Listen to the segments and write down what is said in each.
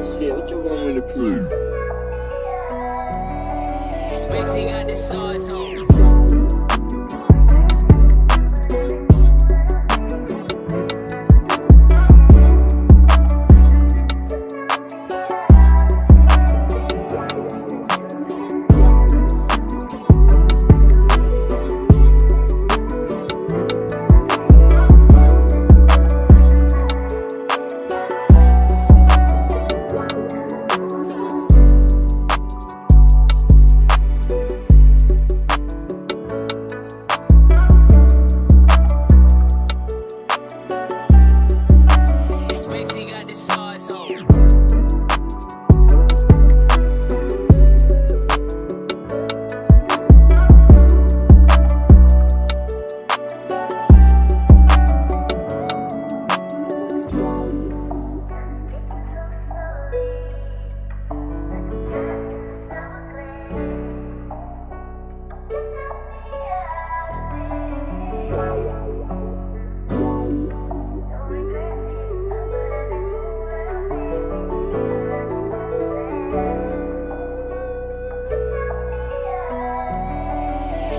boy, shit, what you want me to prove? Spacey got the swords on. Spacey got the swords on.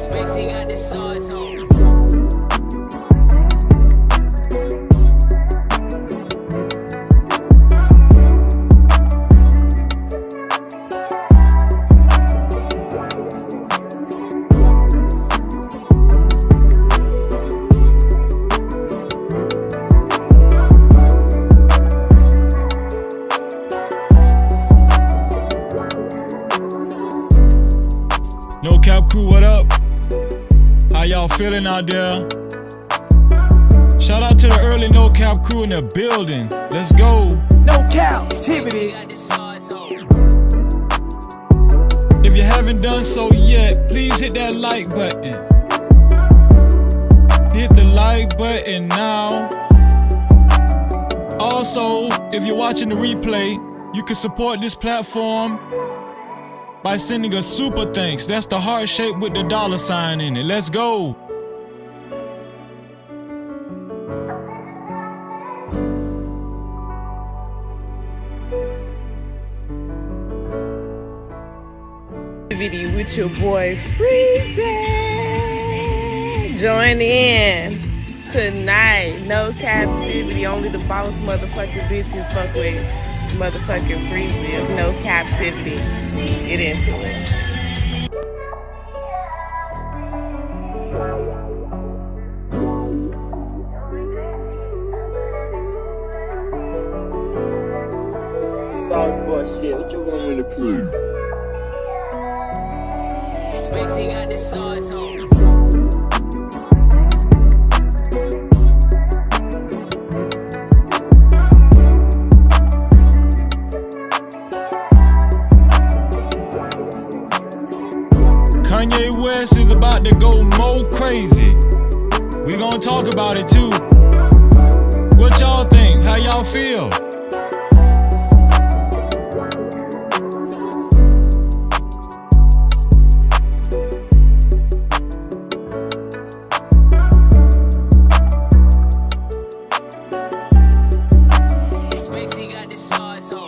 Spacey got the swords on. No Cap crew, what up? How y'all feeling out there? Shout out to the early No Cap crew in the building. Let's go. No Cap-tivity. If you haven't done so yet, please hit that like button. Hit the like button now. Also, if you're watching the replay, you can support this platform by sending a super thanks. That's the heart shape with the $sign in it. Let's go. Video with your boy Freezy. Join in tonight. No Cap-tivity. Only the boss motherfucking bitches fuck with motherfucking Freezy. No Cap-tivity. Get into it. Sauce boy, shit, what you want me to prove? Spacey got the swords on. Kanye West is about to go more crazy. We gonna talk about it too. What y'all think? How y'all feel? Spacey got the swords on.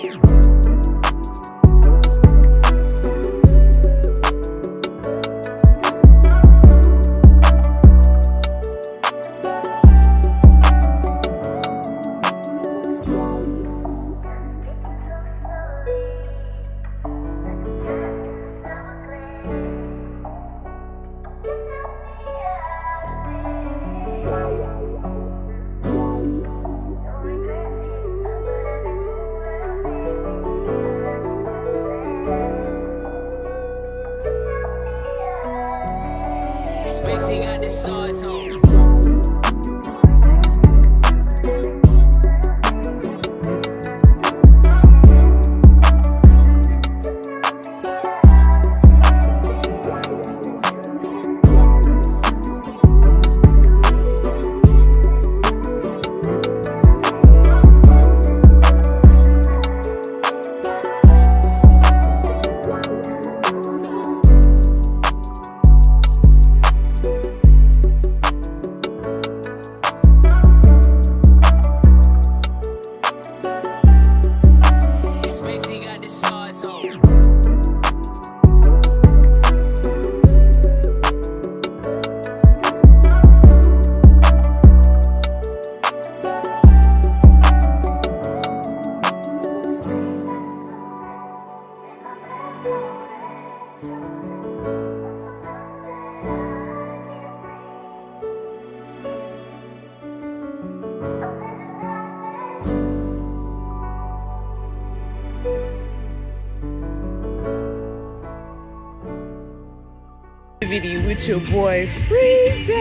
with your boy Freezy.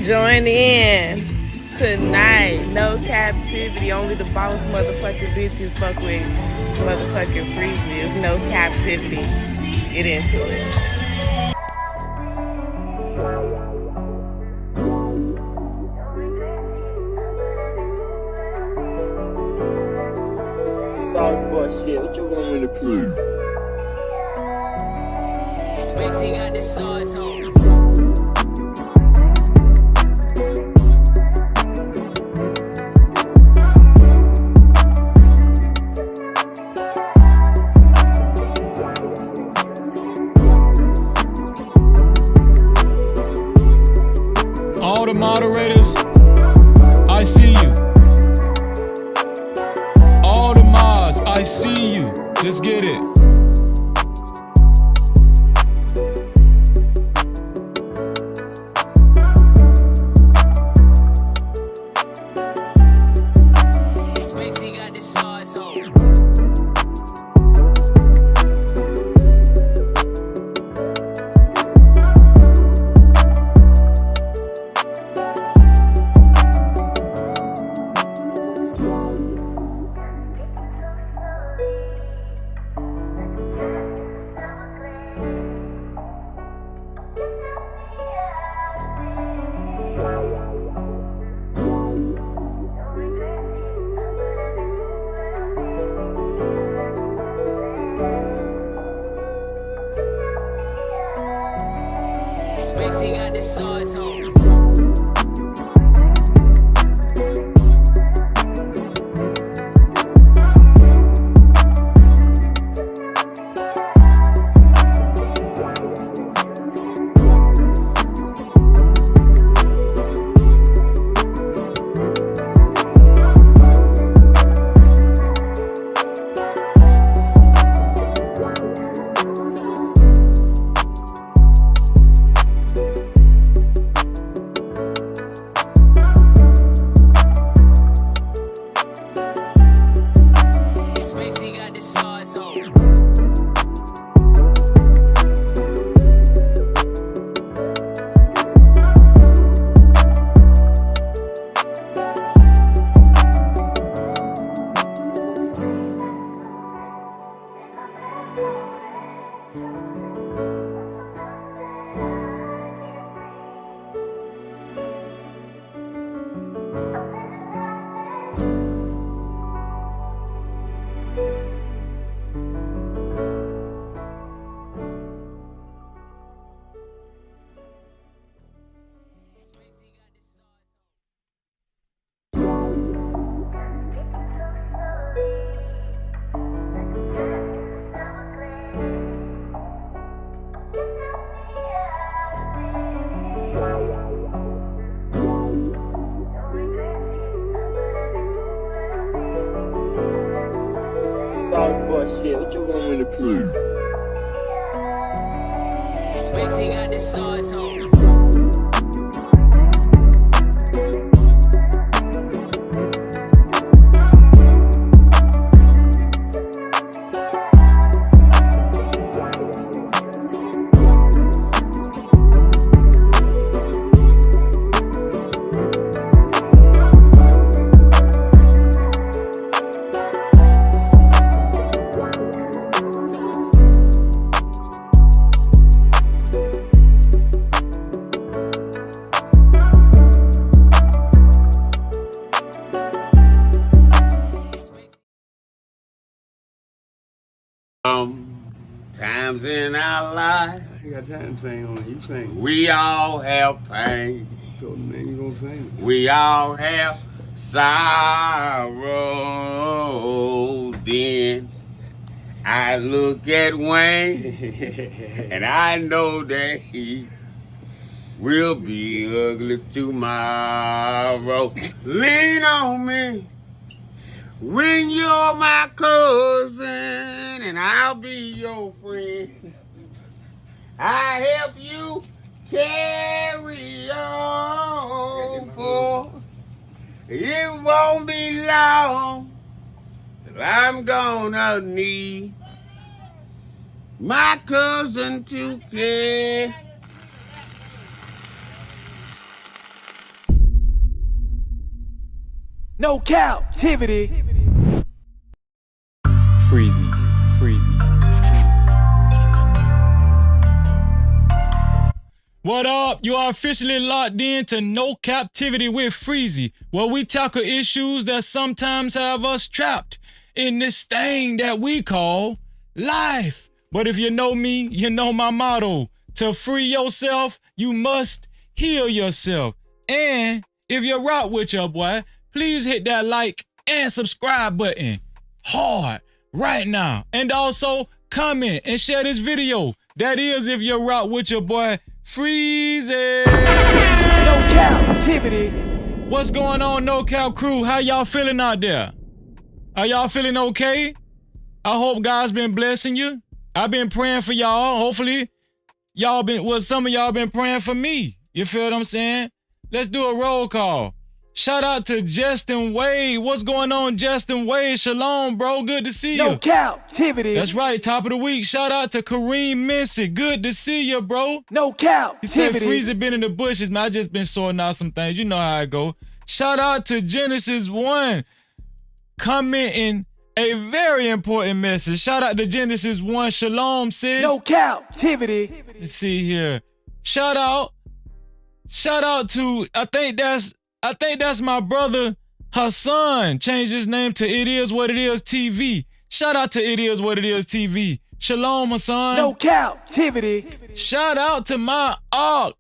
Join in tonight. No captivity. Only the boss motherfucking bitches fuck with motherfucking Freezy. It's no captivity. Get into it. Sauce boy shit, what you want me to prove? Spacey got the sauce on. All the moderators, I see you. All the mods, I see you. Let's get it. Spacey got the sauce on. Spacey got the sauce on. Spacey got the sauce on. Sauce boy shit, what you want me to prove? Spacey got the sauce on. Times in our life, You got time to sing on it. You sing. we all have pain. So then you gonna sing. We all have sorrow. Then I look at Wayne and I know that he will be ugly tomorrow. Lean on me when you're my cousin and I'll be your friend. I help you carry on, for it won't be long till I'm gonna need My cousin took care. No captivity. Freezy, freezy. What up? You are officially locked in to No Captivity with Freezy, where we tackle issues that sometimes have us trapped in this thing that we call life. But if you know me, you know my motto. To free yourself, you must heal yourself. And if you rock with your boy, please hit that like and subscribe button hard right now. And also comment and share this video. That is if you rock with your boy Freezy. No captivity. What's going on, No Cap crew? How y'all feeling out there? Are y'all feeling okay? I hope God's been blessing you. I've been praying for y'all. Hopefully, some of y'all been praying for me. You feel what I'm saying? Let's do a roll call. Shout out to Justin Wade. What's going on, Justin Wade? Shalom, bro. Good to see you. No captivity. That's right. Top of the week. Shout out to Kareem Mincy. Good to see you, bro. No He said captivity. Freezy been in the bushes, man. I just been sorting out some things. You know how I go. Shout out to Genesis 1 commenting a very important message. Shout out to Genesis 1. Shalom, sis. No captivity. Let's see here. Shout out to I think that's my brother Hassan. Changed his name to It Is What It Is TV. Shout out to It Is What It Is TV. Shalom, Hassan. No captivity. Shout out to my ARC.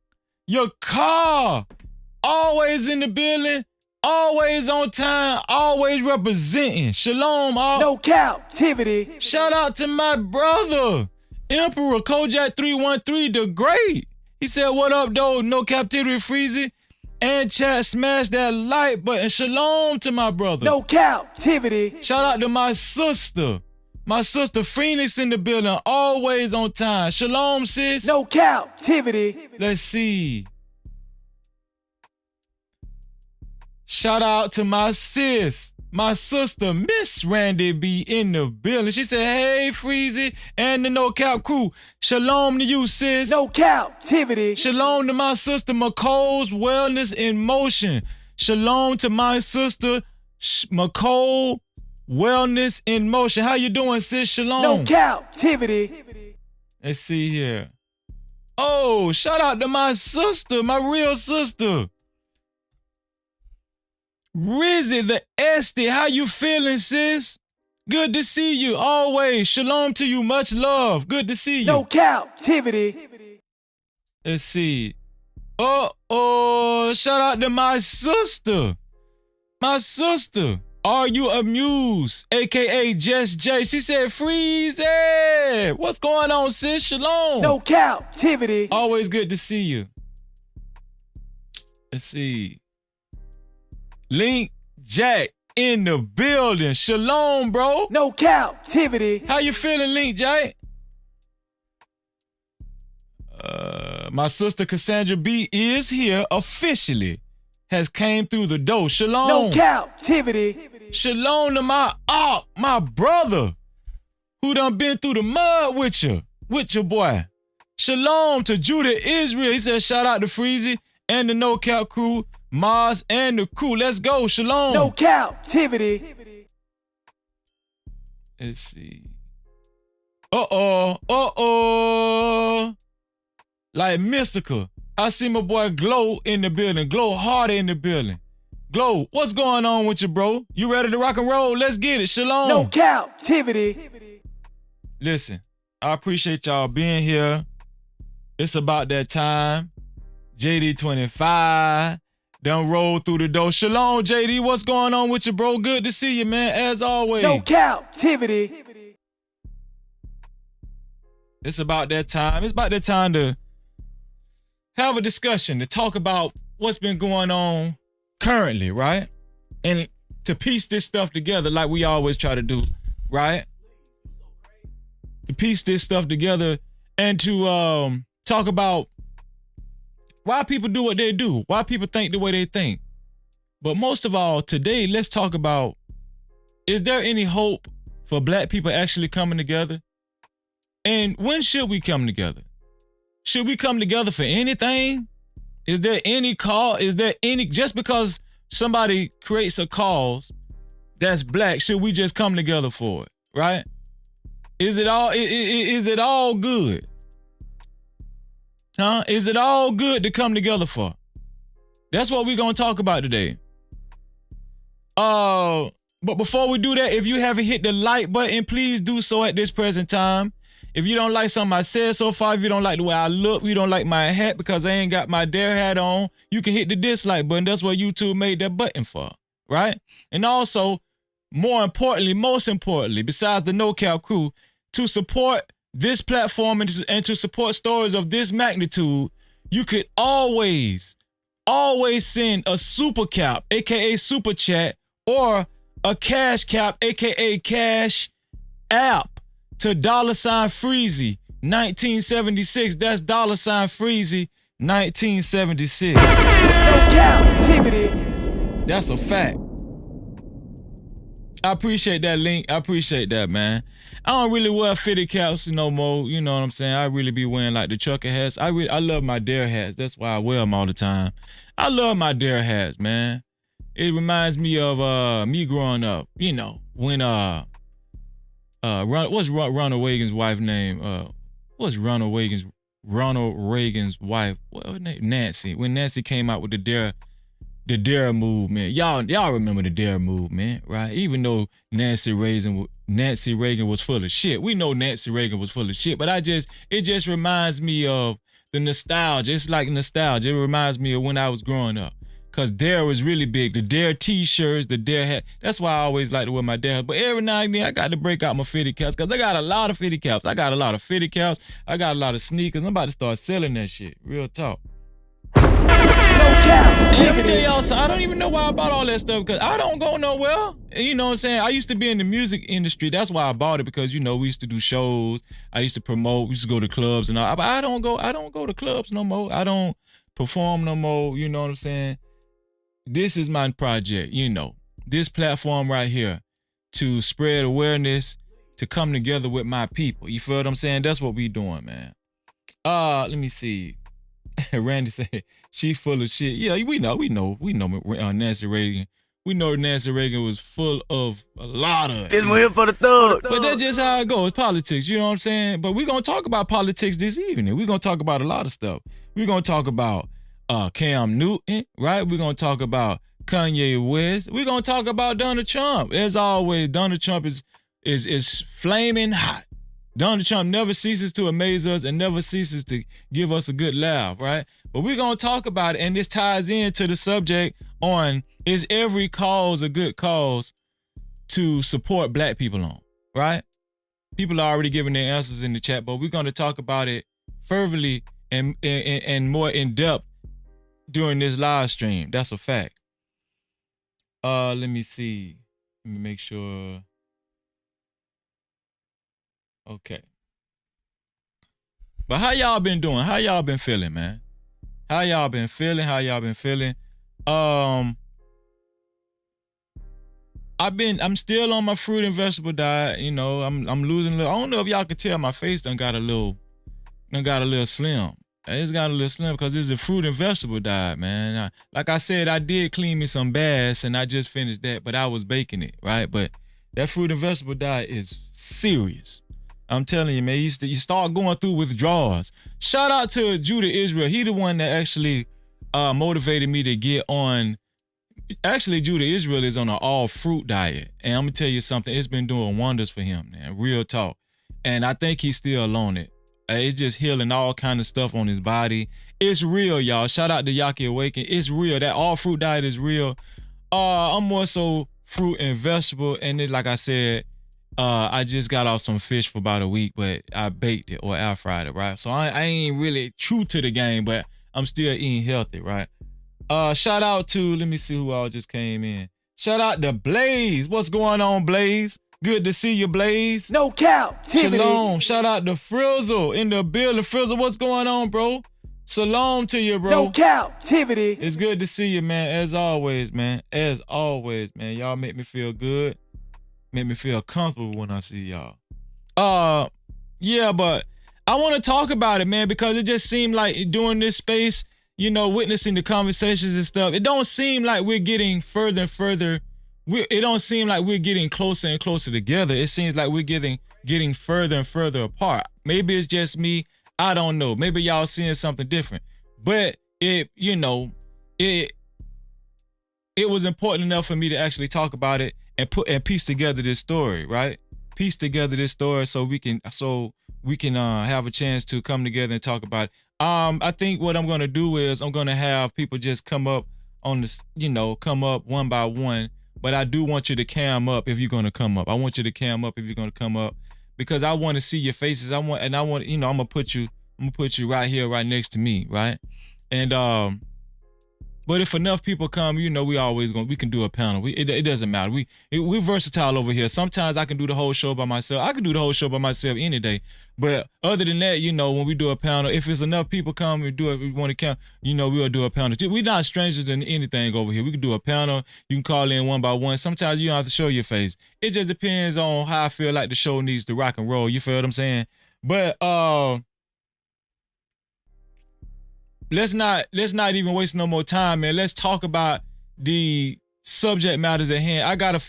Your car. Always in the building. Always on time. Always representing. Shalom, ARC. No captivity. Shout out to my brother, Emperor Kojak 313 the Great. He said, what up, though? No Captivity Freezy. And chat, smash that like button. Shalom to my brother. No captivity. Shout out to my sister. My sister Phoenix in the building. Always on time. Shalom, sis. No captivity. Let's see. Shout out to my sis. My sister, Miss Randy B in the building. She said, hey, Freezy and the No Cap crew. Shalom to you, sis. No captivity. Shalom to my sister, McCole's Wellness in Motion. Shalom to my sister, McCole Wellness in Motion. How you doing, sis? Shalom. No captivity. Let's see here. Oh, shout out to my sister, my real sister. Rizzy the Esty, how you feeling, sis? Good to see you, always. Shalom to you, much love. Good to see you. No captivity. Let's see. Shout out to my sister. My sister. Are you amused? AKA Just J. She said, Freezy. What's going on, sis? Shalom. No captivity. Always good to see you. Let's see. Link Jack in the building. Shalom, bro. No captivity. How you feeling, Link Jack? My sister Cassandra B is here officially. Has came through the door. Shalom. No captivity. Shalom to my brother, who done been through the mud with your boy. Shalom to Judah Israel. He said, shout out to Freezy and the No Cap crew. Mars and the crew. Let's go. Shalom. No captivity. Let's see. Like Mystical. I see my boy Glow in the building. Glow Harder in the building. Glow, what's going on with you, bro? You ready to rock and roll? Let's get it. Shalom. No captivity. Listen, I appreciate y'all being here. It's about that time. JD25 done roll through the door. Shalom, JD. What's going on with you, bro? Good to see you, man, as always. No captivity. It's about that time. It's about that time to have a discussion, to talk about what's been going on currently, right? And to piece this stuff together like we always try to do, right? To piece this stuff together and to talk about why people do what they do, why people think the way they think. But most of all, today, let's talk about, is there any hope for Black people actually coming together? And when should we come together? Should we come together for anything? Is there any just because somebody creates a cause that's black, should we just come together for it, right? Is it all good? Huh? Is it all good to come together for? That's what we're going to talk about today. But before we do that, if you haven't hit the like button, please do so at this present time. If you don't like something I said so far, if you don't like the way I look, you don't like my hat because I ain't got my dare hat on, you can hit the dislike button. That's what YouTube made that button for, right? And also, most importantly, besides the No Cap crew, to support this platform and to support stories of this magnitude, you could always send a super cap, aka super chat, or a cash cap, aka cash app, to $Freezy 1976. That's $Freezy 1976. No Cap-tivity. That's a fact. I appreciate that link. I appreciate that, man. I don't really wear fitted caps no more. You know what I'm saying? I really be wearing like the trucker hats. I love my dare hats. That's why I wear them all the time. I love my dare hats, man. It reminds me of me growing up. You know, when what's Ronald Reagan's wife's name? What's Ronald Reagan's wife? What her name? Nancy. When Nancy came out with the dare movement. Y'all remember the dare movement, right? Even though Nancy Reagan was full of shit. We know Nancy Reagan was full of shit, but it just reminds me of the nostalgia. It's like nostalgia. It reminds me of when I was growing up. Cause dare was really big. The dare t-shirts, the dare hat. That's why I always like to wear my dare hat. But every now and then I got to break out my fitted caps because I got a lot of fitted caps. I got a lot of fitted caps. I got a lot of sneakers. I'm about to start selling that shit. Real talk. No Cap. Let me tell y'all something. I don't even know why I bought all that stuff because I don't go nowhere. You know what I'm saying? I used to be in the music industry. That's why I bought it because, you know, we used to do shows. I used to promote. We used to go to clubs and all. But I don't go to clubs no more. I don't perform no more. You know what I'm saying? This is my project, you know, this platform right here to spread awareness, to come together with my people. You feel what I'm saying? That's what we doing, man. Let me see. Randy said she full of shit. Yeah, we know Nancy Reagan. We know Nancy Reagan was full of a lot of it. We're here for the thug. But that's just how it goes. Politics, you know what I'm saying? But we're going to talk about politics this evening. We're going to talk about a lot of stuff. We're going to talk about Cam Newton, right? We're going to talk about Kanye West. We're going to talk about Donald Trump. As always, Donald Trump is flaming hot. Donald Trump never ceases to amaze us and never ceases to give us a good laugh, right? But we're going to talk about it, and this ties into the subject on, is every cause a good cause to support black people on, right? People are already giving their answers in the chat, but we're going to talk about it fervently and more in depth during this live stream. That's a fact. Let me see. Let me make sure. Okay. But how y'all been doing? How y'all been feeling, man? How y'all been feeling? I'm still on my fruit and vegetable diet. You know, I'm losing a little. I don't know if y'all can tell my face done got a little slim. It's got a little slim because it's a fruit and vegetable diet, man. Like I said, I did clean me some bass and I just finished that, but I was baking it, right? But that fruit and vegetable diet is serious. I'm telling you, man, you start going through withdrawals. Shout out to Judah Israel. He the one that actually motivated me to get on. Actually, Judah Israel is on an all fruit diet. And I'm going to tell you something. It's been doing wonders for him, man. Real talk. And I think he's still on it. It's just healing all kind of stuff on his body. It's real, y'all. Shout out to Yaki Awaken. It's real. That all fruit diet is real. I'm more so fruit and vegetable. And then, like I said, I just got off some fish for about a week, but I baked it or air fried it, right? So I ain't really true to the game, but I'm still eating healthy, right? Shout out to, let me see who all just came in. Shout out to Blaze. What's going on, Blaze? Good to see you, Blaze. No Cap-tivity. Shalom. Shout out to Frizzle in the building. Frizzle, what's going on, bro? Shalom to you, bro. No Cap-tivity. It's good to see you, man. As always, man. As always, man. Y'all make me feel good. Make me feel comfortable when I see y'all. Yeah, but I want to talk about it, man, because it just seemed like during this space, you know, witnessing the conversations and stuff, it don't seem like we're getting further and further. It don't seem like we're getting closer and closer together. It seems like we're getting further and further apart. Maybe it's just me. I don't know. Maybe y'all seeing something different. But it was important enough for me to actually talk about it and piece together this story, right? Piece together this story so we can have a chance to come together and talk about it. I think what I'm gonna do is I'm gonna have people just come up on this, come up one by one. But I do want you to cam up if you're gonna come up. I want you to cam up if you're gonna come up because I want to see your faces. I'm gonna put you right here, right next to me, right? And but if enough people come, we can do a panel. It doesn't matter. We're versatile over here. Sometimes I can do the whole show by myself. I can do the whole show by myself any day. But other than that, when we do a panel, if it's enough people come and do it, we want to count, we'll do a panel. We're not strangers to anything over here. We can do a panel. You can call in one by one. Sometimes you don't have to show your face. It just depends on how I feel like the show needs to rock and roll. You feel what I'm saying? But let's not even waste no more time, man. Let's talk about the subject matters at hand. I got a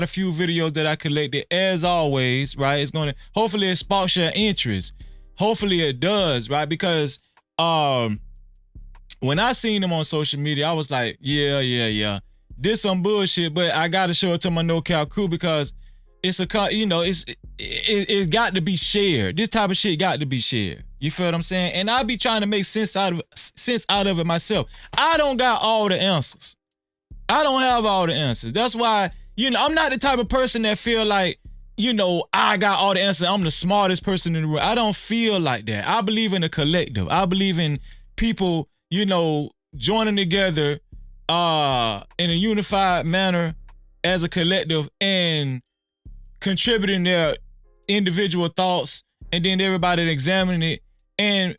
few videos that I collected as always, right? It's gonna hopefully it sparks your interest. Hopefully it does, right? Because when I seen them on social media, I was like, yeah. This some bullshit, but I gotta show it to my No Cap crew because it's it got to be shared. This type of shit got to be shared. You feel what I'm saying? And I be trying to make sense out of it myself. I don't got all the answers. I don't have all the answers. That's why, I'm not the type of person that feel like, I got all the answers. I'm the smartest person in the room. I don't feel like that. I believe in a collective. I believe in people, joining together in a unified manner as a collective and contributing their individual thoughts and then everybody examining it. And,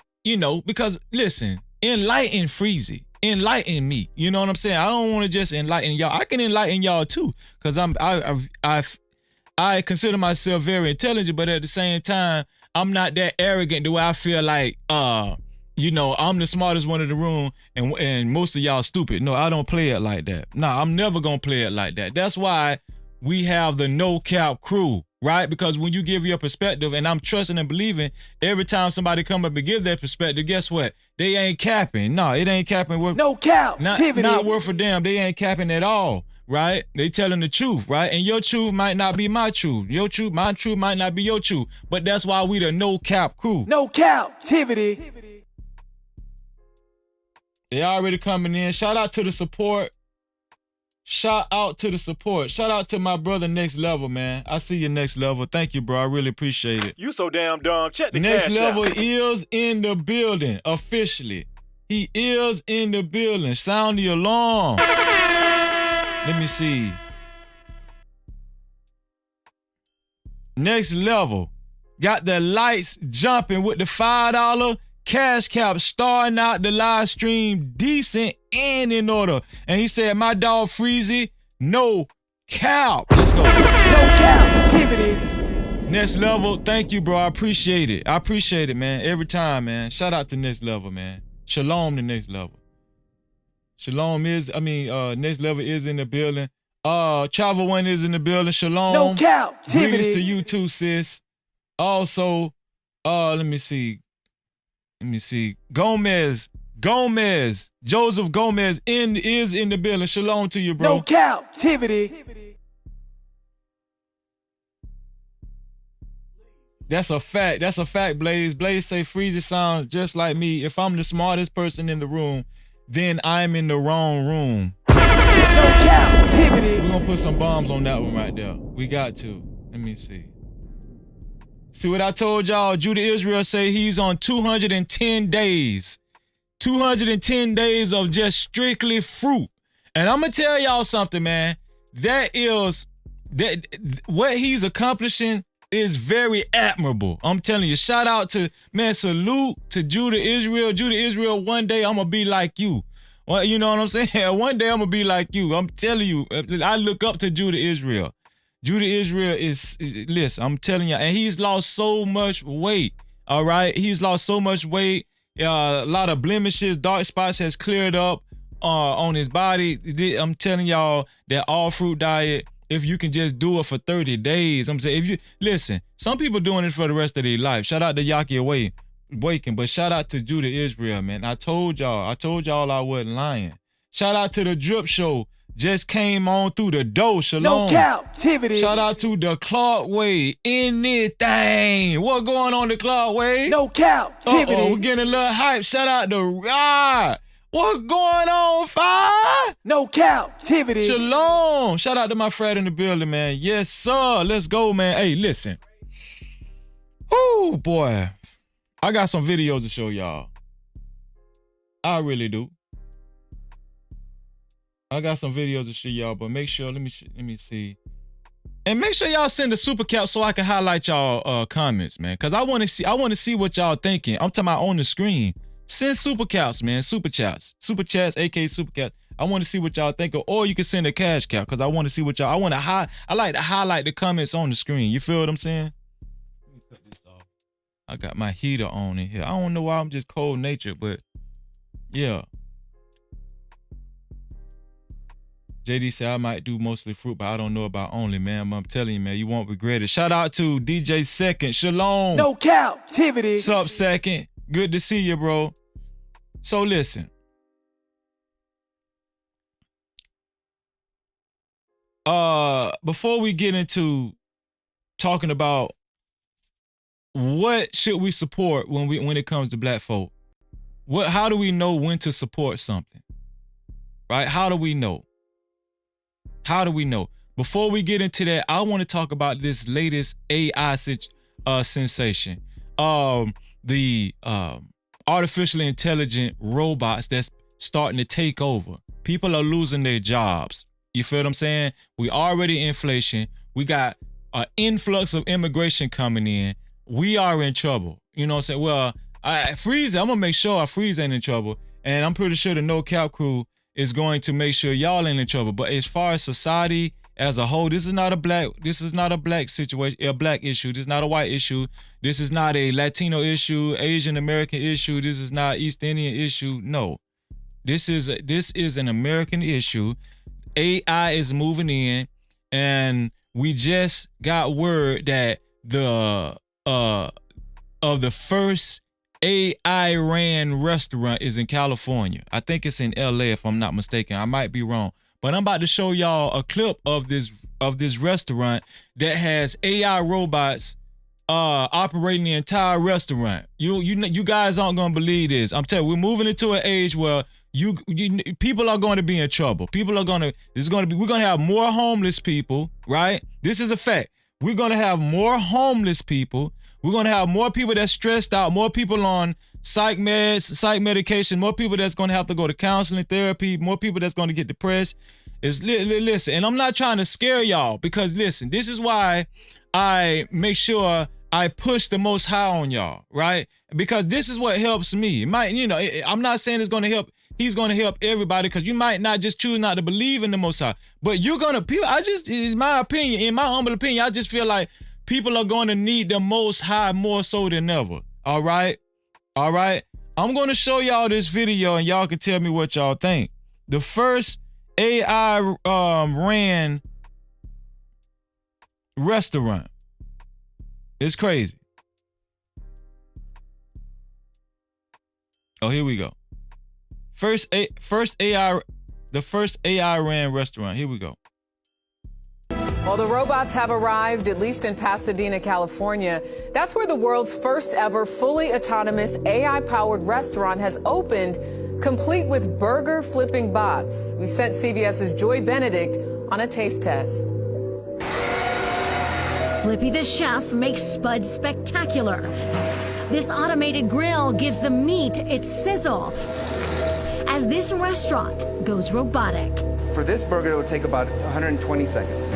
because listen, enlighten Freezy, enlighten me. You know what I'm saying? I don't want to just enlighten y'all. I can enlighten y'all too, because I consider myself very intelligent, but at the same time, I'm not that arrogant the way I feel like, I'm the smartest one in the room and most of y'all stupid. No, I don't play it like that. No, I'm never gonna play it like that. That's why we have the No Cap crew, right? Because when you give your perspective, and I'm trusting and believing, every time somebody come up and give their perspective, guess what? They ain't capping. No, it ain't capping. No Cap-tivity. Not worth a damn. They ain't capping at all, right? They telling the truth, right? And your truth might not be my truth. My truth might not be your truth. But that's why we the No Cap crew. No Cap-tivity. They already coming in. Shout out to the support. Shout out to my brother Next Level, man. I see you, Next Level. Thank you, bro. I really appreciate it. You so damn dumb. Check the Next cash Level out. is in the building, officially. He is in the building. Sound the alarm. Let me see. Next Level. Got the lights jumping with the $5 cash cap, starting out the live stream decent and in order. And he said, my dog Freezy, no cap. Let's go. No Cap-tivity. Next Level, thank you, bro. I appreciate it. I appreciate it, man. Every time, man. Shout out to Next Level, man. Shalom to Next Level. Next Level is in the building. Travel One is in the building. Shalom. No Cap-tivity. Greetings to you too, sis. Also, let me see. Gomez, Joseph Gomez is in the building. Shalom to you, bro. No Cap-tivity. That's a fact. Blaze. Blaze say Freezy sounds just like me. If I'm the smartest person in the room, then I'm in the wrong room. No Cap-tivity. We're gonna put some bombs on that one right there. We got to. Let me see. See what I told y'all? Judah Israel say he's on 210 days. 210 days of just strictly fruit. And I'm gonna tell y'all something, man. What he's accomplishing is very admirable. I'm telling you, shout out to, man, salute to Judah Israel. Judah Israel, one day I'm gonna be like you. Well, you know what I'm saying? One day I'm gonna be like you. I'm telling you, I look up to Judah Israel. Judah Israel listen, I'm telling you, and he's lost so much weight, all right? He's lost so much weight. A lot of blemishes, dark spots has cleared up on his body. I'm telling y'all that all fruit diet, if you can just do it for 30 days, I'm saying, if you, listen, some people doing it for the rest of their life. Shout out to Yaki Waking, but shout out to Judah Israel, man. I told y'all I wasn't lying. Shout out to the Drip Show. Just came on through the door. Shalom. No Cap-tivity. Shout out to the Clark Way. Anything. What going on the Clark Way? No Cap-tivity. We're getting a little hype. Shout out to Rod. What going on, Fire? No Cap-tivity. Shalom. Shout out to my friend in the building, man. Yes, sir. Let's go, man. Hey, listen. Oh, boy. I got some videos to show y'all. I really do. I got some videos to show y'all, but make sure, let me see. And make sure y'all send the super cap so I can highlight y'all comments, man. Cause I want to see what y'all thinking. I'm talking about on the screen. Send super caps, man. Super chats, aka super caps. I want to see what y'all think, or you can send a cash cap, cause I want to see what y'all. I like to highlight the comments on the screen. You feel what I'm saying? Let me cut this off. I got my heater on in here. I don't know why I'm just cold natured, but yeah. JD said I might do mostly fruit, but I don't know about only, man. I'm telling you, man, you won't regret it. Shout out to DJ Second. Shalom. No Cap-tivity. Sup, Second? Good to see you, bro. So listen. Before we get into talking about what should we support when it comes to black folk, how do we know when to support something? Right? How do we know? How do we know? Before we get into that, I want to talk about this latest AI sensation. The artificially intelligent robots that's starting to take over. People are losing their jobs. You feel what I'm saying? We already inflation. We got an influx of immigration coming in. We are in trouble. You know what I'm saying? Well, Freeze, I'm gonna make sure Freeze ain't in trouble. And I'm pretty sure the No Cap crew is going to make sure y'all ain't in trouble. But as far as society as a whole, this is not a black situation, a black issue. This is not a white issue. This is not a Latino issue, Asian American issue. This is not East Indian issue. No, this is an American issue. AI is moving in, and we just got word that the first AI ran restaurant is in California. I think it's in LA if I'm not mistaken. I might be wrong. But I'm about to show y'all a clip of this restaurant that has AI robots operating the entire restaurant. You guys aren't gonna believe this. I'm telling you, we're moving into an age where people are going to be in trouble. We're gonna have more homeless people, right? This is a fact. We're gonna have more homeless people. We're going to have more people that's stressed out, more people on psych medication, more people that's going to have to go to counseling, therapy, more people that's going to get depressed. Listen, and I'm not trying to scare y'all because, listen, this is why I make sure I push the Most High on y'all, right? Because this is what helps me. It might, I'm not saying it's going to help. He's going to help everybody because you might not just choose not to believe in the Most High. But you're going to, it's my opinion, in my humble opinion, I just feel like people are going to need the Most High more so than ever. All right? All right? I'm going to show y'all this video and y'all can tell me what y'all think. The first AI ran restaurant. It's crazy. Oh, here we go. The first AI ran restaurant. Here we go. Well, the robots have arrived, at least in Pasadena, California. That's where the world's first ever fully autonomous AI-powered restaurant has opened, complete with burger flipping bots. We sent CBS's Joy Benedict on a taste test. Flippy the chef makes Spud spectacular. This automated grill gives the meat its sizzle as this restaurant goes robotic. For this burger, it would take about 120 seconds.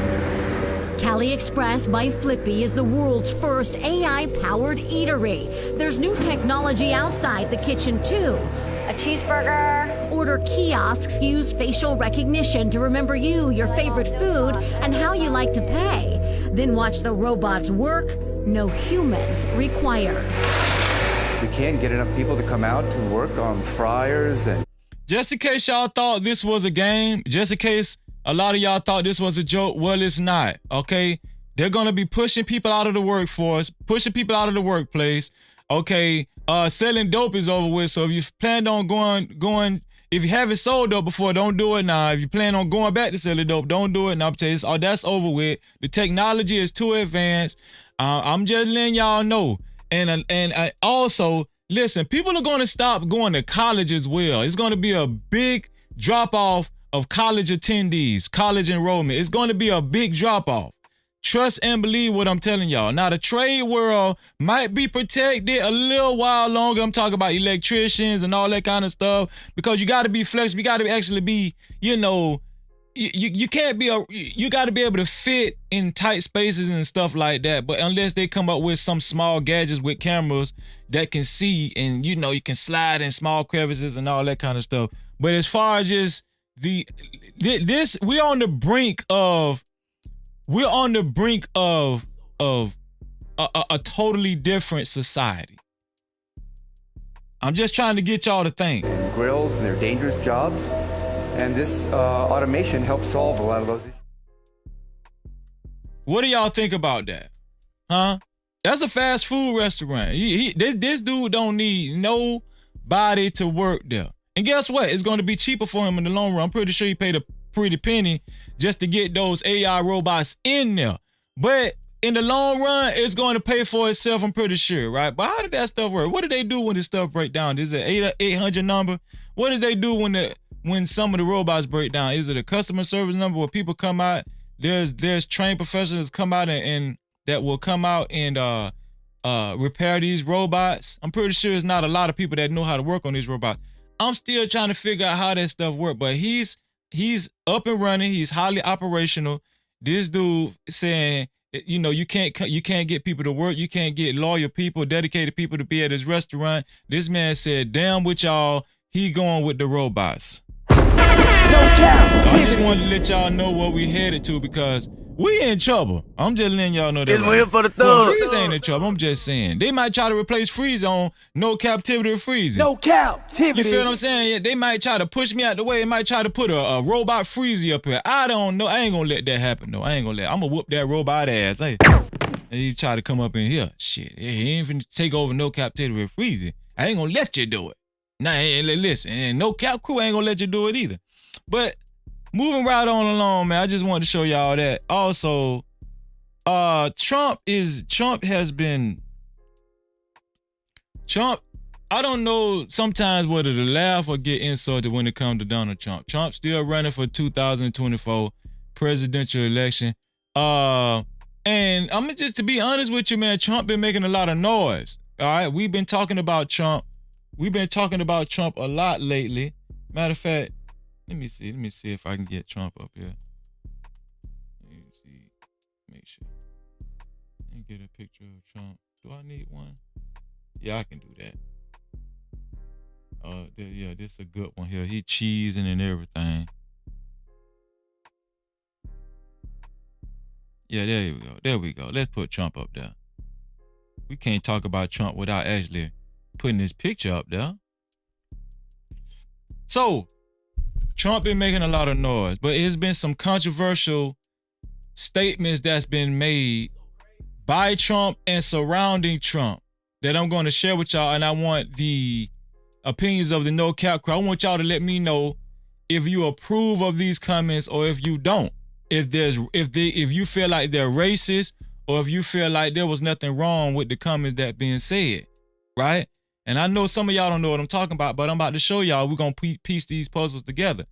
Cali Express by Flippy is the world's first AI-powered eatery. There's new technology outside the kitchen, too. a cheeseburger. Order kiosks use facial recognition to remember you, your favorite food, and how you like to pay. Then watch the robots work. No humans required. We can't get enough people to come out to work on fryers and... Just in case y'all thought this was a game, just in case a lot of y'all thought this was a joke, well, it's not, okay? They're gonna be pushing people out of the workforce, pushing people out of the workplace, okay? Selling dope is over with, so if you plan on going, if you haven't sold dope before, don't do it now. If you plan on going back to selling dope, don't do it now. I'm telling you, that's over with. The technology is too advanced. I'm just letting y'all know. And I also, listen, people are going to stop going to college as well. It's going to be a big drop-off of college attendees, college enrollment. It's going to be a big drop-off. Trust and believe what I'm telling y'all. Now, the trade world might be protected a little while longer. I'm talking about electricians and all that kind of stuff, because you got to be flexible. You got to actually be, you know, you can't be you got to be able to fit in tight spaces and stuff like that. But unless they come up with some small gadgets with cameras that can see, and you know, you can slide in small crevices and all that kind of stuff. But as far as just we're on the brink of a totally different society. I'm just trying to get y'all to think. Grills and their dangerous jobs. And this automation helps solve a lot of those issues. What do y'all think about that? Huh? That's a fast food restaurant. This dude don't need nobody to work there. And guess what? It's going to be cheaper for him in the long run. I'm pretty sure he paid a pretty penny just to get those AI robots in there. But in the long run, it's going to pay for itself, I'm pretty sure, right? But how did that stuff work? What do they do when this stuff break down? Is it 800 number? What do they do when some of the robots break down? Is it a customer service number where people come out? There's trained professionals come out and that will come out and repair these robots. I'm pretty sure it's not a lot of people that know how to work on these robots. I'm still trying to figure out how that stuff works, but he's up and running. He's highly operational. This dude saying, you know, you can't get people to work. You can't get loyal people, dedicated people to be at his restaurant. This man said, damn with y'all, he going with the robots. No Cap-tivity. I just wanted to let y'all know where we headed to, because we in trouble. I'm just letting y'all know that. It's waiting for the Well, thug. Freeze ain't in trouble. I'm just saying. They might try to replace Freeze on No Captivity or Freezing. No Cap-tivity. You feel what I'm saying? Yeah, they might try to push me out the way. They might try to put a robot Freezy up here. I don't know. I ain't gonna let that happen, though. I'm gonna whoop that robot ass. Hey, and he try to come up in here. Shit, he ain't finna take over No Captivity or Freezing. I ain't gonna let you do it. Nah, listen, and No Cap Crew ain't gonna let you do it either. But moving right on along, man, I just wanted to show y'all that. Also, Trump, I don't know sometimes whether to laugh or get insulted when it comes to Donald Trump. Trump's still running for 2024 presidential election. And I'm just, to be honest with you, man, Trump been making a lot of noise. All right, we've been talking about Trump. We've been talking about Trump a lot lately. Matter of fact, let me see if I can get Trump up here. Let me see, make sure. Let me get a picture of Trump. Do I need one? Yeah, I can do that. Yeah, this is a good one here. He cheesing and everything. Yeah, there we go. There we go. Let's put Trump up there. We can't talk about Trump without actually putting his picture up there. So, Trump been making a lot of noise, but it's been some controversial statements that's been made by Trump and surrounding Trump that I'm going to share with y'all, and I want the opinions of the No Cap crew. I want y'all to let me know if you approve of these comments or if you don't. If you feel like they're racist, or if you feel like there was nothing wrong with the comments that being said, right? And I know some of y'all don't know what I'm talking about, but I'm about to show y'all. We're going to piece these puzzles together.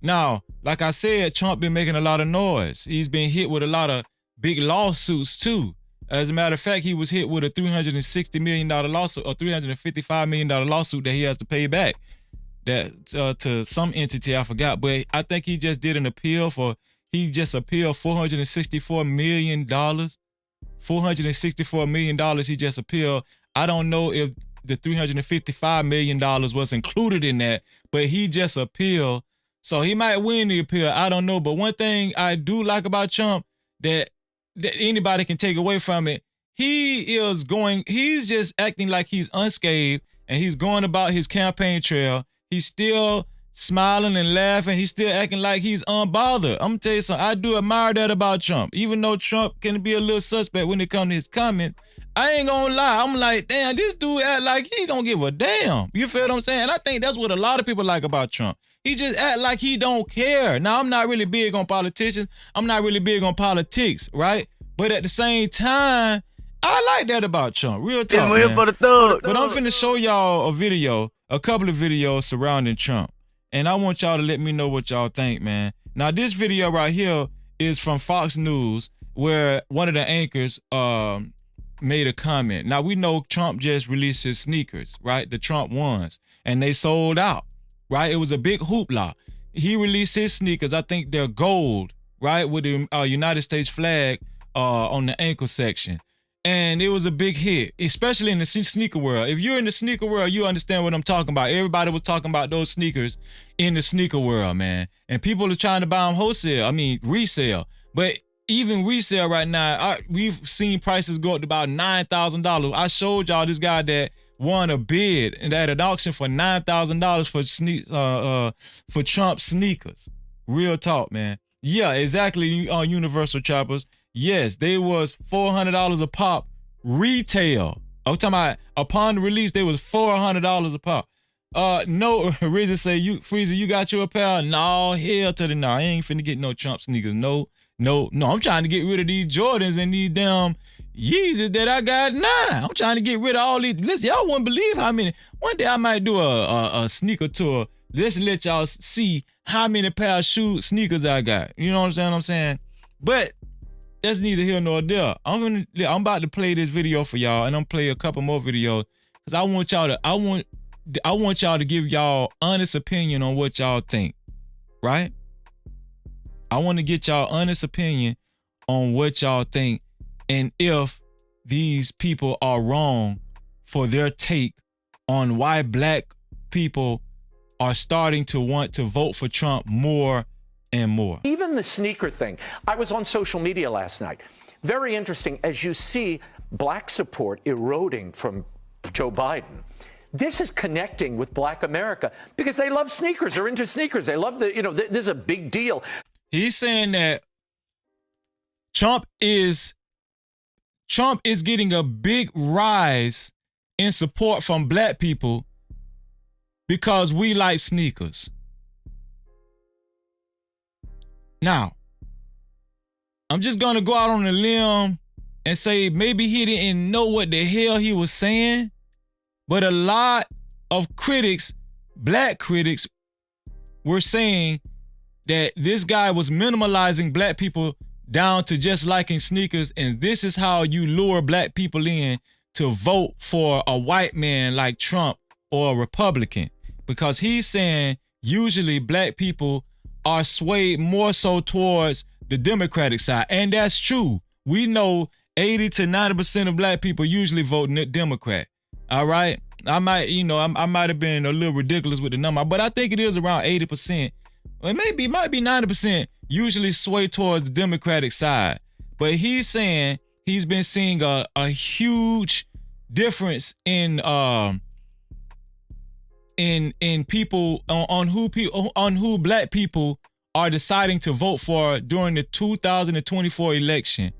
Now, like I said, Trump been making a lot of noise. He's been hit with a lot of big lawsuits too. As a matter of fact, he was hit with a $360 million lawsuit or $355 million lawsuit that he has to pay back to some entity, I forgot. But I think he just did an appeal he just appealed $464 million. $464 million he just appealed. I don't know if the $355 million was included in that, but he just appealed. So he might win the appeal. I don't know. But one thing I do like about Trump that anybody can take away from it, he's just acting like he's unscathed, and he's going about his campaign trail. He's still smiling and laughing. He's still acting like he's unbothered. I'm gonna tell you something. I do admire that about Trump. Even though Trump can be a little suspect when it comes to his comments, I ain't gonna lie. I'm like, damn, this dude act like he don't give a damn. You feel what I'm saying? And I think that's what a lot of people like about Trump. He just act like he don't care. Now, I'm not really big on politicians. I'm not really big on politics, right? But at the same time, I like that about Trump. Real talk, man. But I'm finna show y'all a couple of videos surrounding Trump. And I want y'all to let me know what y'all think, man. Now, this video right here is from Fox News, where one of the anchors made a comment. Now, we know Trump just released his sneakers, right? The Trump ones. And they sold out, right? It was a big hoopla. He released his sneakers. I think they're gold, right? With the United States flag on the ankle section. And it was a big hit, especially in the sneaker world. If you're in the sneaker world, you understand what I'm talking about. Everybody was talking about those sneakers in the sneaker world, man. And people are trying to buy them resale. But even resale right now, we've seen prices go up to about $9,000. I showed y'all this guy that won a bid and at an auction for $9,000 for Trump sneakers. Real talk, man. Yeah, exactly. Universal Choppers. Yes, they was $400 a pop retail. I'm talking about upon the release, they was $400 a pop. No, Rizzy say, Freezer, you got your pair? No, hell to the no. I ain't finna get no Trump sneakers. No. I'm trying to get rid of these Jordans and these damn Yeezys that I got now. I'm trying to get rid of all these. Listen, y'all wouldn't believe how many. One day I might do a sneaker tour. Let's let y'all see how many pair of sneakers I got. You know what I'm saying? But that's neither here nor there. I'm about to play this video for y'all, and I'm play a couple more videos because I want y'all to give y'all honest opinion on what y'all think, right? I want to get y'all honest opinion on what y'all think and if these people are wrong for their take on why black people are starting to want to vote for Trump more and more. Even the sneaker thing. I was on social media last night. Very interesting as you see black support eroding from Joe Biden. This is connecting with black America because they love sneakers. They're into sneakers. They love this is a big deal. He's saying that Trump is getting a big rise in support from black people because we like sneakers. Now, I'm just going to go out on a limb and say maybe he didn't know what the hell he was saying, but a lot of critics, black critics, were saying that this guy was minimalizing black people down to just liking sneakers, and this is how you lure black people in to vote for a white man like Trump or a Republican, because he's saying usually black people are swayed more so towards the Democratic side. And that's true. We know 80 to 90% of black people usually vote Democrat. All right. I might have been a little ridiculous with the number, but I think it is around 80%. Or it might be 90% usually sway towards the Democratic side. But he's saying he's been seeing a huge difference in people on who black people are deciding to vote for during the 2024 election,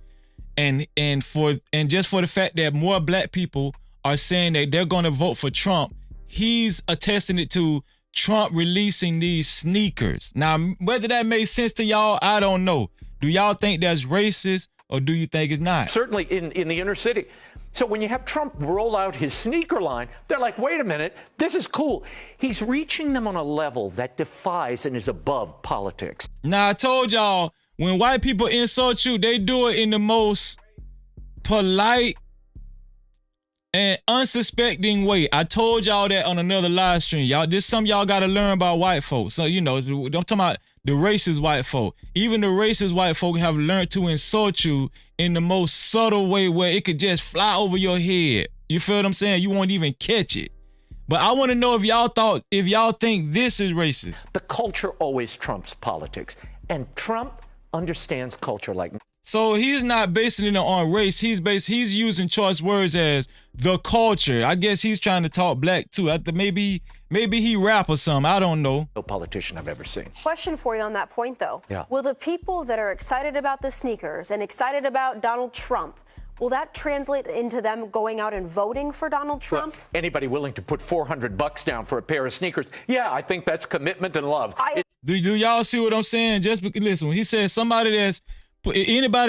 and just for the fact that more black people are saying that they're going to vote for Trump, he's attesting it to Trump releasing these sneakers. Now, whether that makes sense to y'all, I don't know. Do y'all think that's racist or do you think it's not? Certainly in the inner city. So when you have Trump roll out his sneaker line, they're like, wait a minute, this is cool. He's reaching them on a level that defies and is above politics. Now, I told y'all, when white people insult you, they do it in the most polite and unsuspecting way. I told y'all that on another live stream. Y'all, this something y'all got to learn about white folks. So, I'm talking about the racist white folk. Even the racist white folk have learned to insult you in the most subtle way where it could just fly over your head. You feel what I'm saying? You won't even catch it. But I want to know if y'all think this is racist. The culture always trumps politics. And Trump understands culture like... So he's not basing it on race. He's using choice words as the culture. I guess he's trying to talk black too. Maybe he rap or something. I don't know. No politician I've ever seen. Question for you on that point, though. Yeah. Will the people that are excited about the sneakers and excited about Donald Trump, will that translate into them going out and voting for Donald Trump? Well, anybody willing to put $400 down for a pair of sneakers? Yeah, I think that's commitment and love. Do y'all see what I'm saying? Just because, listen, when he says anybody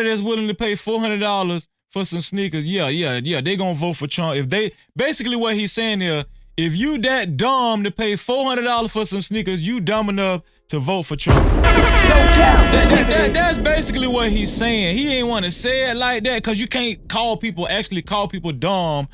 that's willing to pay $400 for some sneakers, yeah, they gonna vote for Trump. Basically what he's saying here, if you that dumb to pay $400 for some sneakers, you dumb enough to vote for Trump. No cap. That's basically what he's saying. He ain't want to say it like that because you can't call people dumb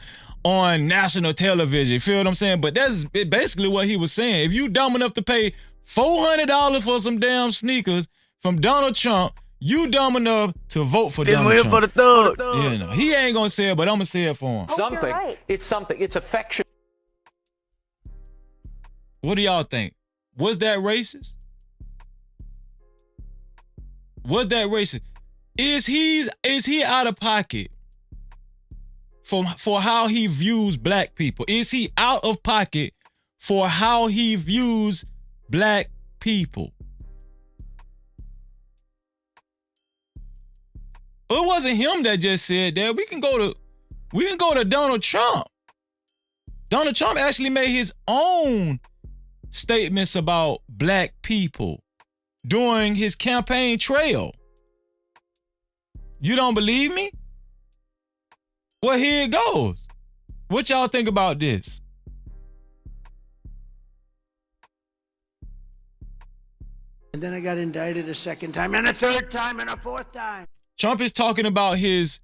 on national television. You feel what I'm saying? But that's basically what he was saying. If you dumb enough to pay $400 for some damn sneakers from Donald Trump, you dumb enough to vote for Donald Trump. For the thug. Yeah, no, he ain't gonna say it, but I'm gonna say it for him. Something. Right. It's something. It's affection. What do y'all think? Was that racist? Was that racist? Is he out of pocket for how he views black people? Is he out of pocket for how he views black people? It wasn't him that just said that. We can go to Donald Trump. Donald Trump actually made his own statements about black people during his campaign trail. You don't believe me? Well, here it goes. What y'all think about this? And then I got indicted a second time, and a third time, and a fourth time. Trump is talking about his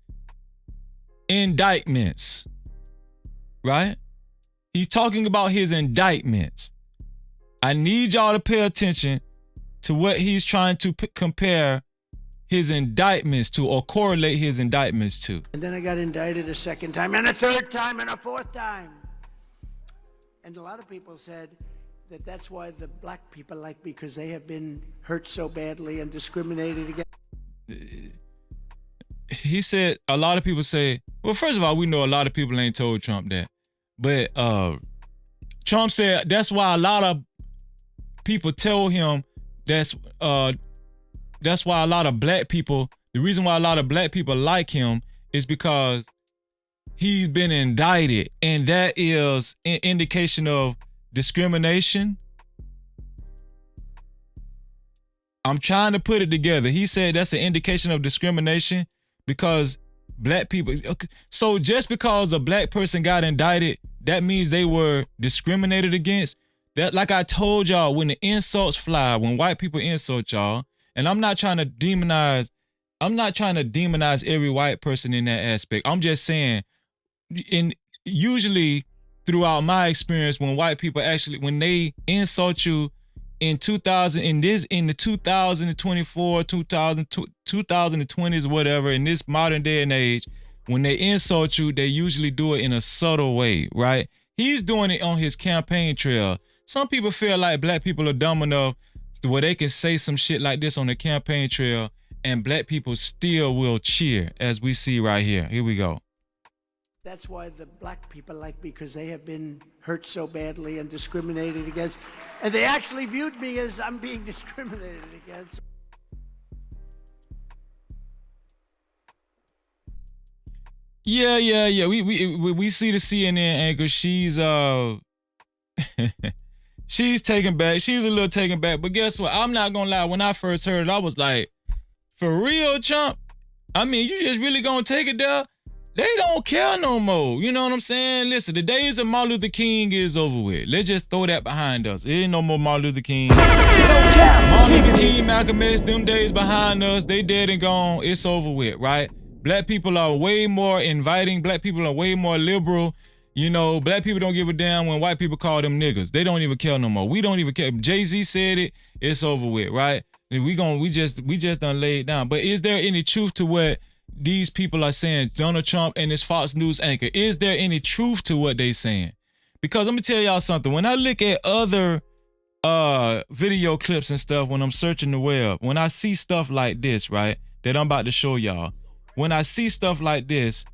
indictments, right? He's talking about his indictments. I need y'all to pay attention to what he's trying to compare his indictments to or correlate his indictments to. And then I got indicted a second time, and a third time, and a fourth time. And a lot of people said that that's why the black people like me, because they have been hurt so badly and discriminated against. He said, a lot of people say, well, first of all, we know a lot of people ain't told Trump that. But Trump said that's why a lot of people tell him that's why a lot of black people, the reason why a lot of black people like him is because he's been indicted, and that is an indication of discrimination. I'm trying to put it together. He said that's an indication of discrimination because black people. So just because a black person got indicted, that means they were discriminated against. That, like I told y'all, when the insults fly, when white people insult y'all, and I'm not trying to demonize every white person in that aspect. I'm just saying, usually throughout my experience, when white people when they insult you in the 2024, 2020s, whatever, in this modern day and age, when they insult you, they usually do it in a subtle way, right? He's doing it on his campaign trail. Some people feel like black people are dumb enough to where they can say some shit like this on the campaign trail and black people still will cheer, as we see right here. Here we go. That's why the black people like me, because they have been hurt so badly and discriminated against. And they actually viewed me as I'm being discriminated against. Yeah. We see the CNN anchor. She's she's taken back. She's a little taken back. But guess what? I'm not gonna lie. When I first heard it, I was like, for real, Trump? I mean, you just really gonna take it there? They don't care no more. You know what I'm saying? Listen, the days of Martin Luther King is over with. Let's just throw that behind us. There ain't no more Martin Luther King. Martin Luther King, Malcolm X, them days behind us, they dead and gone. It's over with, right? Black people are way more inviting. Black people are way more liberal. You know, black people don't give a damn when white people call them niggas. They don't even care no more. We don't even care. Jay-Z said it, it's over with, right? And we just done laid it down. But is there any truth to what these people are saying, Donald Trump and his Fox News anchor, is there any truth to what they saying? Because let me tell y'all something. When I look at other video clips and stuff, when I'm searching the web, when I see stuff like this, right, that I'm about to show y'all, when I see stuff like this,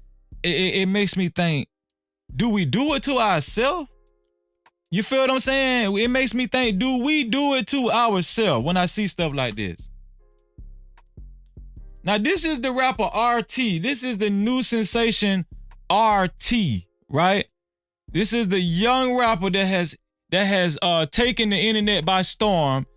it makes me think, do we do it to ourselves? You feel what I'm saying? It makes me think, do we do it to ourselves when I see stuff like this? Now, this is the rapper RT. This is the new sensation RT, right? This is the young rapper that has taken the internet by storm,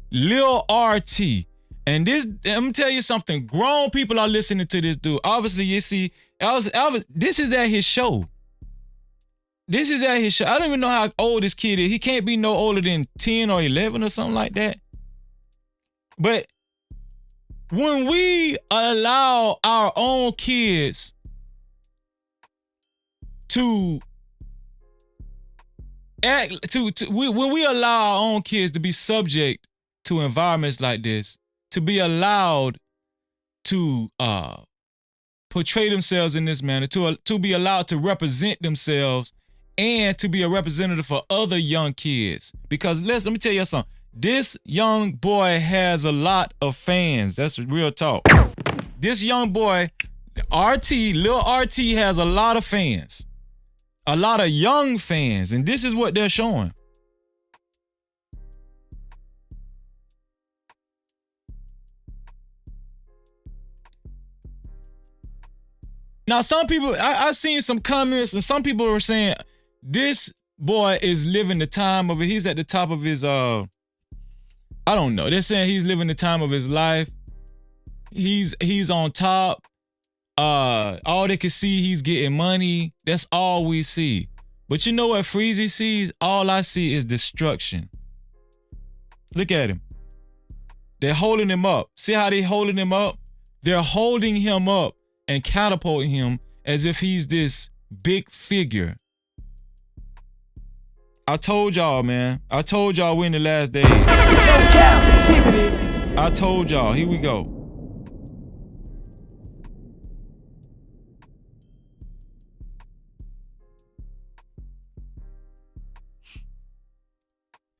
Lil RT. And this, let me tell you something, grown people are listening to this dude. Obviously, you see, Elvis, this is at his show. This is at his show. I don't even know how old this kid is. He can't be no older than 10 or 11 or something like that. But when we allow our own kids to when we allow our own kids to be subject to environments like this, to be allowed to portray themselves in this manner, to be allowed to represent themselves and to be a representative for other young kids. Because let me tell you something. This young boy has a lot of fans. That's real talk. This young boy, Lil RT has a lot of fans. A lot of young fans. And this is what they're showing. Now, some people, I seen some comments and some people were saying, this boy is living the time of it. He's at the top of his, I don't know. They're saying he's living the time of his life. He's on top. All they can see, he's getting money. That's all we see. But you know what Freezy sees? All I see is destruction. Look at him. They're holding him up. See how they holding him up? They're holding him up and catapulting him as if he's this big figure. I told y'all, man. I told y'all we're in the last days. No Cap-tivity. I told y'all. Here we go.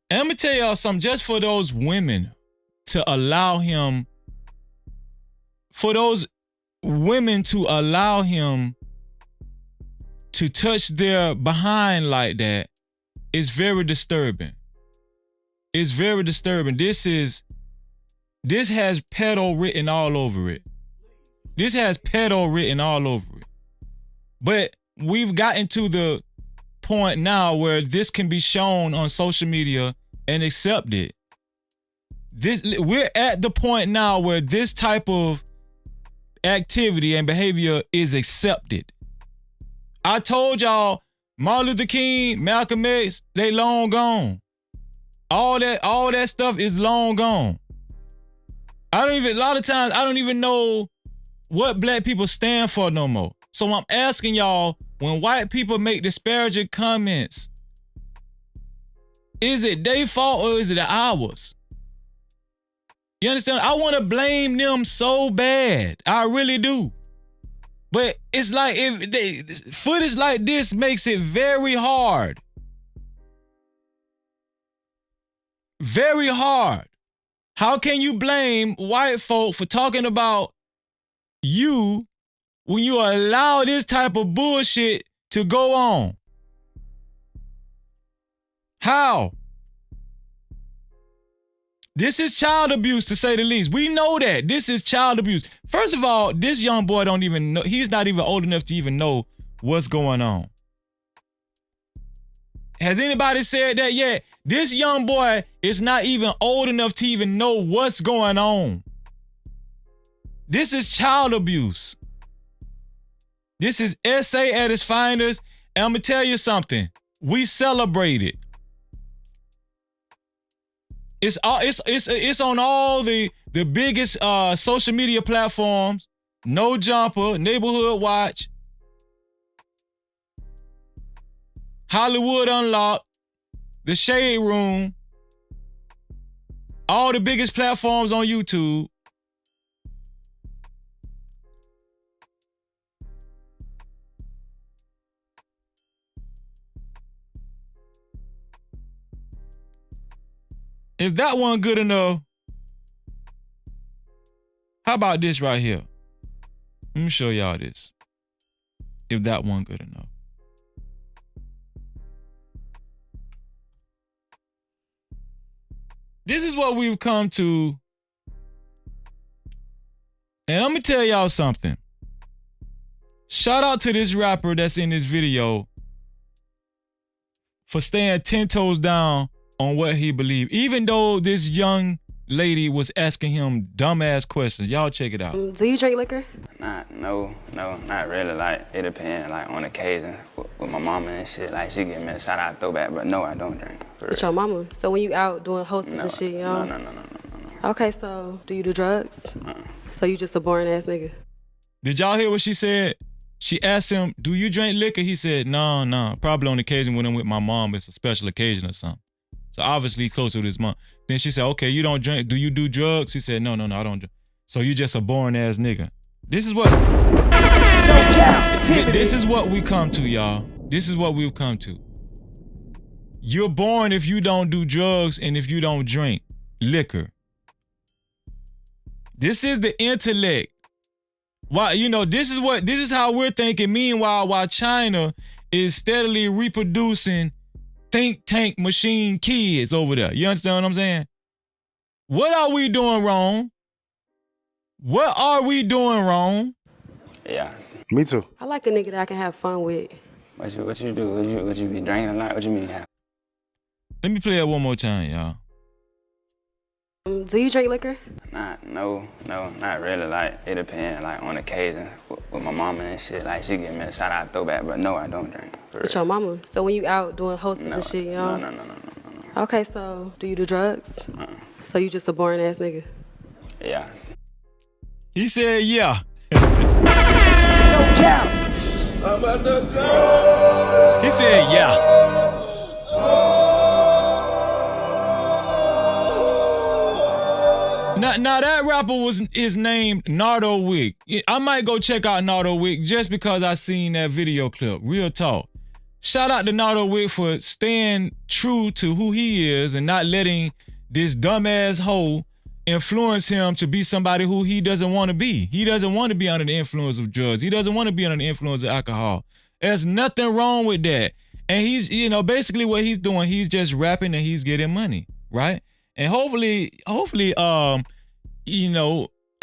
And I'm going to tell y'all something. Just for those women to allow him, for those women to allow him to touch their behind like that, it's very disturbing. It's very disturbing. This has pedo written all over it. This has pedo written all over it. But we've gotten to the point now where this can be shown on social media and accepted. We're at the point now where this type of activity and behavior is accepted. I told y'all, Martin Luther King, Malcolm X, they long gone. All that stuff is long gone. A lot of times, I don't even know what black people stand for no more. So I'm asking y'all, when white people make disparaging comments, is it their fault or is it ours? You understand? I want to blame them so bad. I really do. But it's like footage like this makes it very hard. Very hard. How can you blame white folk for talking about you when you allow this type of bullshit to go on? How? This is child abuse, to say the least. We know that. This is child abuse. First of all, this young boy don't even know. He's not even old enough to even know what's going on. Has anybody said that yet? This young boy is not even old enough to even know what's going on. This is child abuse. This is SA at its finest. And I'm going to tell you something. We celebrate it. It's on all the biggest social media platforms. No Jumper, Neighborhood Watch, Hollywood Unlocked, The Shade Room, all the biggest platforms on YouTube. If that wasn't good enough, how about this right here? Let me show y'all this. If that wasn't good enough. This is what we've come to. And let me tell y'all something. Shout out to this rapper that's in this video for staying 10 toes down on what he believed. Even though this young lady was asking him dumbass questions. Y'all check it out. Do you drink liquor? No, not really. Like, it depends, like, on occasion with my mama and shit. Like, she give me a shout-out throwback, but no, I don't drink. With your mama? So when you out doing hostess and shit, you know? No. Okay, so do you do drugs? So you just a boring-ass nigga? Did y'all hear what she said? She asked him, do you drink liquor? He said, no. Probably on occasion when I'm with my mom. It's a special occasion or something. So obviously close with his mom. Then she said, okay, you don't drink. Do you do drugs? He said, no, I don't drink. So you just a boring ass nigga. This is what. This is what we come to, y'all. This is what we've come to. You're boring if you don't do drugs and if you don't drink liquor. This is the intellect. Why, this is how we're thinking. Meanwhile, while China is steadily reproducing think tank machine kids over there. You understand what I'm saying? What are we doing wrong? What are we doing wrong? Yeah. Me too. I like a nigga that I can have fun with. What you do? What you be drinking a lot? What you mean? Let me play it one more time, y'all. Do you drink liquor? No, not really. Like, it depends, like, on occasion with my mama and shit. Like, she give me a shout-out throwback, but no, I don't drink. With your mama? So when you out doing hostess and shit, you know? No. Okay, so do you do drugs? So you just a boring-ass nigga? Yeah. He said, yeah. No cap. I'm at the go. He said, yeah. Now that rapper is named Nardo Wick. I might go check out Nardo Wick just because I seen that video clip. Real talk. Shout out to Nardo Wick for staying true to who he is and not letting this dumbass hoe influence him to be somebody who he doesn't want to be. He doesn't want to be under the influence of drugs. He doesn't want to be under the influence of alcohol. There's nothing wrong with that. And he's, basically what he's doing, he's just rapping and he's getting money, right? And hopefully, I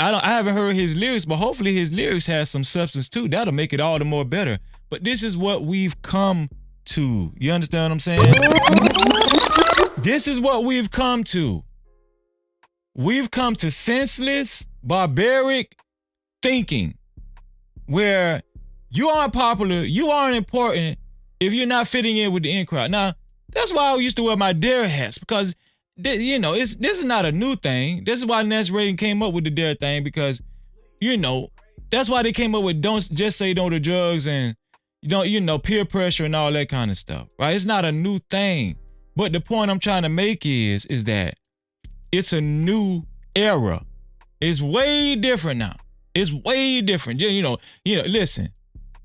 haven't heard his lyrics, but hopefully his lyrics has some substance too. That'll make it all the more better. But this is what we've come to. You understand what I'm saying? This is what we've come to. We've come to senseless, barbaric thinking where you aren't popular, you aren't important if you're not fitting in with the in crowd. Now, that's why I used to wear my Dare hats because this is not a new thing. This is why Ness Reagan came up with the Dare thing because, that's why they came up with don't just say no to drugs and peer pressure and all that kind of stuff, right? It's not a new thing. But the point I'm trying to make is that it's a new era. It's way different now. It's way different. Listen,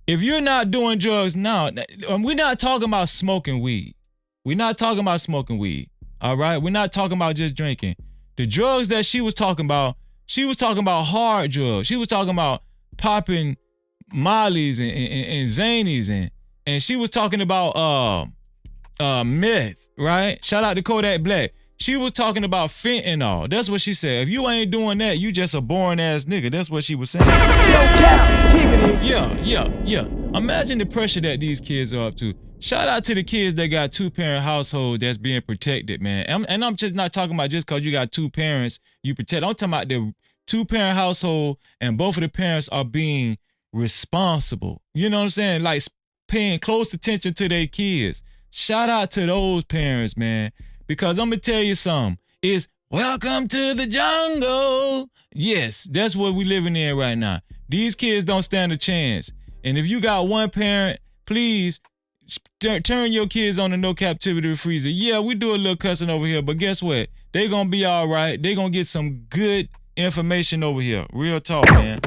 if you're not doing drugs now, we're not talking about smoking weed. We're not talking about smoking weed. All right? We're not talking about just drinking. The drugs that she was talking about hard drugs. She was talking about popping mollies and zanies and she was talking about meth, right? Shout out to Kodak Black. She was talking about fentanyl. That's what she said. If you ain't doing that, you just a boring ass nigga. That's what she was saying. No Cap-tivity. Yeah. Imagine the pressure that these kids are up to. Shout out to the kids that got two-parent household that's being protected, man. And I'm just not talking about just because you got two parents, you protect. I'm talking about the two-parent household and both of the parents are being responsible. You know what I'm saying? Like paying close attention to their kids. Shout out to those parents, man. Because I'm going to tell you something. It's welcome to the jungle. Yes, that's what we living in right now. These kids don't stand a chance. And if you got one parent, please turn your kids on the No Cap-tivity freezer. Yeah, we do a little cussing over here, but guess what? They going to be all right. They going to get some good information over here. Real talk, man.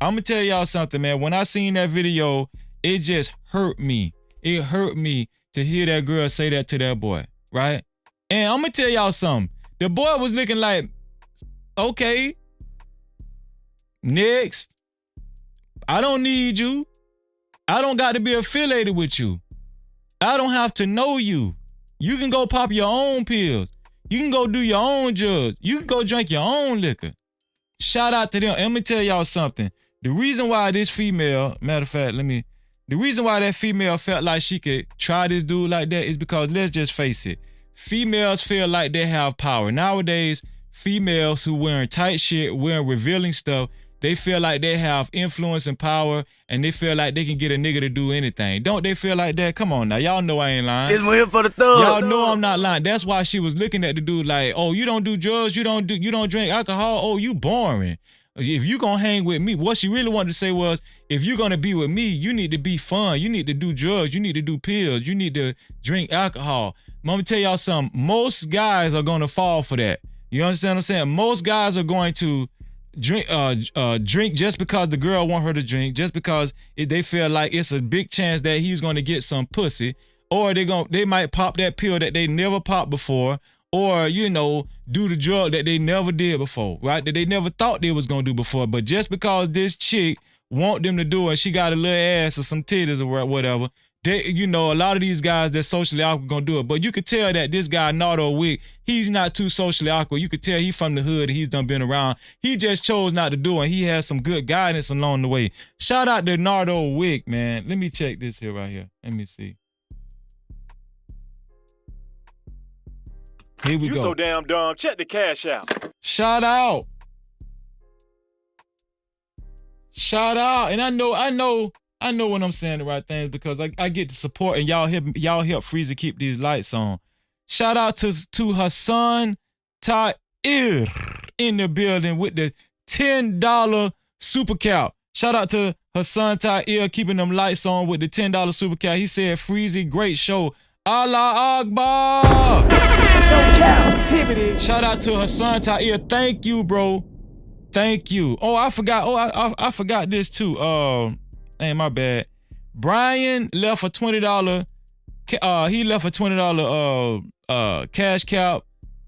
I'm going to tell y'all something, man. When I seen that video, it just hurt me. It hurt me to hear that girl say that to that boy, right? And I'm going to tell y'all something. The boy was looking like, okay, next. I don't need you. I don't got to be affiliated with you. I don't have to know you. You can go pop your own pills. You can go do your own drugs. You can go drink your own liquor. Shout out to them. Let me tell y'all something. The reason why this female, matter of fact, the reason why that female felt like she could try this dude like that is because, let's just face it, females feel like they have power. Nowadays, females who wearing tight shit, wearing revealing stuff, they feel like they have influence and power, and they feel like they can get a nigga to do anything. Don't they feel like that? Come on now. Y'all know I ain't lying. This one here for the thug. Y'all know I'm not lying. That's why she was looking at the dude like, oh, you don't do drugs, you don't drink alcohol, oh, you boring. If you gonna hang with me, what she really wanted to say was, if you're gonna be with me, you need to be fun. You need to do drugs. You need to do pills. You need to drink alcohol. Let me tell y'all something. Most guys are gonna fall for that. You understand what I'm saying? Most guys are going to drink just because the girl want her to drink, just because they feel like it's a big chance that he's gonna get some pussy, or they might pop that pill that they never popped before, or do the drug that they never did before, right? That they never thought they was gonna do before. But just because this chick want them to do it, and she got a little ass or some titties or whatever, they, a lot of these guys that's socially awkward gonna do it. But you could tell that this guy, Nardo Wick, he's not too socially awkward. You could tell he from the hood and he's done been around. He just chose not to do it. He has some good guidance along the way. Shout out to Nardo Wick, man. Let me check this here right here. Let me see. Here we go. You so damn dumb. Check the cash out. Shout out. Shout out. And I know when I'm saying the right things because I get the support and y'all help Freezy keep these lights on. Shout out to Hassan Tair in the building with the $10 super cap. Shout out to Hassan Tair keeping them lights on with the $10 super cap. He said, Freezy, great show. Allah Akbar. No Cap-tivity. Shout out to Hassan Tair. Thank you, bro. Thank you. Oh, I forgot. Oh, I forgot this too. Hey, my bad. Brian left a $20. He left a $20 cash cap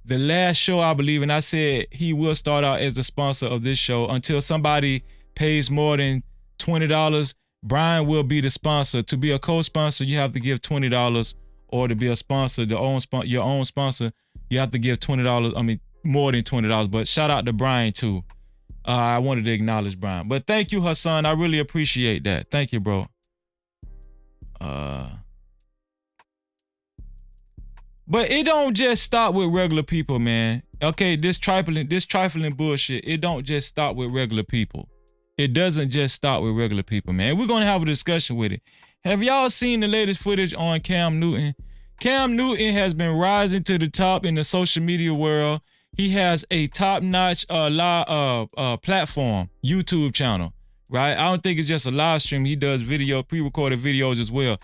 the last show, I believe, and I said he will start out as the sponsor of this show until somebody pays more than $20. Brian will be the sponsor. To be a co-sponsor, you have to give $20, or to be a sponsor, your own sponsor, you have to give $20. I mean, more than $20. But shout out to Brian too. I wanted to acknowledge Brian. But thank you, Hassan. I really appreciate that. Thank you, bro. But it don't just stop with regular people, man. Okay, this trifling bullshit, it don't just stop with regular people. It doesn't just stop with regular people, man. We're gonna have a discussion with it. Have y'all seen the latest footage on Cam Newton? Cam Newton has been rising to the top in the social media world. He has a top-notch platform, YouTube channel, right? I don't think it's just a live stream. He does pre-recorded videos as well.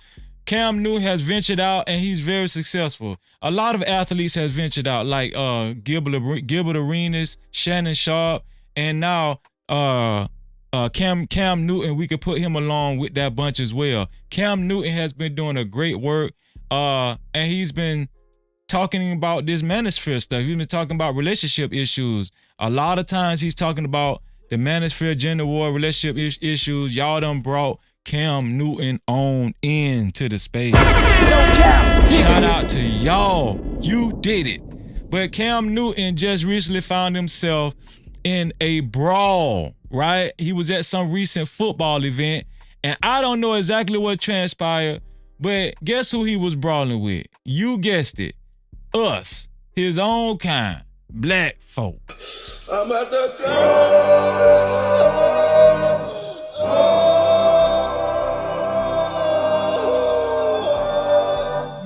Cam Newton has ventured out and he's very successful. A lot of athletes have ventured out, like Gilbert Arenas, Shannon Sharp, and now Cam Newton. We could put him along with that bunch as well. Cam Newton has been doing a great work, and he's been talking about this manosphere stuff. He's been talking about relationship issues. A lot of times he's talking about the manosphere, gender war, relationship issues. Y'all done brought Cam Newton on into the space. No cap. Shout out to y'all. You did it. But Cam Newton just recently found himself in a brawl, right? He was at some recent football event, and I don't know exactly what transpired, but guess who he was brawling with? You guessed it. Us, his own kind, black folk. I'm at the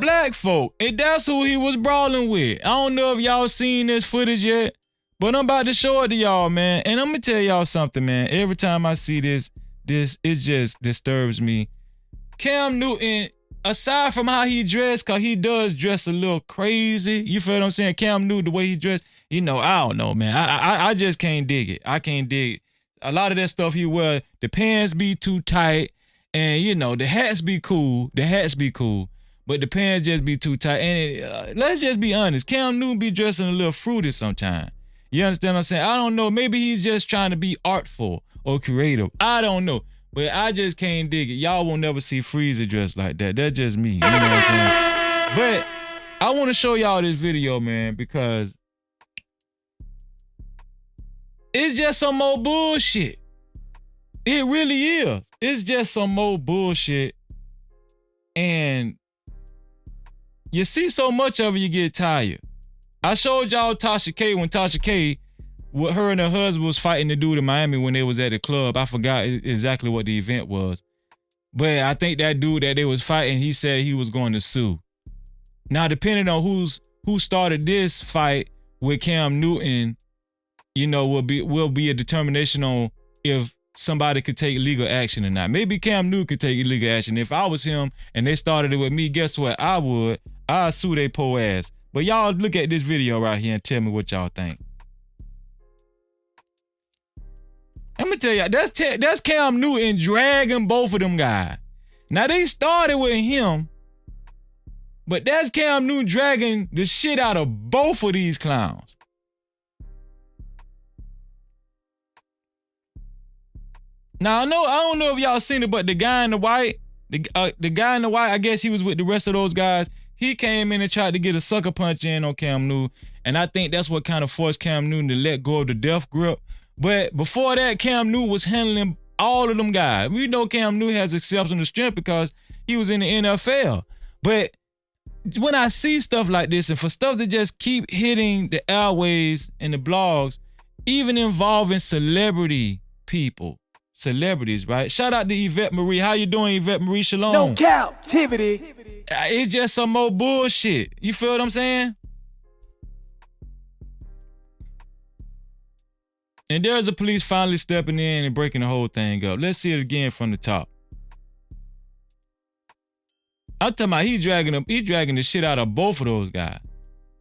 Black folk, and that's who he was brawling with. I don't know if y'all seen this footage yet, but I'm about to show it to y'all, man. And I'm gonna tell y'all something, man. Every time I see this, it just disturbs me. Cam Newton, aside from how he dressed, cause he does dress a little crazy. You feel what I'm saying? Cam Newton, the way he dressed, I don't know, man. I just can't dig it. I can't dig it. A lot of that stuff he wear, the pants be too tight, and the hats be cool. The hats be cool. but the pants just be too tight. And let's just be honest, Cam Newton be dressing a little fruity sometimes. You understand what I'm saying? I don't know. Maybe he's just trying to be artful or creative. I don't know. But I just can't dig it. Y'all won't never see Freezy dressed like that. That's just me. You know what I'm saying? But I want to show y'all this video, man, because it's just some more bullshit. It really is. It's just some more bullshit. And you see so much of it, you get tired. I showed y'all Tasha K when Tasha K, what her and her husband was fighting the dude in Miami when they was at the club. I forgot exactly what the event was. But I think that dude that they was fighting, he said he was going to sue. Now, depending on who started this fight with Cam Newton, you know, will be a determination on if somebody could take legal action or not. Maybe Cam Newton could take legal action. If I was him and they started it with me, guess what? I'd sue they po ass. But y'all look at this video right here and tell me what y'all think. I'm gonna tell y'all, that's Cam Newton dragging both of them guys. Now they started with him, but that's Cam Newton dragging the shit out of both of these clowns. Now I don't know if y'all seen it, but the guy in the white, the guy in the white, I guess he was with the rest of those guys. He came in and tried to get a sucker punch in on Cam Newton, and I think that's what kind of forced Cam Newton to let go of the death grip. But before that, Cam Newton was handling all of them guys. We know Cam Newton has exceptional strength because he was in the NFL. But when I see stuff like this, and for stuff to just keep hitting the airways and the blogs, even involving celebrities, right? Shout out to Yvette Marie. How you doing, Yvette Marie? Shalom. No captivity. It's just some more bullshit. You feel what I'm saying? And there's the police finally stepping in and breaking the whole thing up. Let's see it again from the top. I'm talking about he dragging the shit out of both of those guys.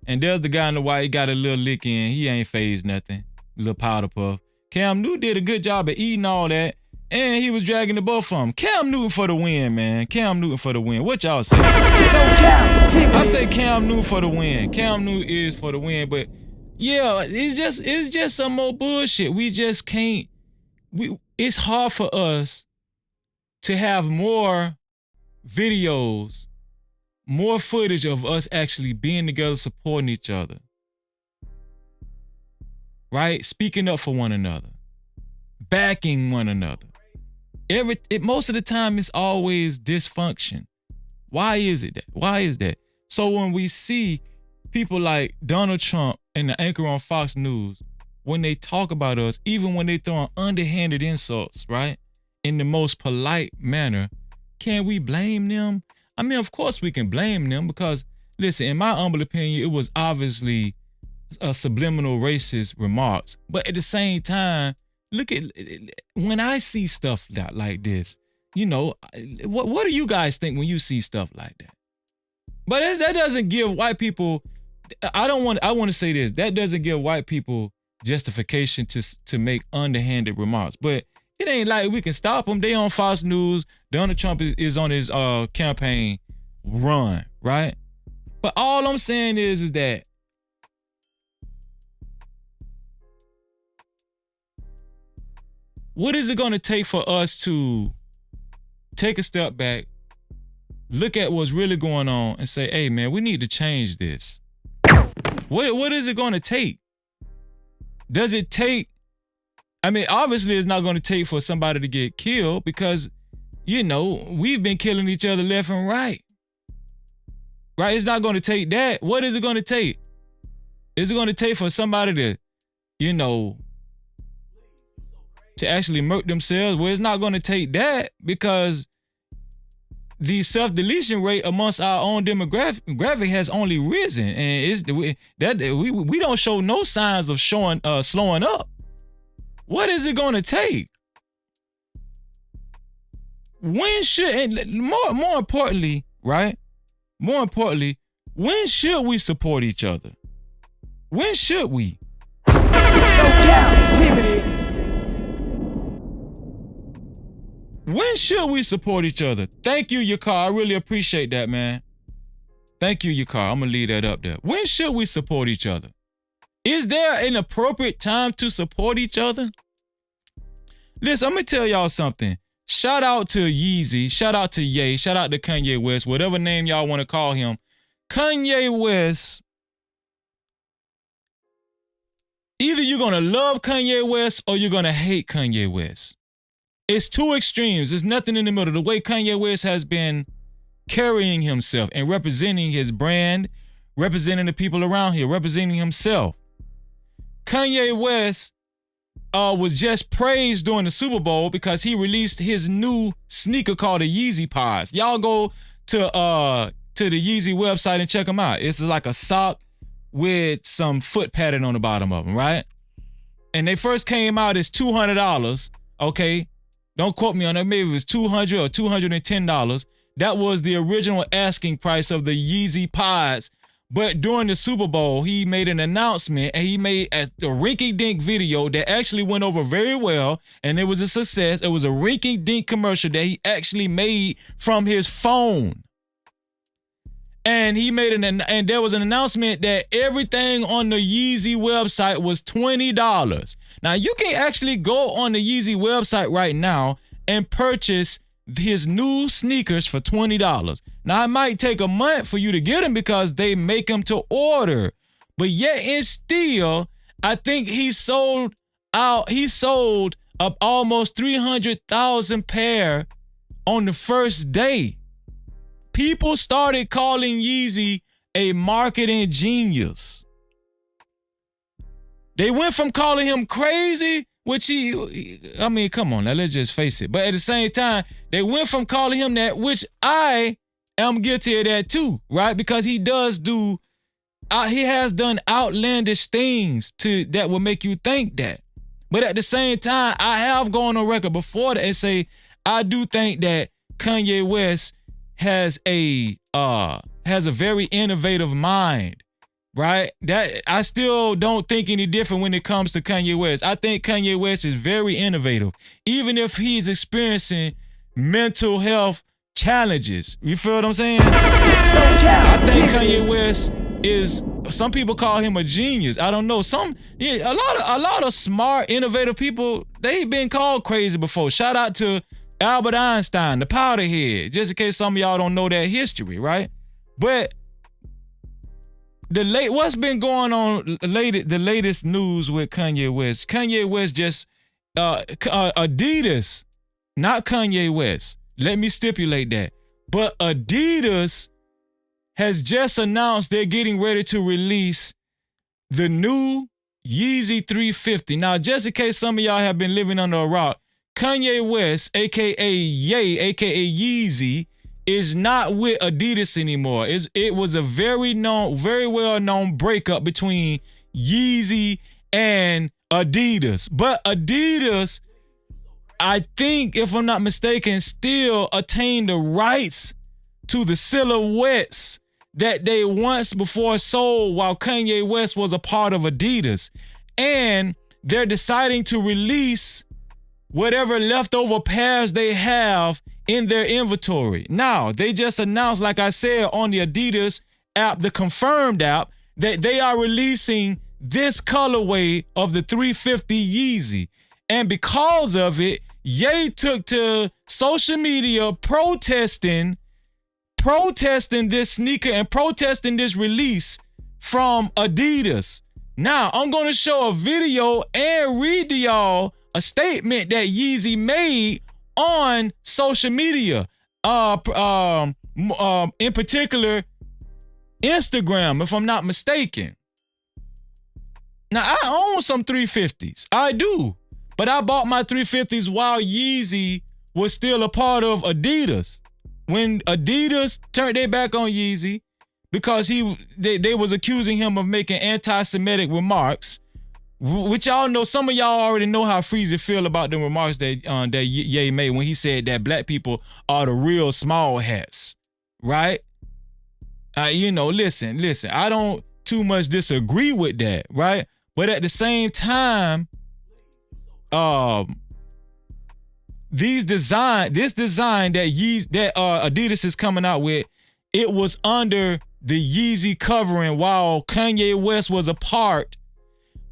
And there's the guy in the white, he got a little lick in. He ain't phased nothing. A little powder puff. Cam Newton did a good job of eating all that. And he was dragging the both of them. Cam Newton for the win, man. Cam Newton for the win. What y'all say? No captivity. I say Cam Newton for the win. Cam Newton is for the win, but yeah, it's just some more bullshit. We just can't. It's hard for us to have more videos, more footage of us actually being together, supporting each other, right? Speaking up for one another, backing one another. Most of the time, it's always dysfunction. Why is it that? Why is that? So when we see people like Donald Trump and the anchor on Fox News, when they talk about us, even when they throw underhanded insults, right, in the most polite manner, can we blame them? I mean, of course we can blame them because, listen, in my humble opinion, it was obviously a subliminal racist remarks. But at the same time, look at, when I see stuff like this, you know, what do you guys think when you see stuff like that? But that doesn't give white people, I want to say this, that doesn't give white people justification to make underhanded remarks. But it ain't like we can stop them. They on Fox News. Donald Trump is on his campaign run, right? But all I'm saying is that what is it going to take for us to take a step back, look at what's really going on, and say, hey, man, we need to change this? What is it going to take? Does it take, I mean, obviously it's not going to take for somebody to get killed because, you know, we've been killing each other left and right. Right? It's not going to take that. What is it going to take? Is it going to take for somebody to, you know, to actually murk themselves? Well, it's not going to take that because the self-deletion rate amongst our own demographic has only risen, and we don't show no signs of slowing up. What is it going to take? When should, and more importantly, right? More importantly, when should we support each other? When should we? No captivity. When should we support each other? Thank you, Yakar. I really appreciate that, man. Thank you, Yakar. I'm going to leave that up there. When should we support each other? Is there an appropriate time to support each other? Listen, I'm going to tell y'all something. Shout out to Yeezy. Shout out to Ye. Shout out to Kanye West. Whatever name y'all want to call him. Kanye West. Either you're going to love Kanye West or you're going to hate Kanye West. It's two extremes. There's nothing in the middle. The way Kanye West has been carrying himself and representing his brand, representing the people around here, representing himself. Kanye West was just praised during the Super Bowl because he released his new sneaker called the Yeezy Pods. Y'all go to the Yeezy website and check them out. It's like a sock with some foot pattern on the bottom of them, right? And they first came out as $200, okay? Don't quote me on that. Maybe it was $200 or $210. That was the original asking price of the Yeezy Pods. But during the Super Bowl, he made an announcement and he made a rinky-dink video that actually went over very well, and it was a success. It was a rinky-dink commercial that he actually made from his phone. And he made and there was an announcement that everything on the Yeezy website was $20. Now, you can actually go on the Yeezy website right now and purchase his new sneakers for $20. Now, it might take a month for you to get them because they make them to order. But yet and still, I think he sold up almost 300,000 pair on the first day. People started calling Yeezy a marketing genius. They went from calling him crazy, which I mean, come on, now let's just face it. But at the same time, they went from calling him that, which I am guilty of that too, right? Because he has done outlandish things that will make you think that. But at the same time, I have gone on record before that and say, I do think that Kanye West has a very innovative mind, right? That I still don't think any different when it comes to Kanye West. I think Kanye West is very innovative, even if he's experiencing mental health challenges. You feel what I'm saying? I think Kanye West is. Some people call him a genius. I don't know. A lot of smart, innovative people, they've been called crazy before. Shout out to Albert Einstein, the powder head, just in case some of y'all don't know that history, right? But what's been going on the latest news with Kanye West? Kanye West just Adidas, not Kanye West. Let me stipulate that. But Adidas has just announced they're getting ready to release the new Yeezy 350. Now, just in case some of y'all have been living under a rock, Kanye West, aka Ye, aka Yeezy, is not with Adidas anymore. It was a very well known breakup between Yeezy and Adidas. But Adidas, I think, if I'm not mistaken, still attained the rights to the silhouettes that they once before sold while Kanye West was a part of Adidas. And they're deciding to release whatever leftover pairs they have in their inventory. Now, they just announced, like I said, on the Adidas app, the confirmed app, that they are releasing this colorway of the 350 Yeezy. And because of it, Ye took to social media protesting this sneaker and protesting this release from Adidas. Now, I'm going to show a video and read to y'all a statement that Yeezy made on social media, in particular Instagram, if I'm not mistaken. Now, I own some 350s. I do. But I bought my 350s while Yeezy was still a part of Adidas. When Adidas turned their back on Yeezy because they was accusing him of making anti-Semitic remarks, which y'all know, some of y'all already know how Freezy feel about the remarks that Ye made when he said that black people are the real small hats, right? Listen, I don't too much disagree with that, right? But at the same time, this design that Adidas is coming out with, it was under the Yeezy covering while Kanye West was a part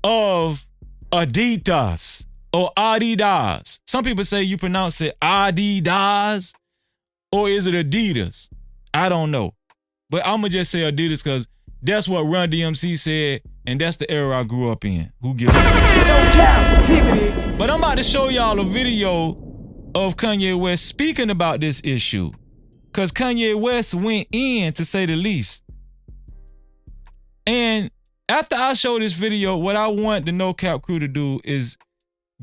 of Adidas or Adidas. Some people say you pronounce it Adidas, or is it Adidas? I don't know. But I'm going to just say Adidas because that's what Run DMC said, and that's the era I grew up in. Who gives a fuck? No Cap-tivity. But I'm about to show y'all a video of Kanye West speaking about this issue, because Kanye West went in, to say the least. And after I show this video, what I want the No Cap crew to do is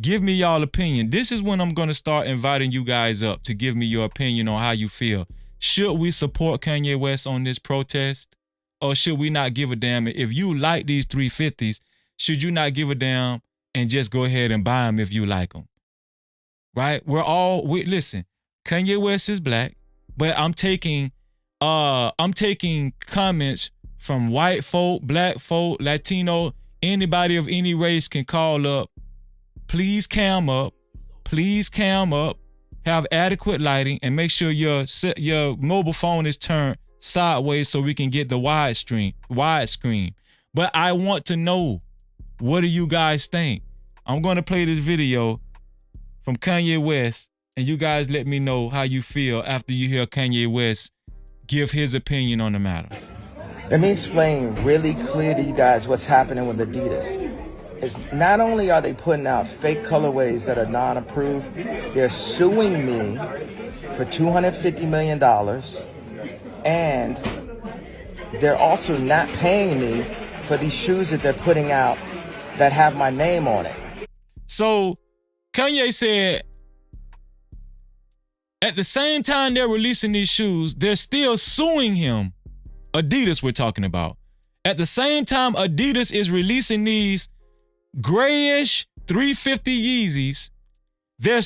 give me y'all opinion. This is when I'm going to start inviting you guys up to give me your opinion on how you feel. Should we support Kanye West on this protest? Or should we not give a damn? If you like these 350s, should you not give a damn and just go ahead and buy them if you like them? Right? Listen, Kanye West is black, but I'm taking comments from white folk, black folk, Latino, anybody of any race can call up. Please cam up, have adequate lighting, and make sure your mobile phone is turned sideways so we can get the widescreen. But I want to know, what do you guys think? I'm going to play this video from Kanye West, and you guys let me know how you feel after you hear Kanye West give his opinion on the matter. Let me explain really clear to you guys what's happening with Adidas. It's not only are they putting out fake colorways that are non-approved, they're suing me for $250 million, and they're also not paying me for these shoes that they're putting out that have my name on it. So Kanye said at the same time they're releasing these shoes, they're still suing him. Adidas we're talking about. At the same time Adidas is releasing these grayish 350 Yeezys, they're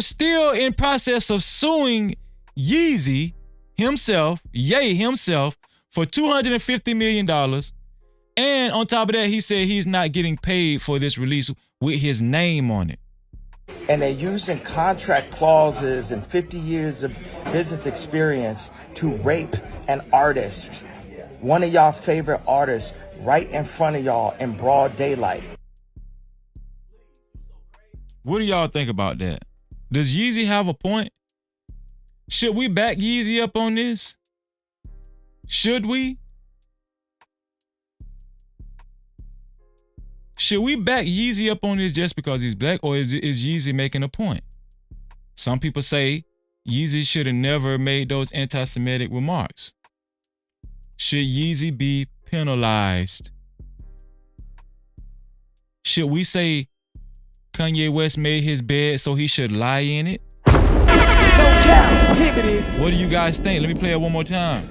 still in process of suing Yeezy himself, for $250 million. And on top of that, he said he's not getting paid for this release with his name on it. And they're using contract clauses and 50 years of business experience to rape an artist, one of y'all favorite artists, right in front of y'all in broad daylight. What do y'all think about that? Does Yeezy have a point? Should we back Yeezy up on this? Should we? Should we back Yeezy up on this just because he's black, or is Yeezy making a point? Some people say Yeezy should have never made those anti-Semitic remarks. Should Yeezy be penalized? Should we say Kanye West made his bed so he should lie in it? No Cap-tivity. What do you guys think? Let me play it one more time.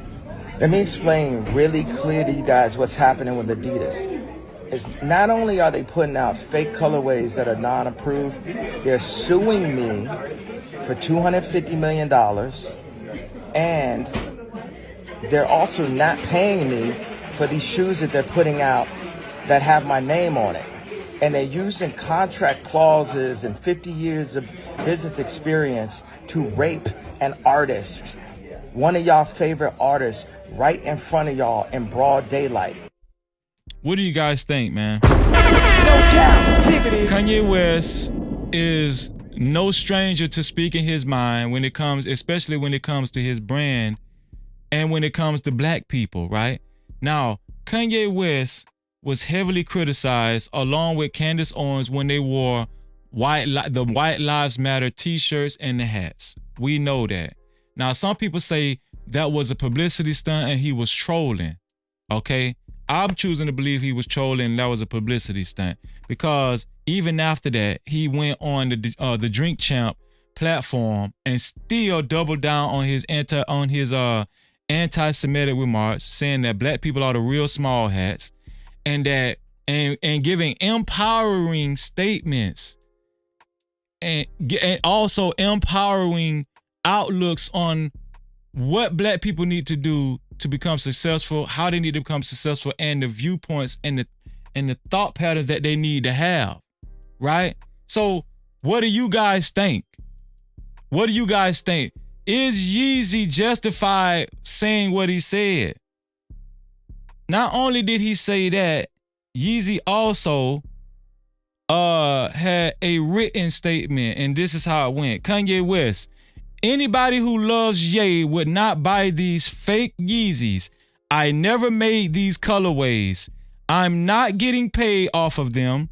Let me explain really clear to you guys what's happening with Adidas. It's not only are they putting out fake colorways that are non-approved, they're suing me for $250 million, and they're also not paying me for these shoes that they're putting out that have my name on it. And they're using contract clauses and 50 years of business experience to rape an artist, one of y'all favorite artists, right in front of y'all in broad daylight. What do you guys think, man? No Cap-tivity. Kanye West is no stranger to speaking his mind when it comes, especially when it comes to his brand and when it comes to black people, right? Now, Kanye West was heavily criticized along with Candace Owens when they wore the White Lives Matter t-shirts and the hats. We know that. Now, some people say that was a publicity stunt and he was trolling, okay? I'm choosing to believe he was trolling and that was a publicity stunt, because even after that, he went on the Drink Champ platform and still doubled down on his anti-Semitic remarks, saying that black people are the real small hats, and that and giving empowering statements and also empowering outlooks on what black people need to do to become successful, how they need to become successful, and the viewpoints and the thought patterns that they need to have, right? So what do you guys think? What do you guys think? Is Yeezy justified saying what he said? not only did he say that, Yeezy also had a written statement, and this is how it went. Kanye West, anybody who loves Ye would not buy these fake Yeezys. I never made these colorways. I'm not getting paid off of them.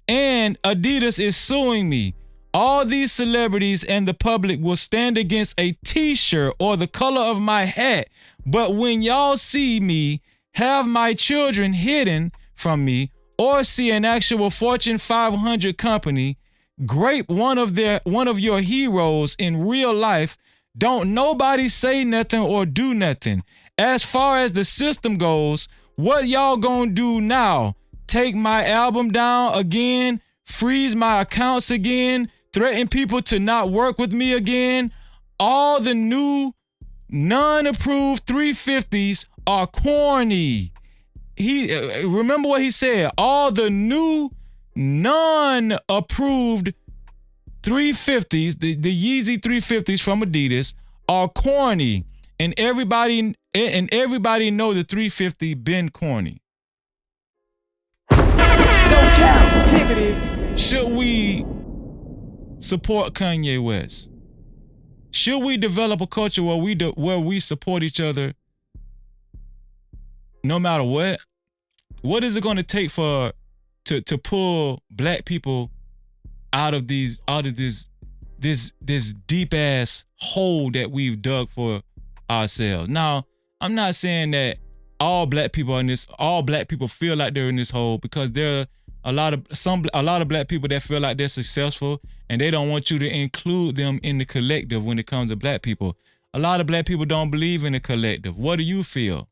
And Adidas is suing me. All these celebrities and the public will stand against a t-shirt or the color of my hat. But when y'all see me have my children hidden from me or see an actual Fortune 500 company grape one of your heroes in real life, don't nobody say nothing or do nothing. As far as the system goes, what y'all gonna do now? Take my album down again? Freeze my accounts again? Threaten people to not work with me again? All the new non-approved 350s are corny. Remember what he said. All the new non-approved 350s, the Yeezy 350s from Adidas are corny. And everybody know the 350 been corny. No captivity. Should we support Kanye West? Should we develop a culture where we support each other no matter what? What is it going to take to pull black people out of this deep ass hole that we've dug for ourselves? Now, I'm not saying that all black people feel like they're in this hole, because there are a lot of black people that feel like they're successful and they don't want you to include them in the collective when it comes to black people. A lot of black people don't believe in the collective. What do you feel?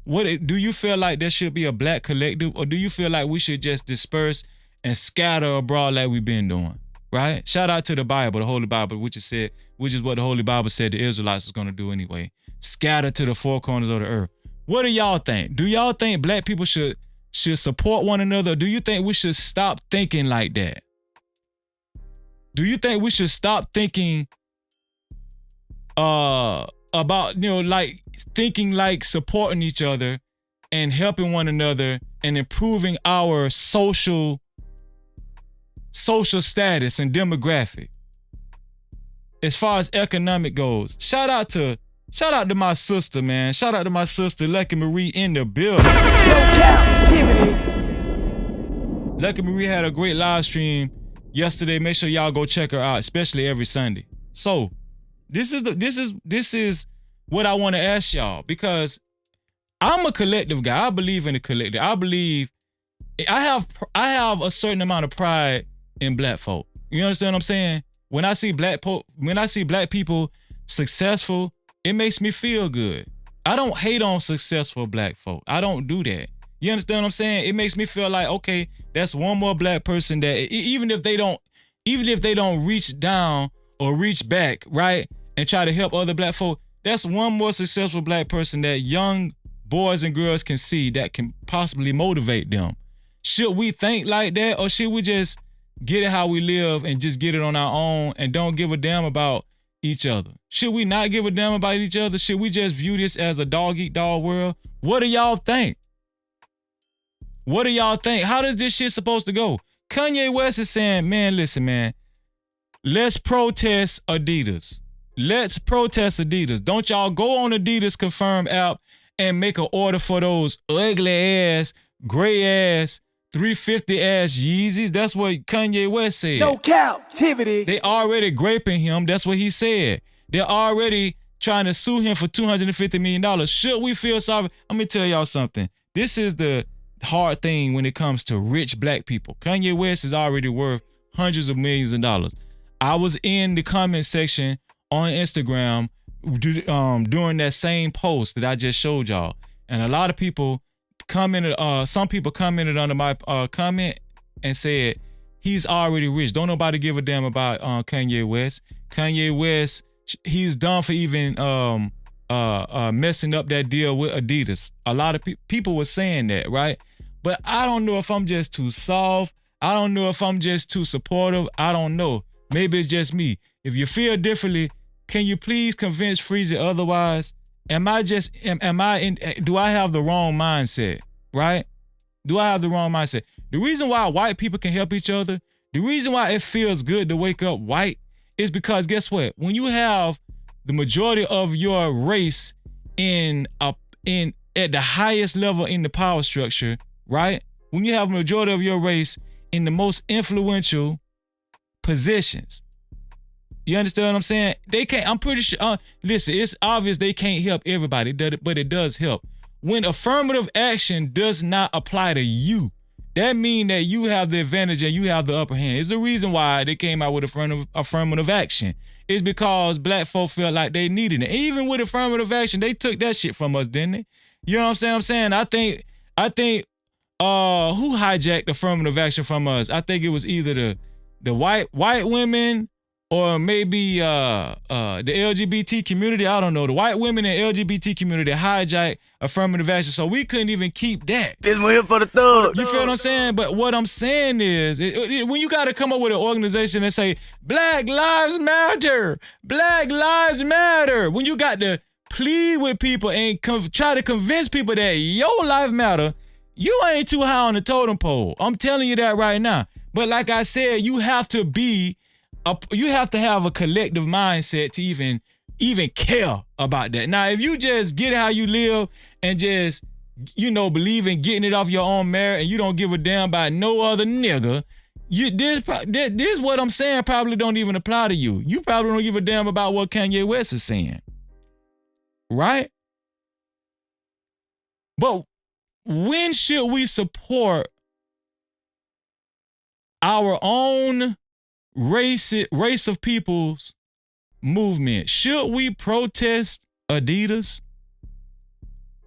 Do you feel like there should be a black collective, or do you feel like we should just disperse and scatter abroad like we've been doing? Right? Shout out to the Bible, the Holy Bible, which is what the Holy Bible said the Israelites was going to do anyway. Scatter to the four corners of the earth. What do y'all think? Do y'all think black people should support one another? Or do you think we should stop thinking like that? Do you think we should stop thinking about, like thinking like supporting each other and helping one another and improving our social status and demographic as far as economic goes? Shout out to my sister, man. Shout out to my sister, Lucky Marie, in the building. No captivity. Lucky Marie had a great live stream yesterday. Make sure y'all go check her out, especially every Sunday. So this is what I want to ask y'all, because I'm a collective guy. I believe in the collective. I believe I have a certain amount of pride in black folk. You understand what I'm saying? When I see black people successful, it makes me feel good. I don't hate on successful black folk. I don't do that. You understand what I'm saying? It makes me feel like, okay, that's one more black person that even if they don't reach down or reach back, right, and try to help other black folk, that's one more successful black person that young boys and girls can see that can possibly motivate them. Should we think like that, or should we just get it how we live and just get it on our own and don't give a damn about each other? Should we not give a damn about each other? Should we just view this as a dog-eat-dog world? What do y'all think? What do y'all think? How does this shit supposed to go? Kanye West is saying, man, listen, man, let's protest Adidas. Let's protest Adidas. Don't y'all go on Adidas Confirm app and make an order for those ugly ass, gray ass, 350 ass Yeezys. That's what Kanye West said. No captivity. They already graping him. That's what he said. They're already trying to sue him for $250 million. Should we feel sorry? Let me tell y'all something. This is the hard thing when it comes to rich black people. Kanye West is already worth hundreds of millions of dollars. I was in the comment section on Instagram during that same post that I just showed y'all, and a lot of people commented. Some people commented under my comment and said he's already rich. Don't nobody give a damn about Kanye West. Kanye West, he's done for even messing up that deal with Adidas. A lot of people were saying that, right? But I don't know if I'm just too soft. I don't know if I'm just too supportive. I don't know. Maybe it's just me. If you feel differently, can you please convince Freezy otherwise am I do I have the wrong mindset, right? Do I have the wrong mindset? The reason why white people can help each other, the reason why it feels good to wake up white is because guess what? When you have the majority of your race at the highest level in the power structure, right? When you have a majority of your race in the most influential positions, you understand what I'm saying? They can't, I'm pretty sure, listen, it's obvious they can't help everybody, but it does help. When affirmative action does not apply to you, that means that you have the advantage and you have the upper hand. It's the reason why they came out with affirmative action. It's because black folk felt like they needed it. Even with affirmative action, they took that shit from us, didn't they? You know what I'm saying? I think who hijacked affirmative action from us? I think it was either the white women or maybe the LGBT community. I don't know. The white women and LGBT community hijacked affirmative action, so we couldn't even keep that. This one here for the thug. You feel what I'm saying? But what I'm saying is, when you got to come up with an organization that say Black Lives Matter, Black Lives Matter, when you got to plead with people and try to convince people that your life matter, you ain't too high on the totem pole. I'm telling you that right now. But like I said, you have to have a collective mindset to even care about that. Now, if you just get how you live and just, believe in getting it off your own merit and you don't give a damn about no other nigga, this what I'm saying probably don't even apply to you. You probably don't give a damn about what Kanye West is saying. Right? But when should we support our own race of people's movement? Should we protest Adidas?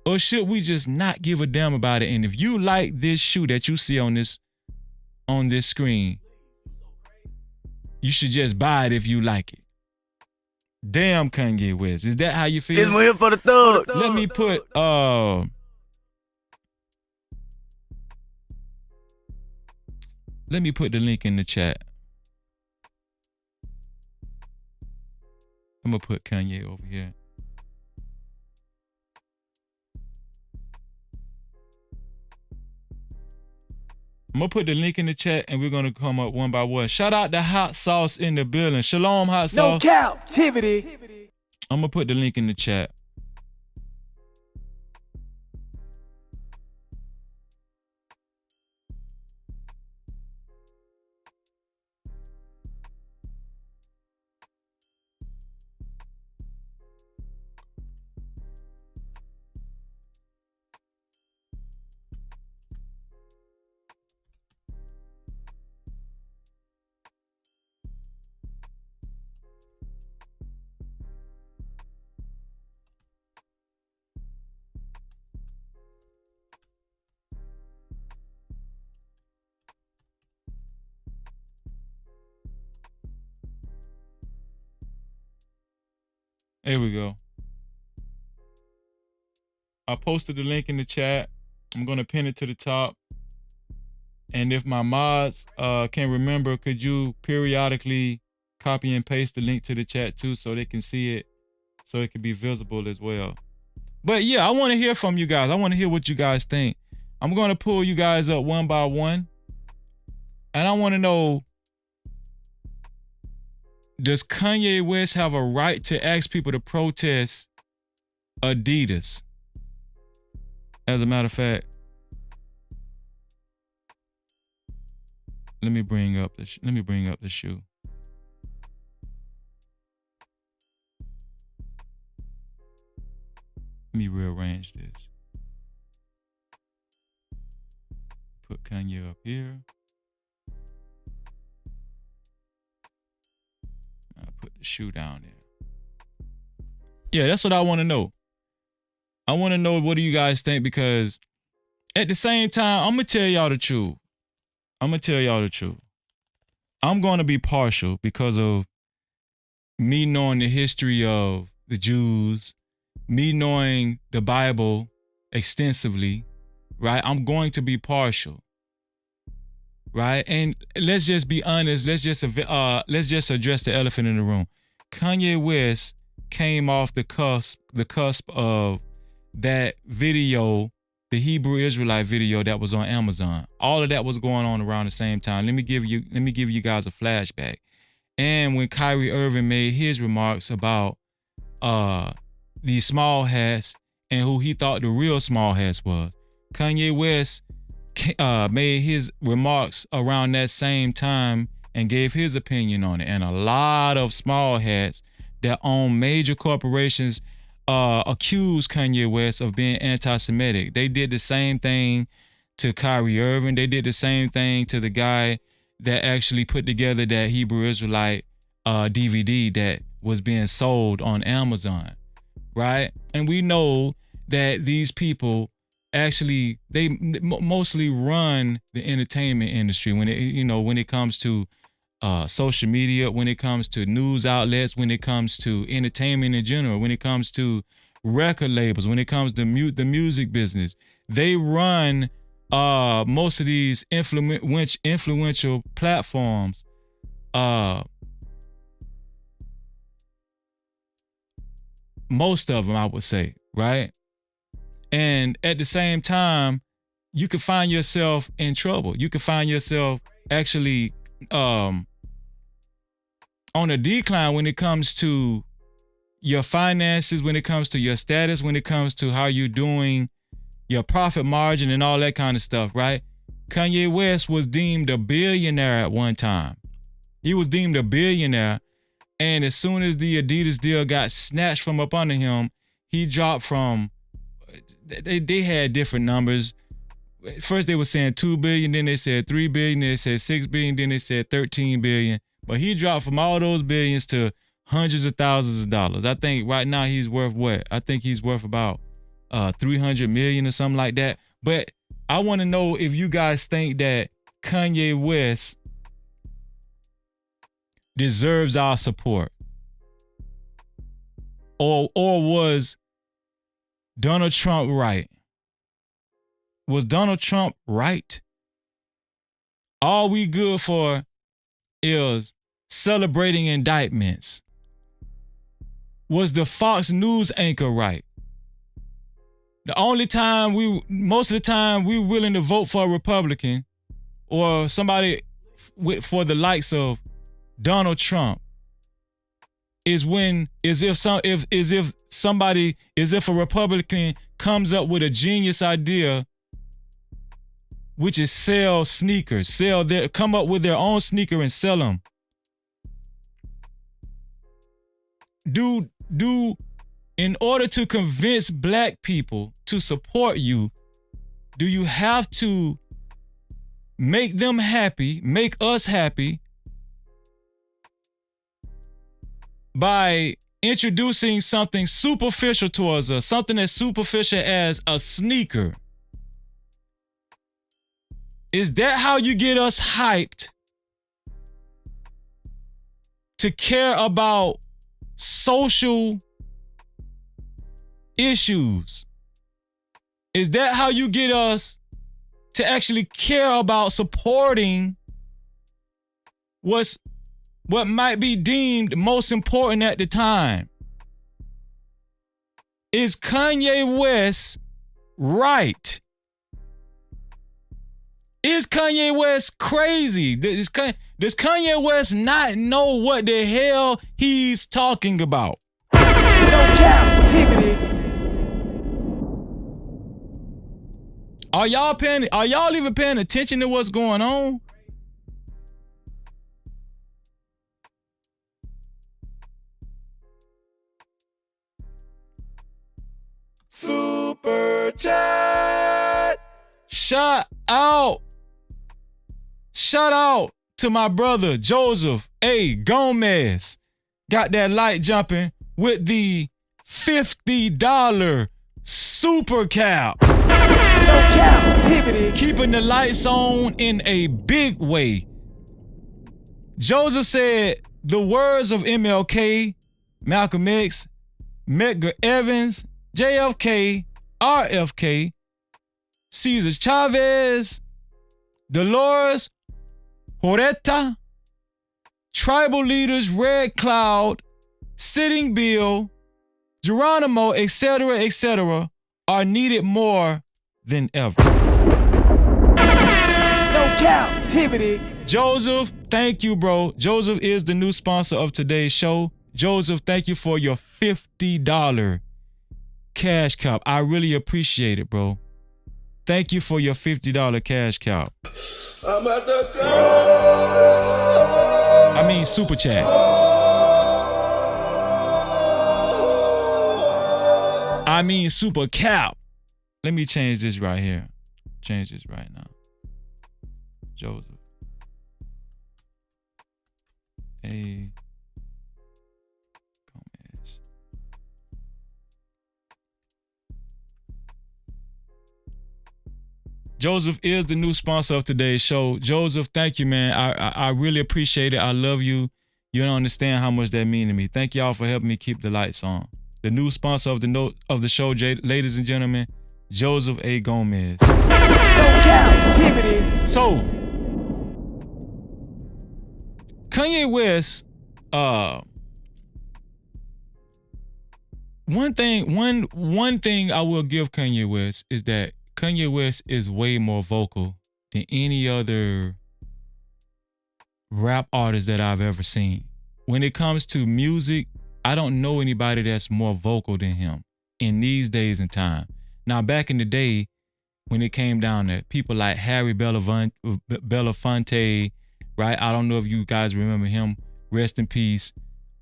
Or should we just not give a damn about it? And if you like this shoe that you see on this screen, you should just buy it if you like it. Damn, Kanye West. Is that how you feel? This one here for the thug. Let me put the link in the chat. I'm gonna put Kanye over here. I'm gonna put the link in the chat and we're gonna come up one by one. Shout out to Hot Sauce in the building. Shalom, Hot Sauce. No Cap-tivity. I'm gonna put the link in the chat. There we go. I posted the link in the chat. I'm gonna pin it to the top. And if my mods can remember, could you periodically copy and paste the link to the chat too so they can see it, so it can be visible as well. But yeah, I want to hear from you guys. I want to hear what you guys think. I'm gonna pull you guys up one by one. And I want to know, does Kanye West have a right to ask people to protest Adidas? As a matter of fact, let me bring up the shoe. Let me rearrange this. Put Kanye up here. I'll put the shoe down there. Yeah, that's what I want to know. I want to know, what do you guys think? Because at the same time, I'm going to tell y'all the truth. I'm going to be partial because of me knowing the history of the Jews, me knowing the Bible extensively, right? I'm going to be partial, right? And let's just be honest. Let's just address the elephant in the room. Kanye West came off the cusp of that video, the Hebrew Israelite video that was on Amazon. All of that was going on around the same time. Let me give you guys a flashback. And when Kyrie Irving made his remarks about these small hats and who he thought the real small hats was, Kanye West made his remarks around that same time and gave his opinion on it. And a lot of small hats that own major corporations accused Kanye West of being anti-Semitic. They did the same thing to Kyrie Irving. They did the same thing to the guy that actually put together that Hebrew Israelite DVD that was being sold on Amazon, right? And we know that these people actually, they mostly run the entertainment industry when it comes to social media, when it comes to news outlets, when it comes to entertainment in general, when it comes to record labels, when it comes to the music business. They run most of these influential platforms. Most of them, I would say, right? And at the same time, you can find yourself in trouble. You can find yourself actually on a decline when it comes to your finances, when it comes to your status, when it comes to how you're doing your profit margin and all that kind of stuff, right? Kanye West was deemed a billionaire at one time. He was deemed a billionaire. And as soon as the Adidas deal got snatched from up under him, he dropped from, they had different numbers. First they were saying 2 billion, then they said 3 billion, then they said 6 billion, then they said 13 billion. But he dropped from all those billions to hundreds of thousands of dollars. I think right now he's worth what? I think he's worth about 300 million or something like that. But I want to know if you guys think that Kanye West deserves our support, or was Donald Trump right? Was Donald Trump right? All we good for is celebrating indictments. Was the Fox News anchor right? Most of the time we willing to vote for a Republican or somebody for the likes of Donald Trump is if a Republican comes up with a genius idea, which is sell sneakers, come up with their own sneaker and sell them. In order to convince black people to support you, do you have to make them happy, make us happy, by introducing something superficial towards us, something as superficial as a sneaker? Is that how you get us hyped to care about social issues? Is that how you get us to actually care about supporting what might be deemed most important at the time? Is Kanye West right? Is Kanye West crazy? Does Kanye West not know what the hell he's talking about? No Cap-tivity. Are y'all even paying attention to what's going on? Super chat. Shout out to my brother Joseph A. Gomez. Got that light jumping with the $50 super cap. No Cap-tivity. Keeping the lights on in a big way. Joseph said the words of MLK, Malcolm X, Medgar Evans, JFK, RFK, Cesar Chavez, Dolores Huerta, tribal leaders Red Cloud, Sitting Bill, Geronimo, etc., are needed more than ever. No Cap-tivity. Joseph, thank you, bro. Joseph is the new sponsor of today's show. Joseph, thank you for your $50 cash cow. I really appreciate it, bro. Thank you for your $50 cash cow. I'm at the girl. I mean, super chat. I mean, super cap. Let me change this right here. Change this right now. Joseph. Hey. Gomez. Joseph is the new sponsor of today's show. Joseph, thank you, man. I really appreciate it. I love you. You don't understand how much that means to me. Thank y'all for helping me keep the lights on. The new sponsor of the show, ladies and gentlemen, Joseph A. Gomez. No Cap-tivity. So, Kanye West, one thing I will give Kanye West is that Kanye West is way more vocal than any other rap artist that I've ever seen. When it comes to music, I don't know anybody that's more vocal than him in these days and time. Now, back in the day, when it came down to people like Harry Belafonte, right? I don't know if you guys remember him. Rest in peace.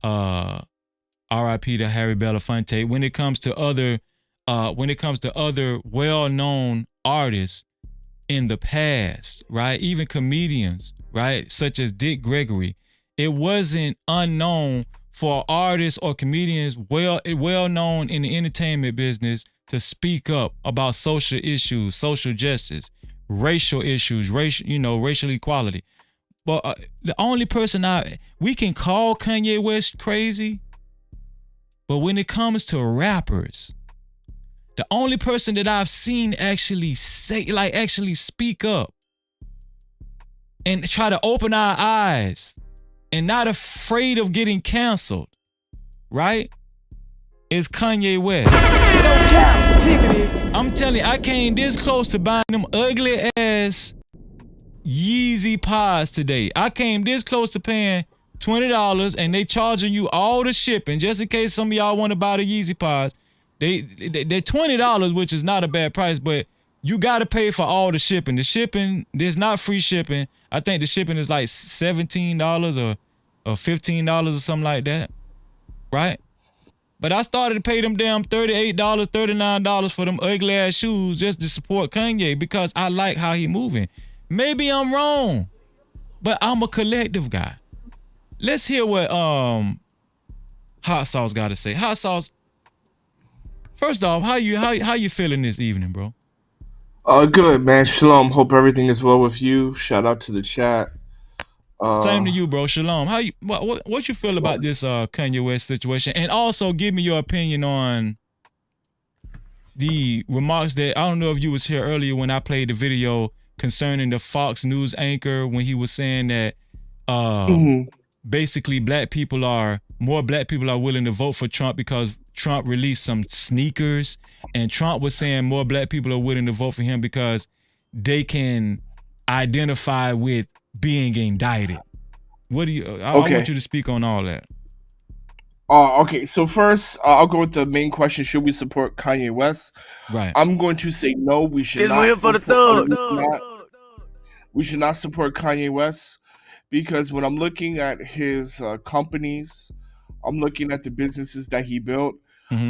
R.I.P. to Harry Belafonte. When it comes to other well-known artists in the past, right? Even comedians, right? Such as Dick Gregory. It wasn't unknown for artists or comedians well-known in the entertainment business to speak up about social issues, social justice, racial issues, racial equality. But the only person we can call Kanye West crazy, but when it comes to rappers, the only person that I've seen actually speak up and try to open our eyes and not afraid of getting canceled, right, is Kanye West. No Cap-tivity. I'm telling you, I came this close to buying them ugly ass Yeezy pods today. I came this close to paying $20 and they charging you all the shipping just in case some of y'all want to buy the Yeezy pods. They're $20, which is not a bad price, but you got to pay for all the shipping. The shipping, there's not free shipping. I think the shipping is like $17 or $15 or something like that, right? But I started to pay them damn $38, $39 for them ugly ass shoes just to support Kanye because I like how he moving. Maybe I'm wrong, but I'm a collective guy. Let's hear what Hot Sauce got to say. Hot Sauce, first off, how you feeling this evening, bro? Good, man. Shalom. Hope everything is well with you. Shout out to the chat. Same to you, bro. Shalom. What you feel about this Kanye West situation? And also give me your opinion on the remarks that, I don't know if you was here earlier when I played the video concerning the Fox News anchor when he was saying that basically more black people are willing to vote for Trump because Trump released some sneakers, and Trump was saying more black people are willing to vote for him because they can identify with being indicted. What do you? I want you to speak on all that. Okay, so first, I'll go with the main question: should we support Kanye West? Right. I'm going to say no. We should not. We should not support Kanye West because when I'm looking at his companies, I'm looking at the businesses that he built.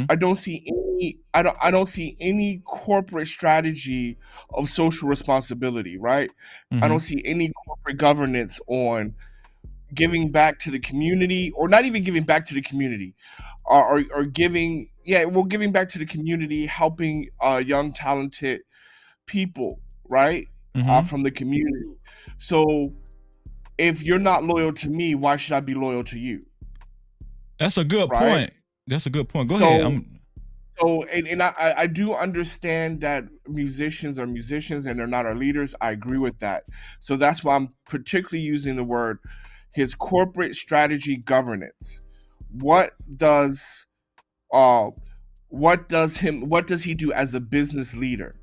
I don't see any. I don't see any corporate strategy of social responsibility. Right. I don't see any corporate governance on giving back to the community, or not even giving back to the community, or giving. Yeah, well, giving back to the community, helping young, talented people. Right. From the community. So, if you're not loyal to me, why should I be loyal to you? That's a good point. That's a good point. Go ahead. I do understand that musicians are musicians and they're not our leaders. I agree with that. So that's why I'm particularly using the word his corporate strategy governance. What does uh, what does he do as a business leader,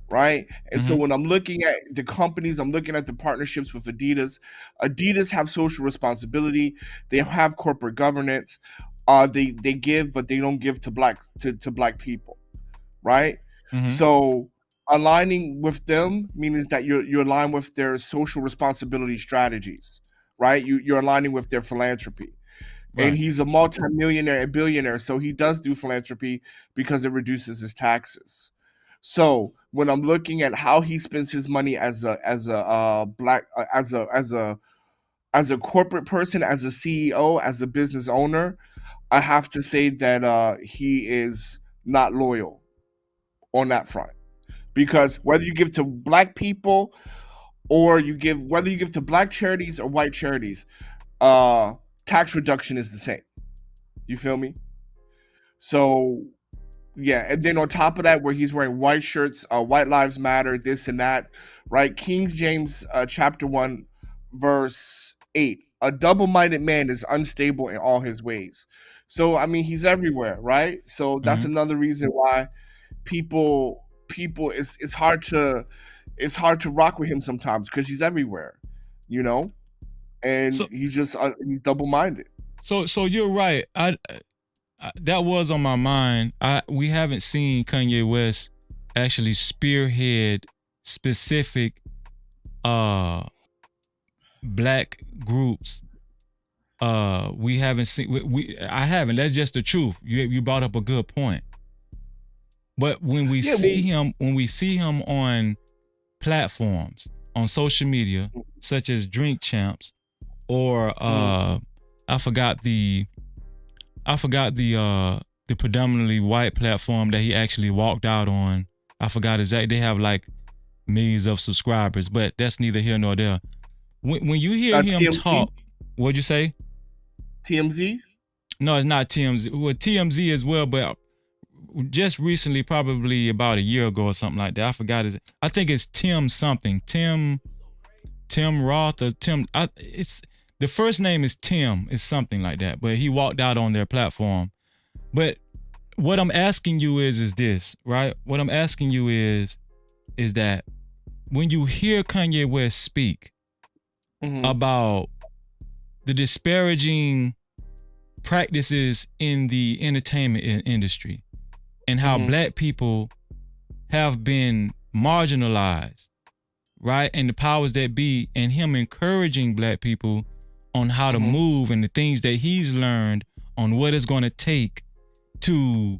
right? And so when I'm looking at the companies, I'm looking at the partnerships with Adidas. Adidas have social responsibility. They have corporate governance. They give, but they don't give to black people, right? So aligning with them means that you're aligned with their social responsibility strategies, right? You're aligning with their philanthropy. And Right. he's a multimillionaire and billionaire, so he does do philanthropy because it reduces his taxes. So when I'm looking at how he spends his money as a corporate person, as a CEO, as a business owner, I have to say that he is not loyal on that front. Because whether you give to black people or whether you give to black charities or white charities, tax reduction is the same. You feel me? So yeah, and then on top of that, where he's wearing white shirts, white lives matter, this and that, right? King James chapter 1, verse 8. A double-minded man is unstable in all his ways. So I mean, he's everywhere, right? So that's another reason why people it's hard to rock with him sometimes because he's everywhere, you know, and So he's double-minded. so you're right. I that was on my mind. We haven't seen Kanye West actually spearhead specific black groups. We haven't seen I haven't. That's just the truth. You brought up a good point. But when we see him on platforms on social media such as Drink Champs or I forgot the predominantly white platform that he actually walked out on. I forgot exactly. They have like millions of subscribers, but that's neither here nor there. When you hear him TMZ? talk, what'd you say? TMZ? No, it's not TMZ. Well, TMZ as well, but just recently, probably about a year ago or something like that. I forgot his. I think it's Tim something. Tim Roth or Tim. It's the first name is Tim. It's something like that. But he walked out on their platform. But what I'm asking you is this, right? What I'm asking you is that when you hear Kanye West speak about the disparaging practices in the entertainment industry and how black people have been marginalized, right? And the powers that be, and him encouraging black people on how to move and the things that he's learned on what it's going to take to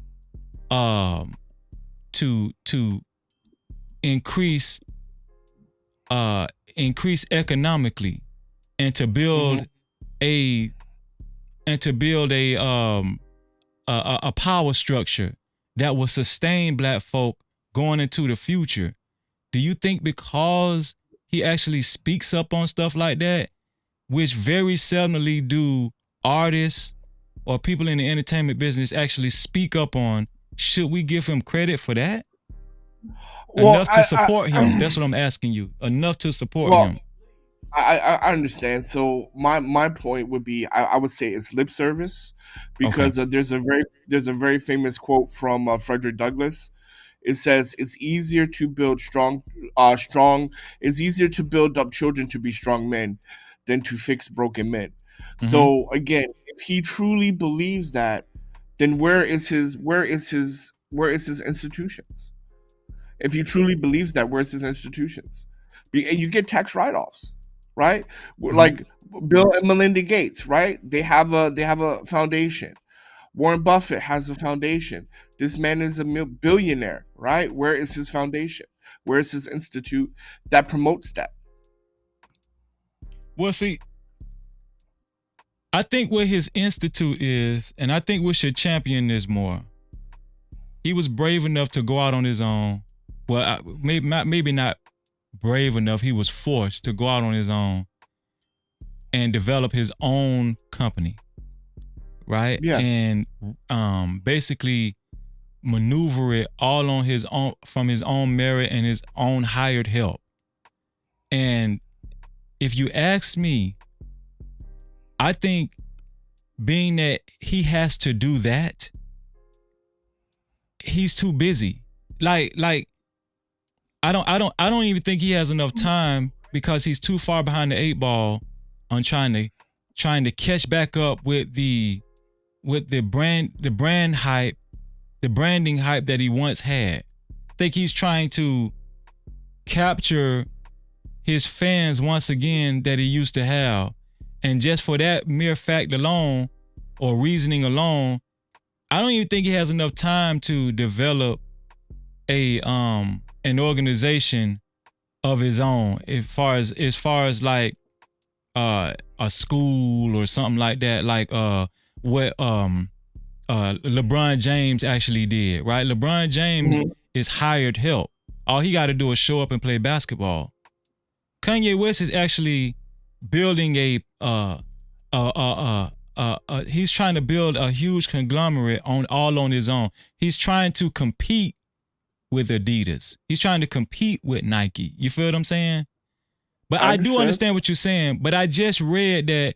increase economically and to build a power structure that will sustain black folk going into the future. Do you think because he actually speaks up on stuff like that, which very seldomly do artists or people in the entertainment business actually speak up on, should we give him credit for that? Well, Enough to support him. That's what I'm asking you. Enough to support him. I understand. So my point would be I would say it's lip service because there's a very famous quote from Frederick Douglass. It says it's easier to build it's easier to build up children to be strong men than to fix broken men. So again, if he truly believes that, then where is his institutions? If he truly believes that, where's his institutions? And you get tax write-offs, right? Like Bill and Melinda Gates, right? They have a foundation. Warren Buffett has a foundation. This man is a billionaire, right? Where is his foundation? Where is his institute that promotes that? Well, see, I think what his institute is, and I think we should champion this more. He was brave enough to go out on his own. Well, maybe not brave enough. He was forced to go out on his own and develop his own company, right? Yeah. And basically maneuver it all on his own, from his own merit and his own hired help. And if you ask me, I think being that he has to do that he's too busy. Like I don't even think he has enough time because he's too far behind the 8 ball on trying to catch back up with the brand hype, the branding hype that he once had. I think he's trying to capture his fans once again that he used to have. And just for that mere fact alone or reasoning alone, I don't even think he has enough time to develop an organization of his own as far as like a school or something like that, like what LeBron James actually did, right? LeBron James is hired help. All he got to do is show up and play basketball. Kanye West is actually building he's trying to build a huge conglomerate on his own. He's trying to compete with Adidas. He's trying to compete with Nike. You feel what I'm saying? But I do understand what you're saying. But I just read that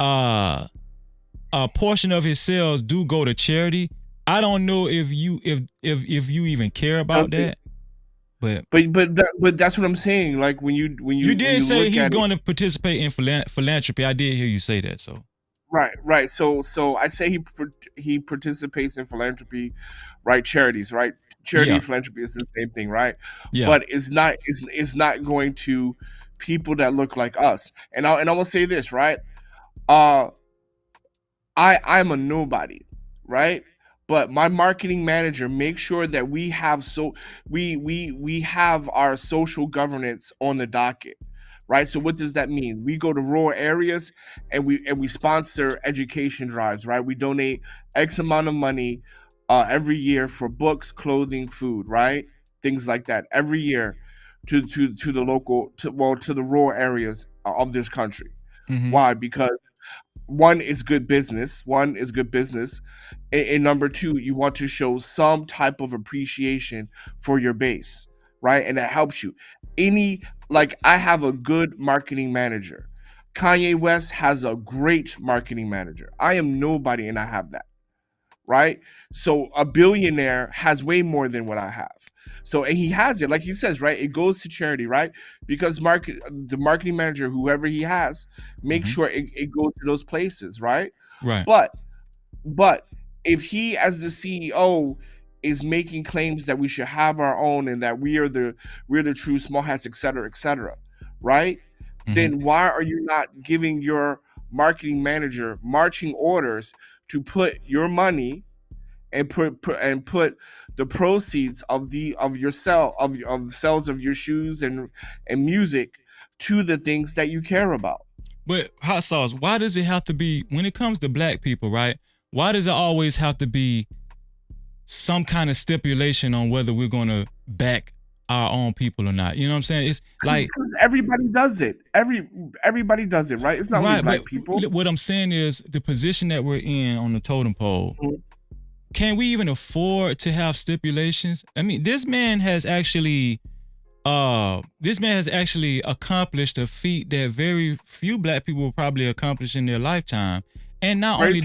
a portion of his sales do go to charity. I don't know if you even care about that. But that's what I'm saying. Like when you did say he's going to participate in philanthropy. I did hear you say that. So right. So I say he participates in philanthropy, right? Charities, right? Charity and philanthropy is the same thing, right? Yeah. But it's not going to people that look like us. And I will say this, right? I'm a nobody, right? But my marketing manager makes sure that we have we have our social governance on the docket, right? So what does that mean? We go to rural areas and we sponsor education drives, right? We donate X amount of money every year for books, clothing, food, right? Things like that every year to the rural areas of this country. Mm-hmm. Why? Because one is good business. And number two, you want to show some type of appreciation for your base, right? And that helps you. I have a good marketing manager. Kanye West has a great marketing manager. I am nobody and I have that, right? So a billionaire has way more than what I have. So, and he has it, like he says, right? It goes to charity, right? Because the marketing manager, whoever he has, make sure it goes to those places, right? Right. But if he, as the CEO, is making claims that we should have our own and that we're the true small hats, et cetera, right? Then why are you not giving your marketing manager marching orders to put your money and put the proceeds of the sales of your shoes and music to the things that you care about? But hot sauce, why does it have to be, when it comes to black people, right? Why does it always have to be some kind of stipulation on whether we're going to back our own people or not? You know what I'm saying? It's like everybody does it. Everybody does it, right? It's not only black people. What I'm saying is the position that we're in on the totem pole. Can we even afford to have stipulations? I mean, this man has actually accomplished a feat that very few black people will probably accomplish in their lifetime. And not only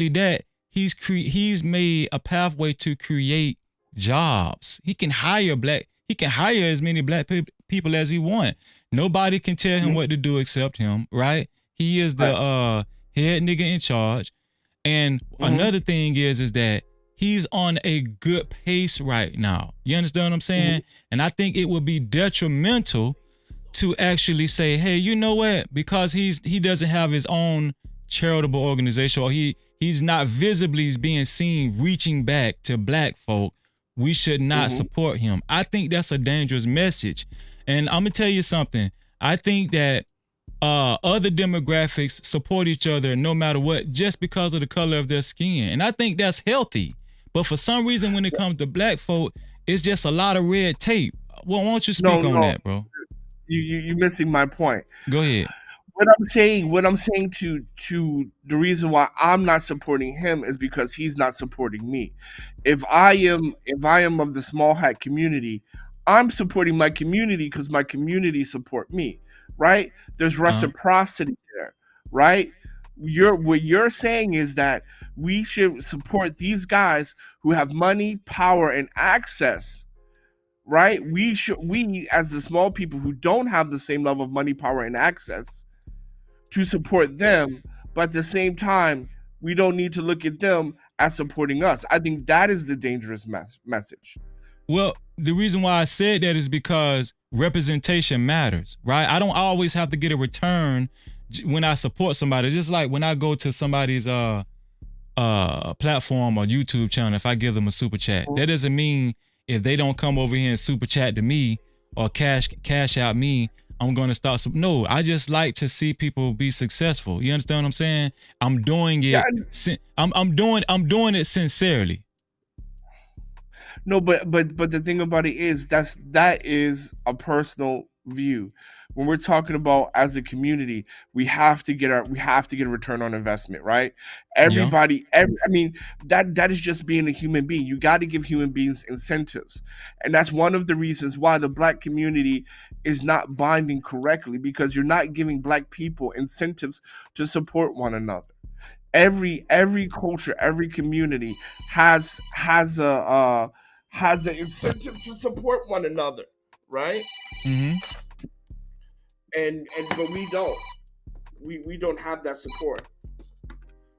that, he's made a pathway to create jobs. He can hire as many black people as he wants. Nobody can tell him what to do except him, right? He is the head nigga in charge. And another thing is that he's on a good pace right now. You understand what I'm saying? And I think it would be detrimental to actually say, hey, you know what? Because he doesn't have his own charitable organization, or he's not visibly being seen reaching back to black folk, we should not support him. I think that's a dangerous message. And I'm gonna tell you something. I think that other demographics support each other no matter what, just because of the color of their skin. And I think that's healthy. But for some reason, when it comes to black folk, it's just a lot of red tape. Well, why don't you speak on that, bro? You're missing my point. Go ahead. What I'm saying to the reason why I'm not supporting him is because he's not supporting me. If I am of the small hat community, I'm supporting my community because my community support me, right? There's reciprocity there, right? What you're saying is that we should support these guys who have money, power, and access, right? We as the small people who don't have the same level of money, power, and access to support them, but at the same time, we don't need to look at them as supporting us. I think that is the dangerous message. Well, the reason why I said that is because representation matters, right? I don't always have to get a return when I support somebody. Just like when I go to somebody's platform or YouTube channel, if I give them a super chat, that doesn't mean if they don't come over here and super chat to me or cash out me, I'm going to start some. No, I just like to see people be successful. You understand what I'm saying? I'm doing it. I'm doing it sincerely. No, but the thing about it is that is a personal view. When we're talking about as a community, we have to get a return on investment, right? Everybody, I mean, that is just being a human being. You got to give human beings incentives, and that's one of the reasons why the Black community is not binding correctly, because you're not giving Black people incentives to support one another. Every culture, every community has an incentive to support one another, right? Mm-hmm. But we don't. We don't have that support.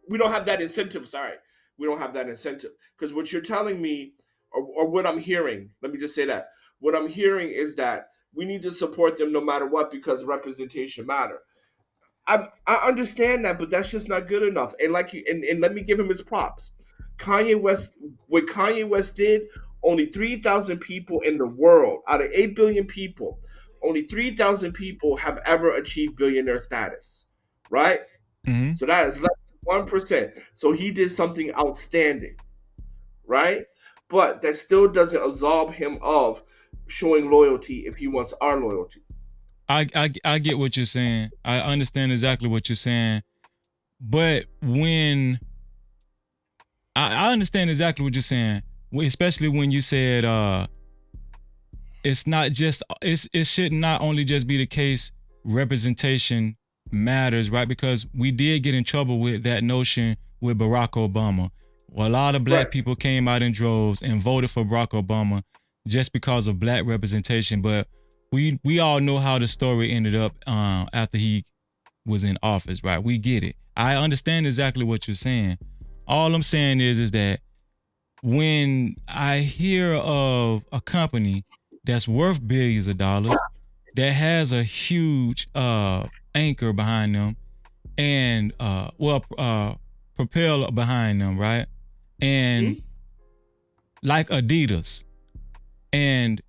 We don't have that incentive. Sorry, we don't have that incentive, because what you're telling me, or what I'm hearing, let me just say that what I'm hearing is that we need to support them no matter what, because representation matter. I understand that, but that's just not good enough. And and let me give him his props. What Kanye West did, only 3,000 people in the world out of 8 billion people, only 3,000 people have ever achieved billionaire status, right? Mm-hmm. So that is less than 1%. So he did something outstanding, right? But that still doesn't absolve him of showing loyalty if he wants our loyalty. I get what you're saying. I understand exactly what you're saying. But when I understand exactly what you're saying, especially when you said it's not just it should not only just be the case representation matters, right? Because we did get in trouble with that notion with Barack Obama. Well, a lot of Black people came out in droves and voted for Barack Obama just because of Black representation. But we all know how the story ended up after he was in office, right? We get it. I understand exactly what you're saying. All I'm saying is that when I hear of a company that's worth billions of dollars, that has a huge anchor behind them and propeller behind them, right? And like Adidas, and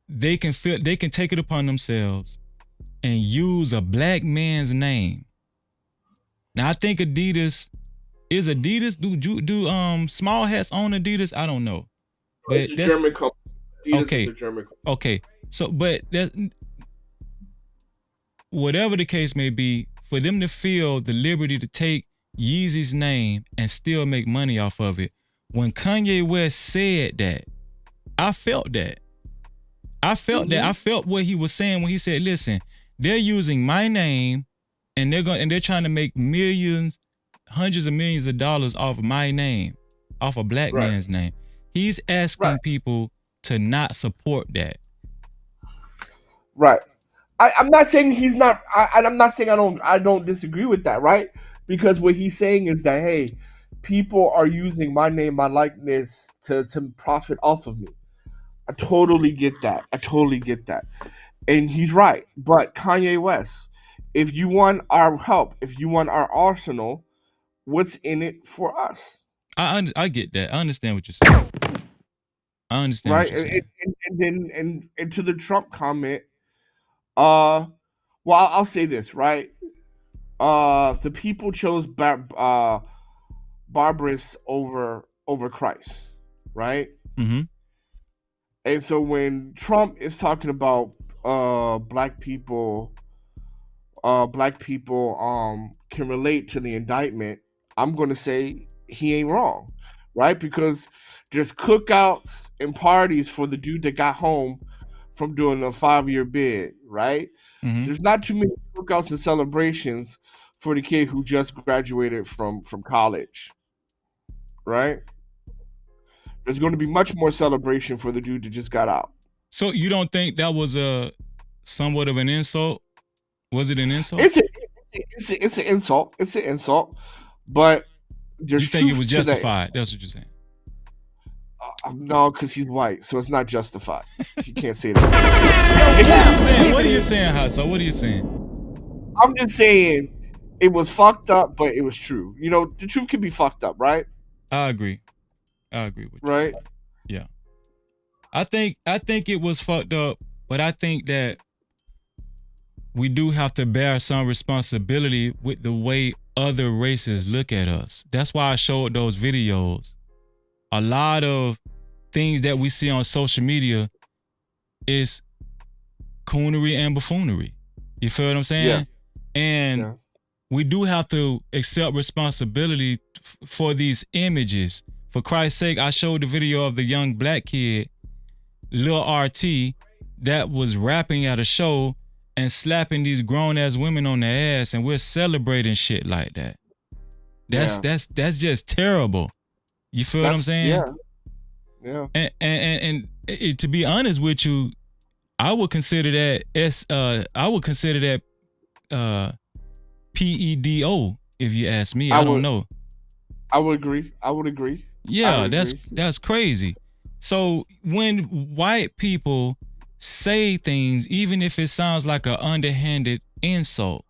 they can take it upon themselves and use a Black man's name. Now I think Adidas do small hats own Adidas? I don't know. But it's a German company. Adidas okay. is a German company. Okay. So but whatever the case may be, for them to feel the liberty to take Yeezy's name and still make money off of it. When Kanye West said that, I felt that. I felt that. I felt what he was saying when he said, listen, they're using my name and they're trying to make millions, hundreds of millions of dollars off of my name, off a Black man's name. He's asking people to not support that. Right. I'm not saying he's not, and I'm not saying I don't disagree with that, right? Because what he's saying is that, hey, people are using my name, my likeness to profit off of me. I totally get that. And he's right. But Kanye West, if you want our help, if you want our arsenal, what's in it for us? I get that. I understand what you're saying. I understand what you're saying. And to the Trump comment, well, I'll say this, right? The people chose Barbarous over Christ, right? Mm-hmm. And so when Trump is talking about black people can relate to the indictment, I'm going to say he ain't wrong, right? Because there's cookouts and parties for the dude that got home from doing a 5-year bid, right? Mm-hmm. There's not too many cookouts and celebrations for the kid who just graduated from college, right? There's going to be much more celebration for the dude that just got out. So you don't think that was a somewhat of an insult? Was it an insult? It's an insult. It's an insult, but there's you think it truth was to that. justified? That's what you're saying. No, because he's white, so it's not justified. You can't say that. What are you saying, Hassan? What are you saying? I'm just saying it was fucked up, but it was true. You know, the truth can be fucked up, right? I agree with you. Right? Yeah. I think it was fucked up, but I think that we do have to bear some responsibility with the way other races look at us. That's why I showed those videos. A lot of things that we see on social media is coonery and buffoonery. You feel what I'm saying? Yeah. And we do have to accept responsibility for these images. For Christ's sake, I showed the video of the young black kid, Lil RT, that was rapping at a show and slapping these grown-ass women on their ass, and we're celebrating shit like that. That's just terrible. You feel what I'm saying? Yeah. And to be honest with you, I would consider that PEDO, if you ask me. I don't know. I would agree. Yeah, that's crazy. So when white people say things, even if it sounds like an underhanded insult,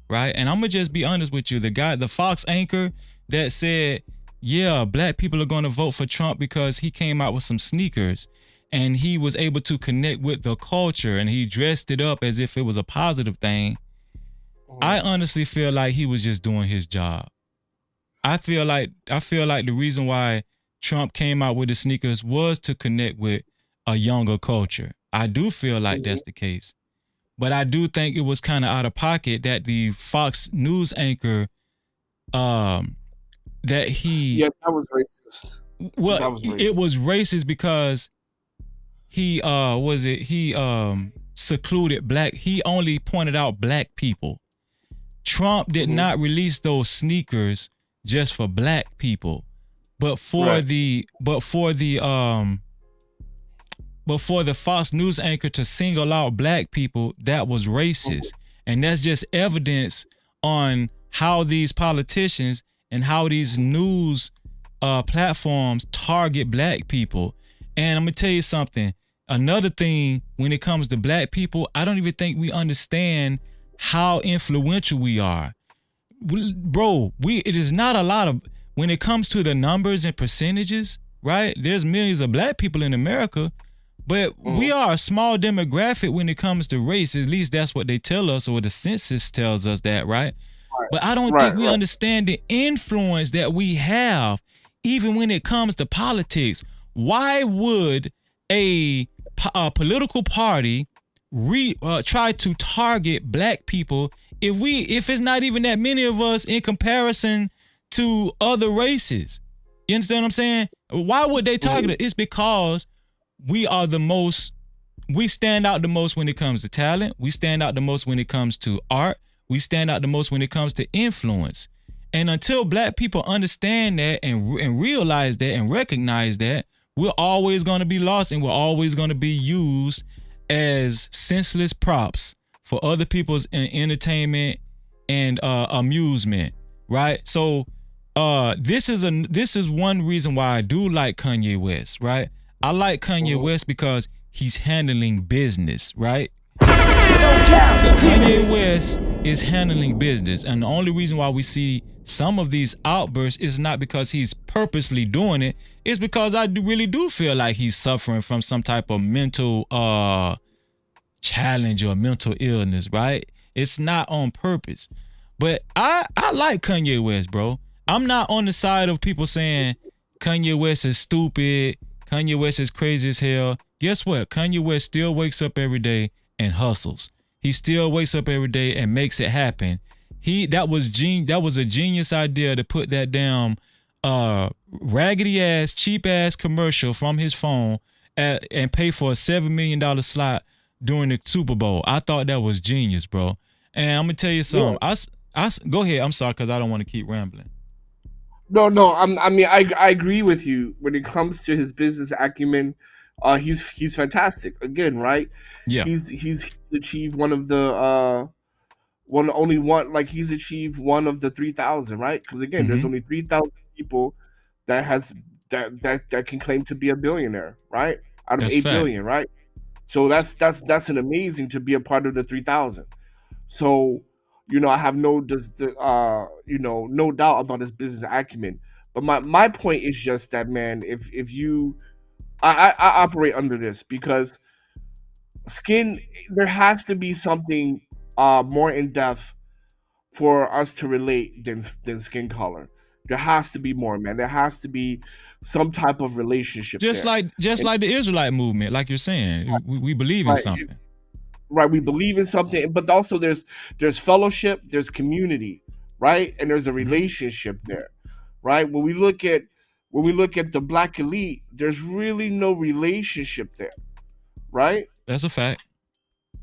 right? And I'm gonna just be honest with you. The Fox anchor that said, yeah, black people are gonna vote for Trump because he came out with some sneakers and he was able to connect with the culture and he dressed it up as if it was a positive thing. I honestly feel like he was just doing his job. I feel like the reason why Trump came out with the sneakers was to connect with a younger culture. I do feel like that's the case. But I do think it was kind of out of pocket that the Fox News anchor that he... Yeah, that was racist. Well, that was racist. It was racist because he secluded black... He only pointed out black people. Trump did not release those sneakers just for black people, but for the Fox News anchor to single out black people, that was racist. And that's just evidence on how these politicians and how these news platforms target black people. And I'm gonna tell you something. Another thing, when it comes to black people, I don't even think we understand how influential we are. Bro, it is not a lot of, when it comes to the numbers and percentages, right? There's millions of black people in America, but we are a small demographic when it comes to race. At least that's what they tell us, or the census tells us that, right? But I don't think we understand the influence that we have, even when it comes to politics. Why would a political party try to target black people if it's not even that many of us in comparison to other races? You understand what I'm saying? Why would they target it? It's because we stand out the most when it comes to talent. We stand out the most when it comes to art. We stand out the most when it comes to influence. And until black people understand that and realize that and recognize that, we're always going to be lost, and we're always going to be used as senseless props for other people's entertainment and amusement, right? So this is one reason why I do like Kanye West, right? I like Kanye West because he's handling business, right? Kanye West is handling business, and the only reason why we see some of these outbursts is not because he's purposely doing it. It's because I really do feel like he's suffering from some type of mental challenge or mental illness, right? It's not on purpose. But I like Kanye West, bro. I'm not on the side of people saying Kanye West is stupid, Kanye West is crazy as hell. Guess what? Kanye West still wakes up every day and hustles. He still wakes up every day and makes it happen. That was a genius idea to put that damn raggedy ass, cheap ass commercial from his phone and pay for a $7 million slot during the Super Bowl. I thought that was genius, bro. And I'm gonna tell you something. Go ahead. I'm sorry because I don't want to keep rambling. No. I mean, I agree with you when it comes to his business acumen. He's fantastic. Again, right? Yeah. He's achieved one of the he's achieved one of the 3,000, right? Because again, there's only 3,000 people that can claim to be a billionaire, right? Out of That's 8 fact. billion, right? So that's an amazing to be a part of the 3,000. So, I have no doubt about his business acumen. But my point is just that, man, if you I operate under this because there has to be something more in depth for us to relate than skin color. There has to be more, man. There has to be some type of relationship Just there. like the Israelite movement, like you're saying, we believe in Right. something. Right, we believe in something, but also there's fellowship, there's community, right? And there's a relationship there, right? When we look at the black elite, there's really no relationship there, right? That's a fact.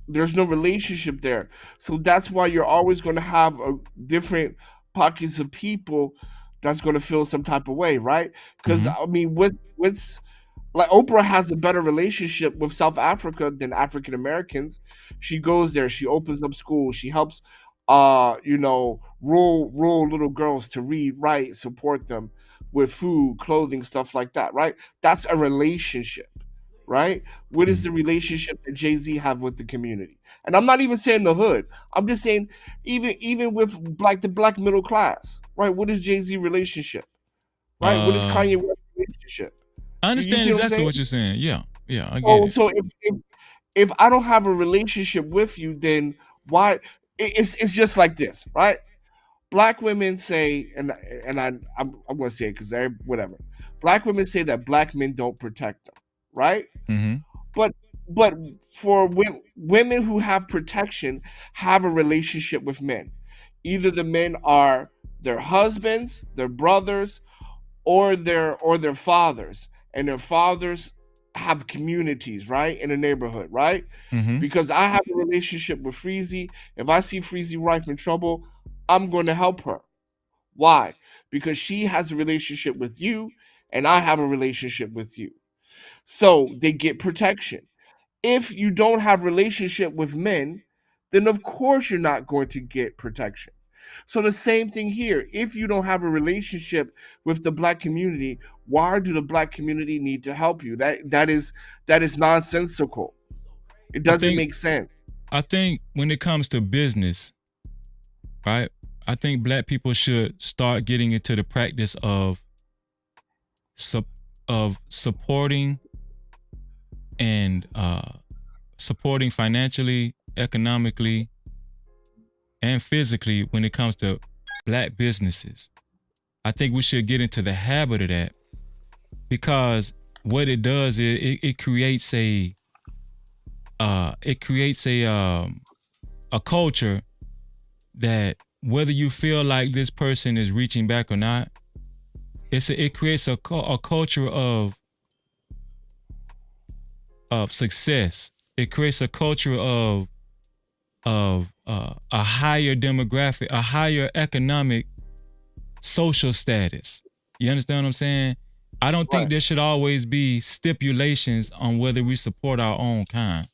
There's no relationship there. So that's why you're always going to have different pockets of people that's going to feel some type of way, right? Because I mean, what's like Oprah has a better relationship with South Africa than African Americans. She goes there, she opens up schools, she helps rural little girls to read, write, support them with food, clothing, stuff like that, right? That's a relationship, right? What is the relationship that Jay-Z have with the community? And I'm not even saying the hood. I'm just saying even with the black middle class, right? What is Jay-Z relationship? Right? What is Kanye West relationship? I understand see exactly what you're saying. Yeah, I get it. So if I don't have a relationship with you, then why? It's just like this, right? Black women say, and I'm gonna say it because whatever. Black women say that black men don't protect them, right? But for women who have protection, have a relationship with men. Either the men are their husbands, their brothers, or their fathers, and their fathers have communities, right, in the neighborhood, right? Because I have a relationship with Freezy. If I see Freezy wife in trouble, I'm going to help her. Why? Because she has a relationship with you, and I have a relationship with you. So they get protection. If you don't have relationship with men, then of course you're not going to get protection. So the same thing here. If you don't have a relationship with the black community, why do the black community need to help you? That is nonsensical. It doesn't make sense. I think when it comes to business, right? I think black people should start getting into the practice of supporting and supporting financially, economically, and physically when it comes to black businesses. I think we should get into the habit of that, because what it does is it creates a culture that whether you feel like this person is reaching back or not, it creates a culture of success. It creates a culture of a higher demographic, a higher economic, social status. You understand what I'm saying? I don't think there should always be stipulations on whether we support our own kind.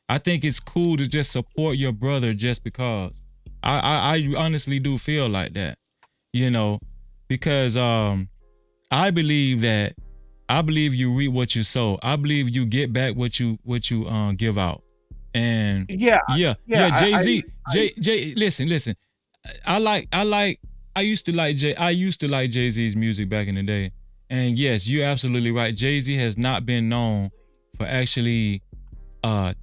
I think it's cool to just support your brother just because. I honestly do feel like that, because I believe you reap what you sow. I believe you get back what you give out. And Jay-Z, listen. I used to like Jay-Z's music back in the day. And yes, you're absolutely right. Jay-Z has not been known for actually being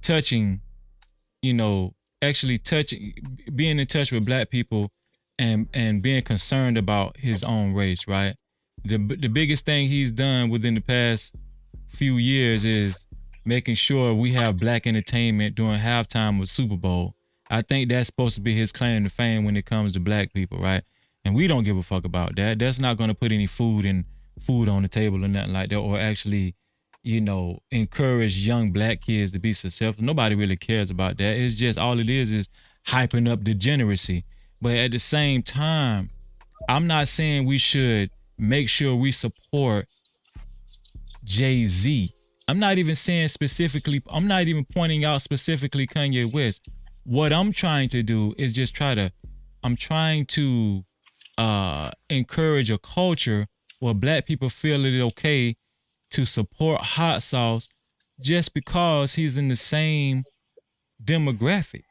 in touch with black people and being concerned about his own race, right? The biggest thing he's done within the past few years is making sure we have black entertainment during halftime of Super Bowl. I think that's supposed to be his claim to fame when it comes to black people, right? And we don't give a fuck about that. That's not going to put any food on the table or nothing like that, or actually, encourage young black kids to be successful. Nobody really cares about that. It's just all it is hyping up degeneracy. But at the same time, I'm not saying we should make sure we support Jay-Z. I'm not even saying specifically, I'm not even pointing out specifically Kanye West. What I'm trying to do is just I'm trying to encourage a culture where black people feel it okay to support hot sauce just because he's in the same demographic.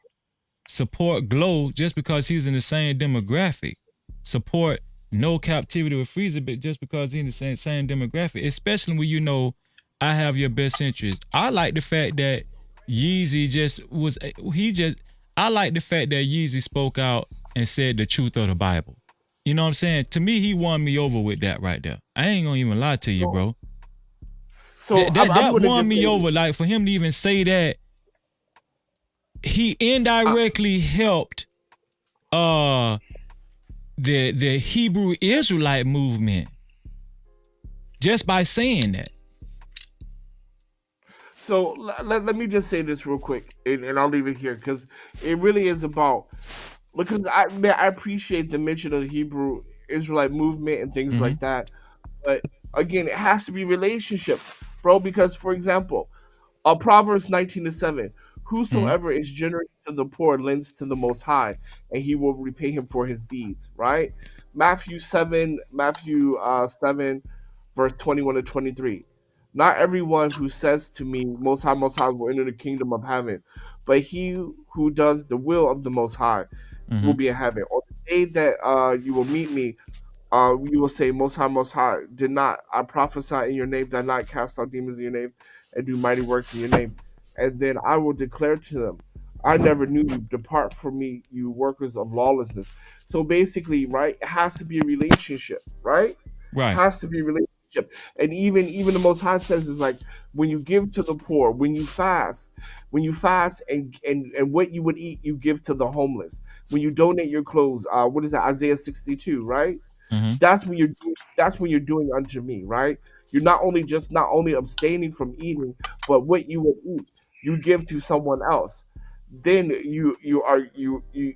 Support Glow just because he's in the same demographic. Support No Captivity with Freezer just because he's in the same demographic. Especially when you know I have your best interest. I like the fact that Yeezy I like the fact that Yeezy spoke out and said the truth of the Bible. You know what I'm saying? To me, he won me over with that right there. I ain't gonna even lie to you, bro. So that won me over. Like, for him to even say that, he indirectly helped the Hebrew Israelite movement just by saying that. So let me just say this real quick, and I'll leave it here because it really is about, because I appreciate the mention of the Hebrew Israelite movement and things like that, but again, it has to be relationship, bro. Because, for example, Proverbs 19:7, whosoever is generous to the poor lends to the Most High, and He will repay him for his deeds. Right? Matthew 7, verse 21 to 23. Not everyone who says to me, Most High, will enter the kingdom of heaven, but he who does the will of the Most High will be in heaven. On the day that you will meet me, you will say, Most High, did not I prophesy in your name, did not cast out demons in your name, and do mighty works in your name? And then I will declare to them, I never knew you. Depart from me, you workers of lawlessness. So basically, right, it has to be a relationship, right? Right. It has to be a relationship. And even the Most High says is like, when you give to the poor, when you fast and what you would eat, you give to the homeless. When you donate your clothes, what is that? Isaiah 62, right? That's when you're doing unto me, right? You're not only abstaining from eating, but what you would eat, you give to someone else. Then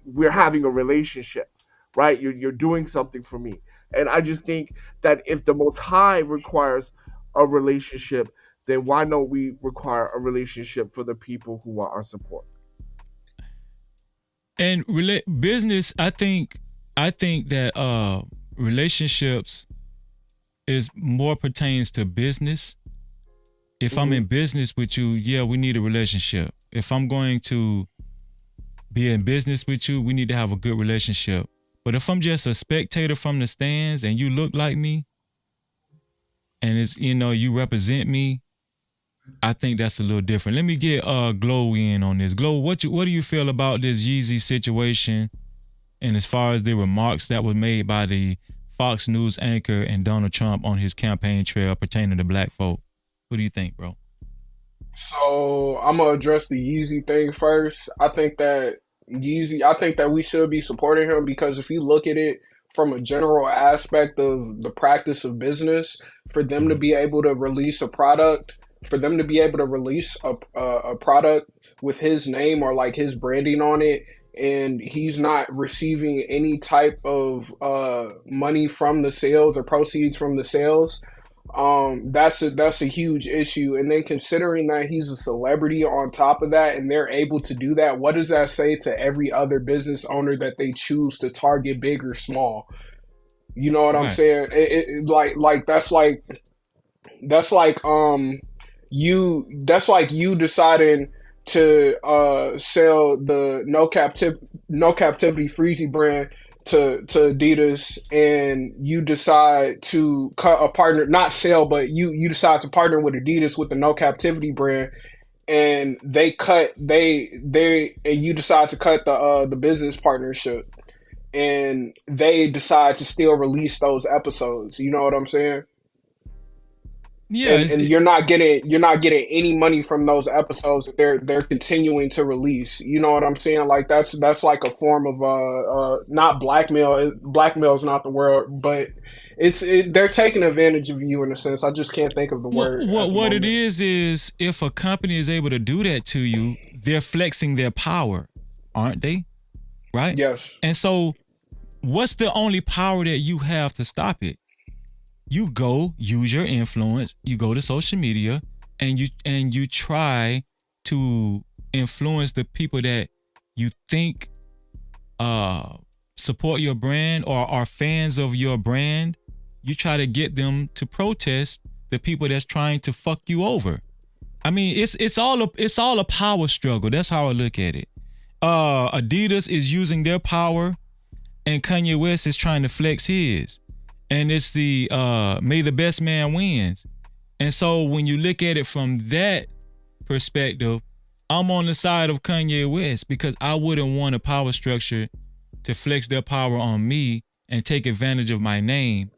we're having a relationship, right? You're doing something for me. And I just think that if the Most High requires a relationship, then why don't we require a relationship for the people who want our support? And business, I think that relationships is more pertains to business. If I'm in business with you, yeah, we need a relationship. If I'm going to be in business with you, we need to have a good relationship. But if I'm just a spectator from the stands and you look like me and it's, you represent me, I think that's a little different. Let me get Glow in on this. Glow, what do you feel about this Yeezy situation? And as far as the remarks that were made by the Fox News anchor and Donald Trump on his campaign trail pertaining to black folk, what do you think, bro? So I'm gonna address the Yeezy thing first. I think that we should be supporting him because if you look at it from a general aspect of the practice of business, for them to be able to release a product, a product with his name or like his branding on it, and he's not receiving any type of money from the sales or proceeds from the sales, that's a huge issue. And then considering that he's a celebrity on top of that and they're able to do that, what does that say to every other business owner that they choose to target, big or small? You know what I'm saying? That's like you deciding to sell the No Captivity Freezy brand to Adidas, and you decide to cut a partner, not sell, but you decide to partner with Adidas with the No Captivity brand, and you decide to cut the business partnership, and they decide to still release those episodes. You know what I'm saying? Yeah, and you're not getting any money from those episodes that they're continuing to release. You know what I'm saying? Like that's like a form of not blackmail. Blackmail is not the word, but they're taking advantage of you in a sense. I just can't think of the word. What it is if a company is able to do that to you, they're flexing their power, aren't they? Right? Yes. And so what's the only power that you have to stop it? You go use your influence. You go to social media and you try to influence the people that you think support your brand or are fans of your brand. You try to get them to protest the people that's trying to fuck you over. I mean, it's all a power struggle. That's how I look at it. Adidas is using their power, and Kanye West is trying to flex his. And it's the may the best man wins. And so when you look at it from that perspective, I'm on the side of Kanye West because I wouldn't want a power structure to flex their power on me and take advantage of my name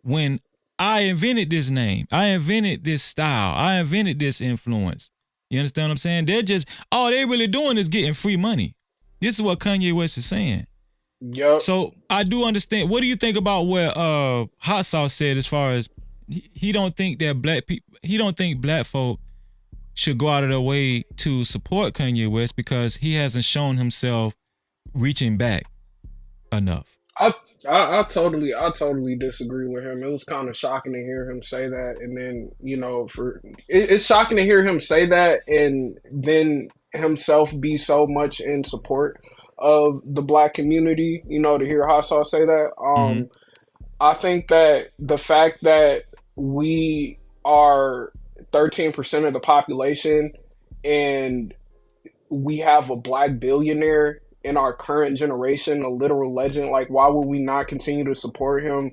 when I invented this name. I invented this style. I invented this influence. You understand what I'm saying? They're just, all they really doing is getting free money. This is what Kanye West is saying. Yep. So I do understand. What do you think about what Hot Sauce said as far as he don't think that he don't think black folk should go out of their way to support Kanye West because he hasn't shown himself reaching back enough. I totally disagree with him. It was kind of shocking to hear him say that, and then it's shocking to hear him say that, and then himself be so much in support of the black community. To hear Hot Sauce say that, I think that the fact that we are 13% of the population and we have a black billionaire in our current generation, a literal legend, like why would we not continue to support him?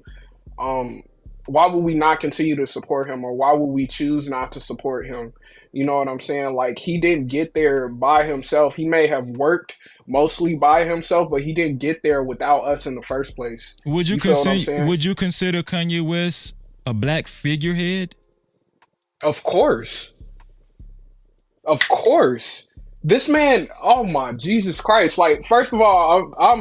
Why would we not continue to support him, or why would we choose not to support him? You know what I'm saying? Like, he didn't get there by himself. He may have worked mostly by himself, but he didn't get there without us in the first place. Would you consider Kanye West a black figurehead? Of course. This man, oh my Jesus Christ. Like, first of all, I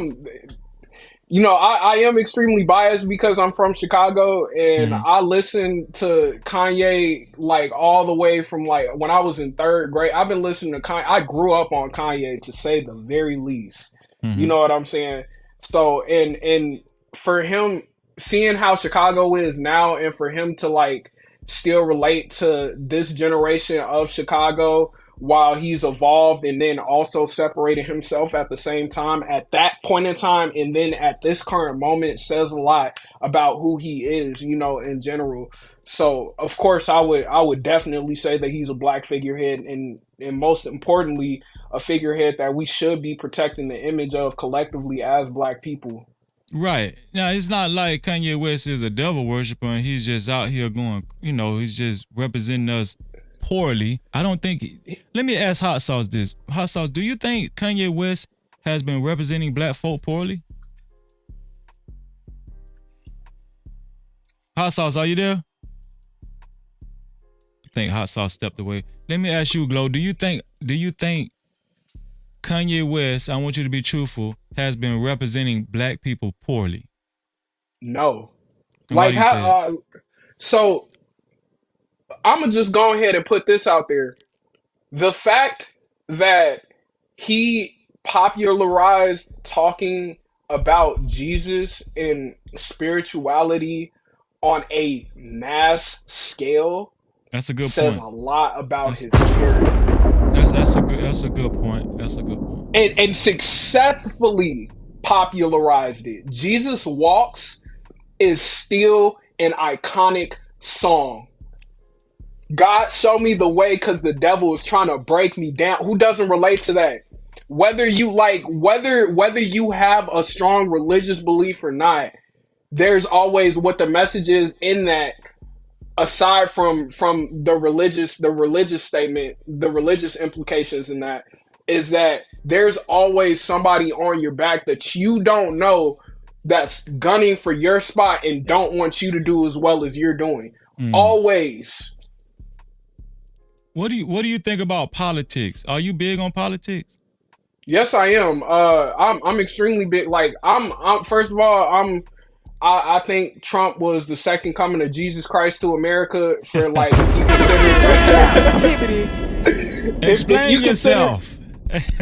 am extremely biased because I'm from Chicago, and I listened to Kanye like all the way from like when I was in third grade. I've been listening to Kanye. I grew up on Kanye, to say the very least. You know what I'm saying? So, and for him, seeing how Chicago is now, and for him to like still relate to this generation of Chicago while he's evolved and then also separated himself at the same time at that point in time, and then at this current moment, says a lot about who he is, in general. So of course I would definitely say that he's a black figurehead, and most importantly, a figurehead that we should be protecting the image of collectively as black people. Right. Now, it's not like Kanye West is a devil worshiper and he's just out here going, he's just representing us poorly. I don't think. Let me ask Hot Sauce this. Hot Sauce, do you think Kanye West has been representing black folk poorly? Hot Sauce, are you there? I think Hot Sauce stepped away. Let me ask you, Glow, do you think Kanye West, I want you to be truthful, has been representing black people poorly? No. Like, how, so I'm going to just go ahead and put this out there. The fact that he popularized talking about Jesus and spirituality on a mass scale, that's a good says point. A lot about his character. That's a good point. That's a good point. And successfully popularized it. Jesus Walks is still an iconic song. God show me the way because the devil is trying to break me down. Who doesn't relate to that? Whether you have a strong religious belief or not, there's always what the message is in that. Aside from the religious statement, the religious implications in that, is that there's always somebody on your back that you don't know that's gunning for your spot and don't want you to do as well as you're doing. Always. What do you think about politics? Are you big on politics? Yes, I am. I'm extremely big. Like, I'm first of all, I think Trump was the second coming of Jesus Christ to America for, like, if you consider Explain yourself.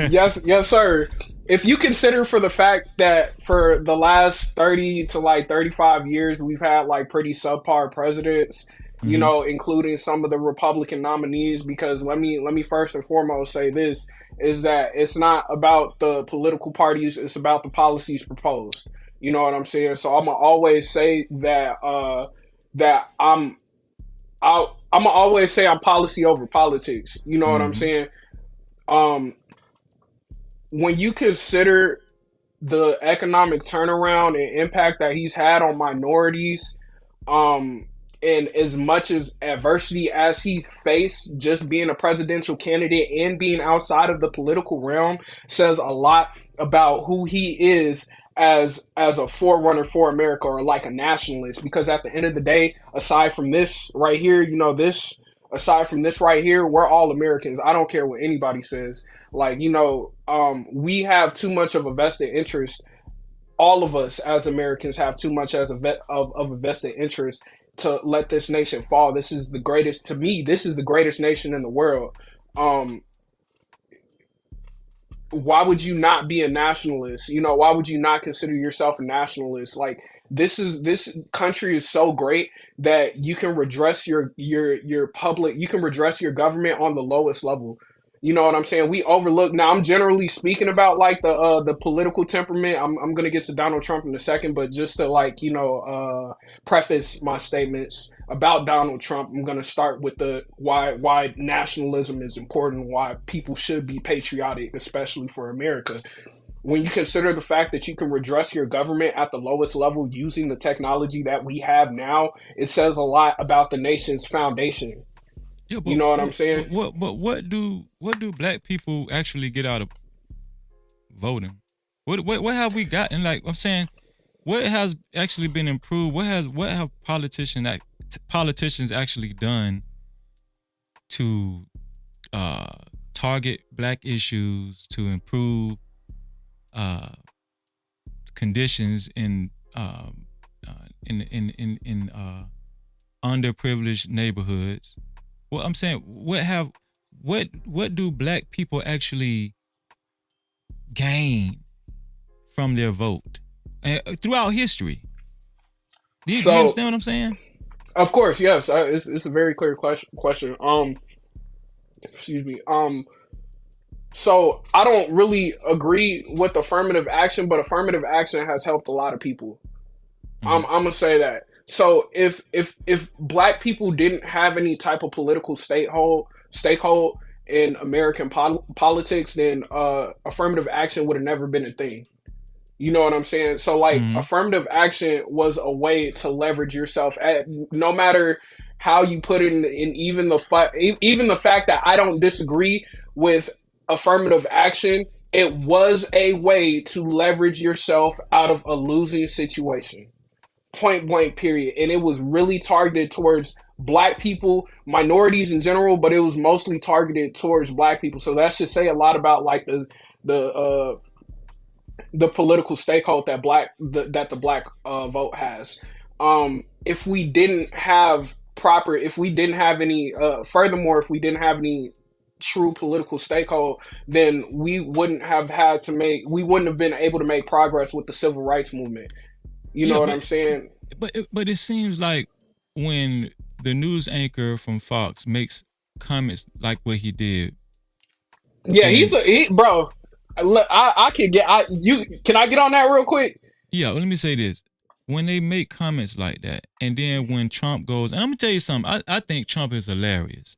Yes, sir. if you consider for the fact that for the last 30 to like 35 years, we've had like pretty subpar presidents, you Mhm. know, including some of the Republican nominees, because let me first and foremost say this is that it's not about the political parties, it's about the policies proposed. You know what I'm saying? So I'm gonna always say that that I'm gonna always say I'm policy over politics. You know what I'm Mhm. saying? Um, when you consider the economic turnaround and impact that he's had on minorities, and as much as adversity as he's faced, just being a presidential candidate and being outside of the political realm says a lot about who he is as a forerunner for America, or like a nationalist. Because at the end of the day, aside from this right here, you know, this aside from this right here, we're all Americans. I don't care what anybody says. Like, you know, we have too much of a vested interest. All of us as Americans have too much as of a vested interest to let this nation fall. This is the greatest, to me, this is the greatest nation in the world. Um, why would you not be a nationalist? You know, why would you not consider yourself a nationalist? Like, this country is so great that you can redress your public, you can redress your government on the lowest level. You know what I'm saying? We overlook. Now, I'm generally speaking about like the political temperament. I'm gonna get to Donald Trump in a second, but just to like, you know, preface my statements about Donald Trump, I'm gonna start with the why nationalism is important, why people should be patriotic, especially for America. When you consider the fact that you can redress your government at the lowest level using the technology that we have now, it says a lot about the nation's foundation. Yeah, You know what I'm saying? but what do black people actually get out of voting? What have we gotten? Like I'm saying, what has actually been improved? What have politicians actually done to target black issues, to improve conditions in underprivileged neighborhoods? Well, I'm saying, what do black people actually gain from their vote throughout history? Do you understand what I'm saying? Of course, yes. It's a very clear question. Excuse me. So I don't really agree with affirmative action, but affirmative action has helped a lot of people. I'm gonna say that. So if black people didn't have any type of political stakehold in American politics, then affirmative action would have never been a thing. You know what I'm saying? So like affirmative action was a way to leverage yourself at, no matter how you put it in even the fact that I don't disagree with affirmative action, it was a way to leverage yourself out of a losing situation. Point blank, period. And it was really targeted towards black people, minorities in general, but it was mostly targeted towards black people. So that should say a lot about like the political stakehold that the black vote has. If we didn't have any furthermore, if we didn't have any true political stakehold, then we wouldn't have been able to make progress with the civil rights movement. You know what I'm saying? But it seems like when the news anchor from Fox makes comments like what he did. Yeah, bro. Look, I can get can I get on that real quick? Yeah, let me say this. When they make comments like that, and then when Trump goes, and I'm gonna tell you something, I think Trump is hilarious.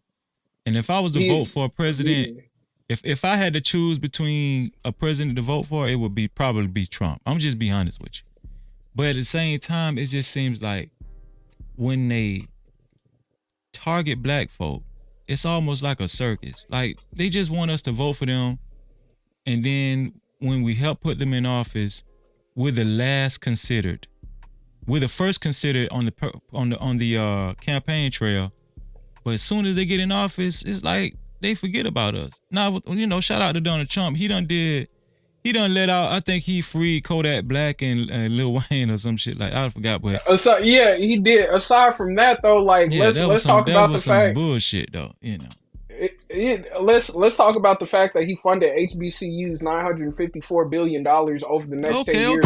And if I was to vote for a president, if I had to choose between a president to vote for, it would probably be Trump. I'm just be honest with you. But at the same time, it just seems like when they target black folk, it's almost like a circus. Like they just want us to vote for them, and then when we help put them in office, we're the last considered. We're the first considered on the campaign trail, but as soon as they get in office, it's like they forget about us. Now, you know, shout out to Donald Trump. He done let out. I think he freed Kodak Black and Lil Wayne or some shit like. I forgot, but yeah, he did. Aside from that, though, like let's talk about the fact. Bullshit, though. You know. let's talk about the fact that he funded HBCUs $954 billion over the next 10 years.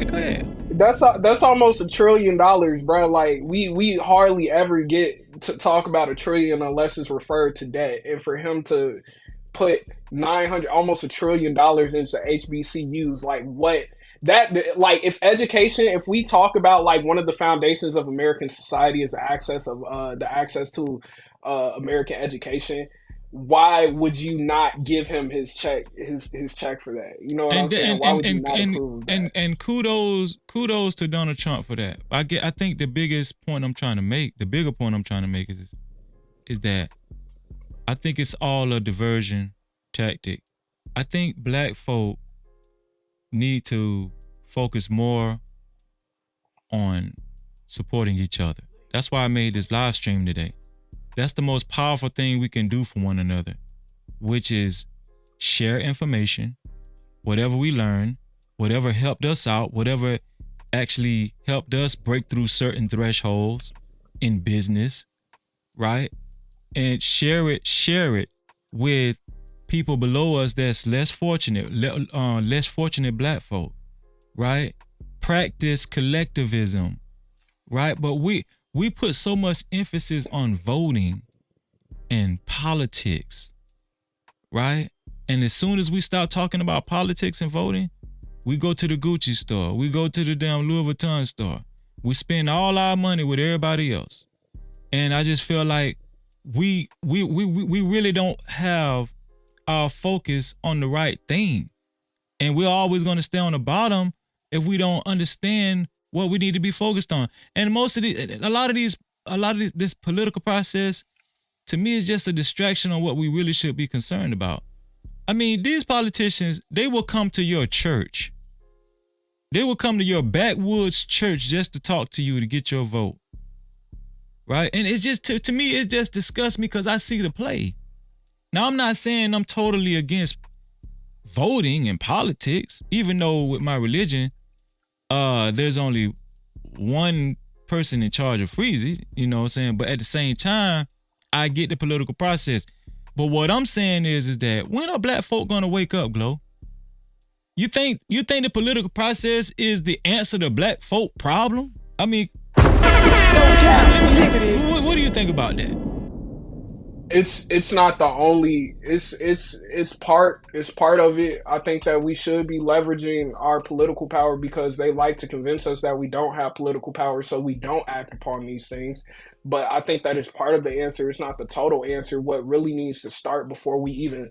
Go ahead. That's almost $1 trillion, bro. Like we hardly ever get to talk about $1 trillion unless it's referred to debt, and for him to put almost $1 trillion into HBCUs, like what that like if we talk about like one of the foundations of American society is the access to American education, why would you not give him his check for that? You know what I'm saying? Why would you not approve of that? And kudos to Donald Trump for that. I think the bigger point I'm trying to make is that I think it's all a diversion tactic. I think black folk need to focus more on supporting each other. That's why I made this live stream today. That's the most powerful thing we can do for one another, which is share information, whatever we learn, whatever helped us out, whatever actually helped us break through certain thresholds in business, right? And share it with people below us that's less fortunate black folk, right? Practice collectivism, right? But we put so much emphasis on voting and politics, right? And as soon as we stop talking about politics and voting, we go to the Gucci store, we go to the damn Louis Vuitton store, we spend all our money with everybody else. And I just feel like we really don't have our focus on the right thing. And we're always going to stay on the bottom if we don't understand what we need to be focused on. And a lot of this political process, to me, is just a distraction on what we really should be concerned about. I mean, these politicians, they will come to your church. They will come to your backwoods church just to talk to you to get your vote. Right? And it's just, to me, it just disgusts me because I see the play. Now, I'm not saying I'm totally against voting and politics, even though with my religion, there's only one person in charge of Freezy, you know what I'm saying? But at the same time, I get the political process. But what I'm saying is that when are black folk gonna wake up, Glow? You think the political process is the answer to black folk problem? I mean, what do you think about that? It's not the only. It's part of it. I think that we should be leveraging our political power because they like to convince us that we don't have political power, so we don't act upon these things. But I think that it's part of the answer. It's not the total answer. What really needs to start before we even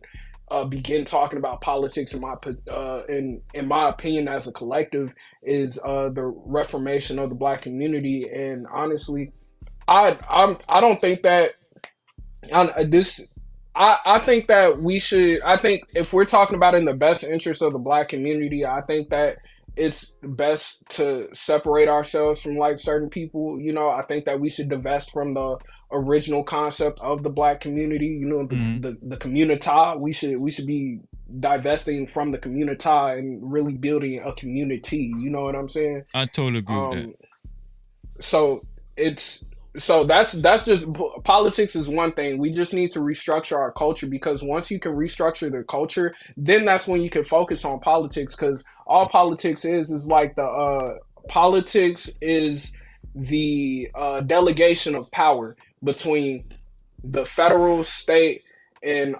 begin talking about politics, in my opinion, as a collective, is the reformation of the black community. And honestly, I don't think that. I think that we should. I think if we're talking about in the best interest of the black community, I think that it's best to separate ourselves from like certain people. You know, I think that we should divest from the original concept of the black community. You know, the communita. We should be divesting from the communita and really building a community. You know what I'm saying? I totally agree with that. So that's just, politics is one thing. We just need to restructure our culture, because once you can restructure the culture, then that's when you can focus on politics, because all politics is like politics is the delegation of power between the federal, state, and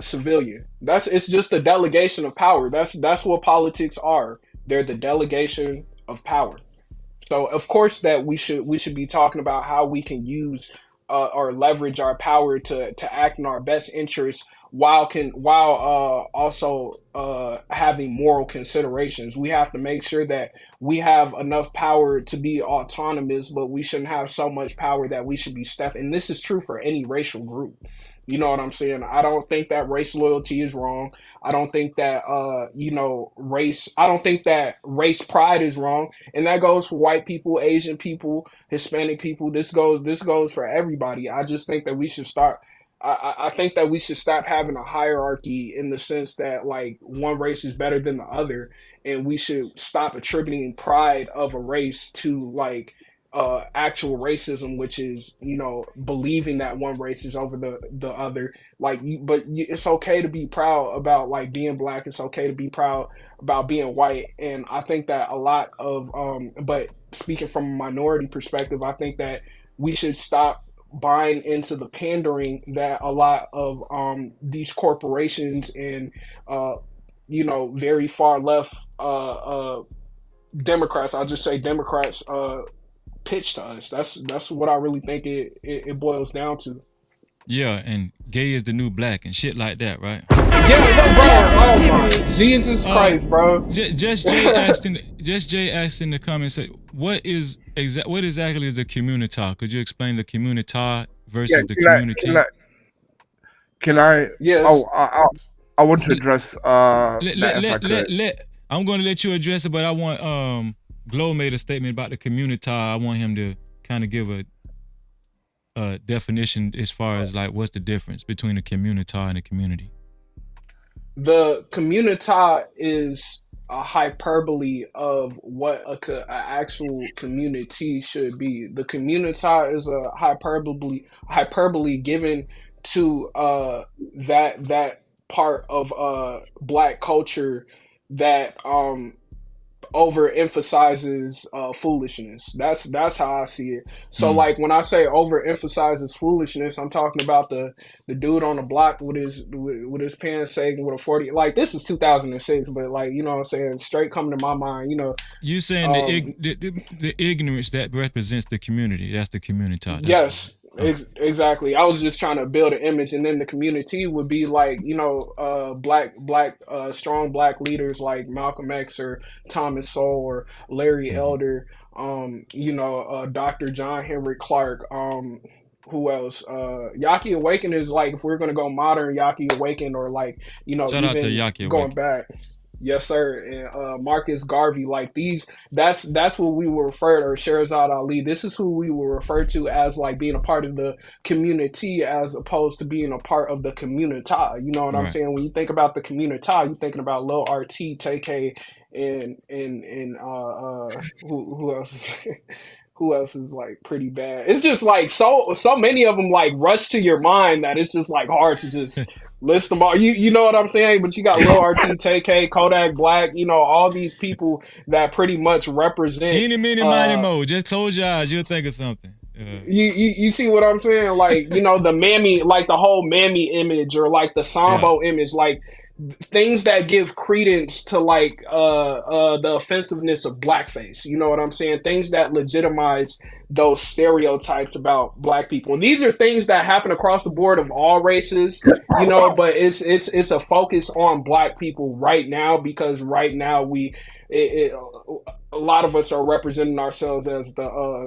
civilian. It's just the delegation of power. That's what politics are. They're the delegation of power. So of course that we should be talking about how we can use or leverage our power to act in our best interest while also having moral considerations. We have to make sure that we have enough power to be autonomous, but we shouldn't have so much power that we should be stepping. And this is true for any racial group. You know what I'm saying? I don't think that race loyalty is wrong. I don't think that I don't think that race pride is wrong. And that goes for white people, Asian people, Hispanic people. This goes for everybody. I just think that we should start I think that we should stop having a hierarchy in the sense that like one race is better than the other, and we should stop attributing pride of a race to like actual racism, which is, you know, believing that one race is over the other. Like, it's okay to be proud about like being black. It's okay to be proud about being white. And I think that a lot of, but speaking from a minority perspective, I think that we should stop buying into the pandering that a lot of these corporations and you know, very far left Democrats, I'll just say Democrats, pitch to us. That's what I really think it boils down to. Yeah, and gay is the new black and shit like that, right? Yeah, bro. Oh my Jesus Christ, bro. Just Jay asked in the comments, what exactly is the community? Could you explain the community versus the community? Can I? Yes. Oh, I want to address that if I could. I'm going to let you address it, but I want Glow made a statement about the community. I want him to kind of give a definition as far as like what's the difference between a community and a community. The community is a hyperbole of what a actual community should be. The community is a hyperbole given to that part of black culture that overemphasizes foolishness. That's how I see it. So like when I say overemphasizes foolishness, I'm talking about the dude on the block with his pants sagging with a 40. Like this is 2006, but like, you know what I'm saying, straight coming to my mind, you know. You saying the ignorance that represents the community. That's the community. Yes. Exactly. I was just trying to build an image, and then the community would be like, you know, strong black leaders like Malcolm X or Thomas Sowell or Larry Elder, you know, Dr. John Henrik Clark, who else? Yaki Awaken is like, if we're gonna go modern, Yaki Awaken, or like, you know, shout out to Yaki going Awaken. back. Yes, sir. And Marcus Garvey, like these, that's what we will refer to, or Sherazad Ali. This is who we will refer to as like being a part of the community as opposed to being a part of the community. You know what I'm saying? When you think about the community, you're thinking about Lil RT, TK, and who else is who else is like pretty bad? It's just like so many of them like rush to your mind that it's just like hard to just list them all. You know what I'm saying? But you got Lil RT, TK, Kodak Black, you know, all these people that pretty much represent. Eeny, meeny, miny, mo. Just close your eyes, you'll think of something. You see what I'm saying? Like, you know, the mammy, like the whole mammy image, or like the Sambo image, like things that give credence to like the offensiveness of blackface. You know what I'm saying? Things that legitimize those stereotypes about black people. And these are things that happen across the board of all races, you know, but it's a focus on black people right now, because right now a lot of us are representing ourselves as the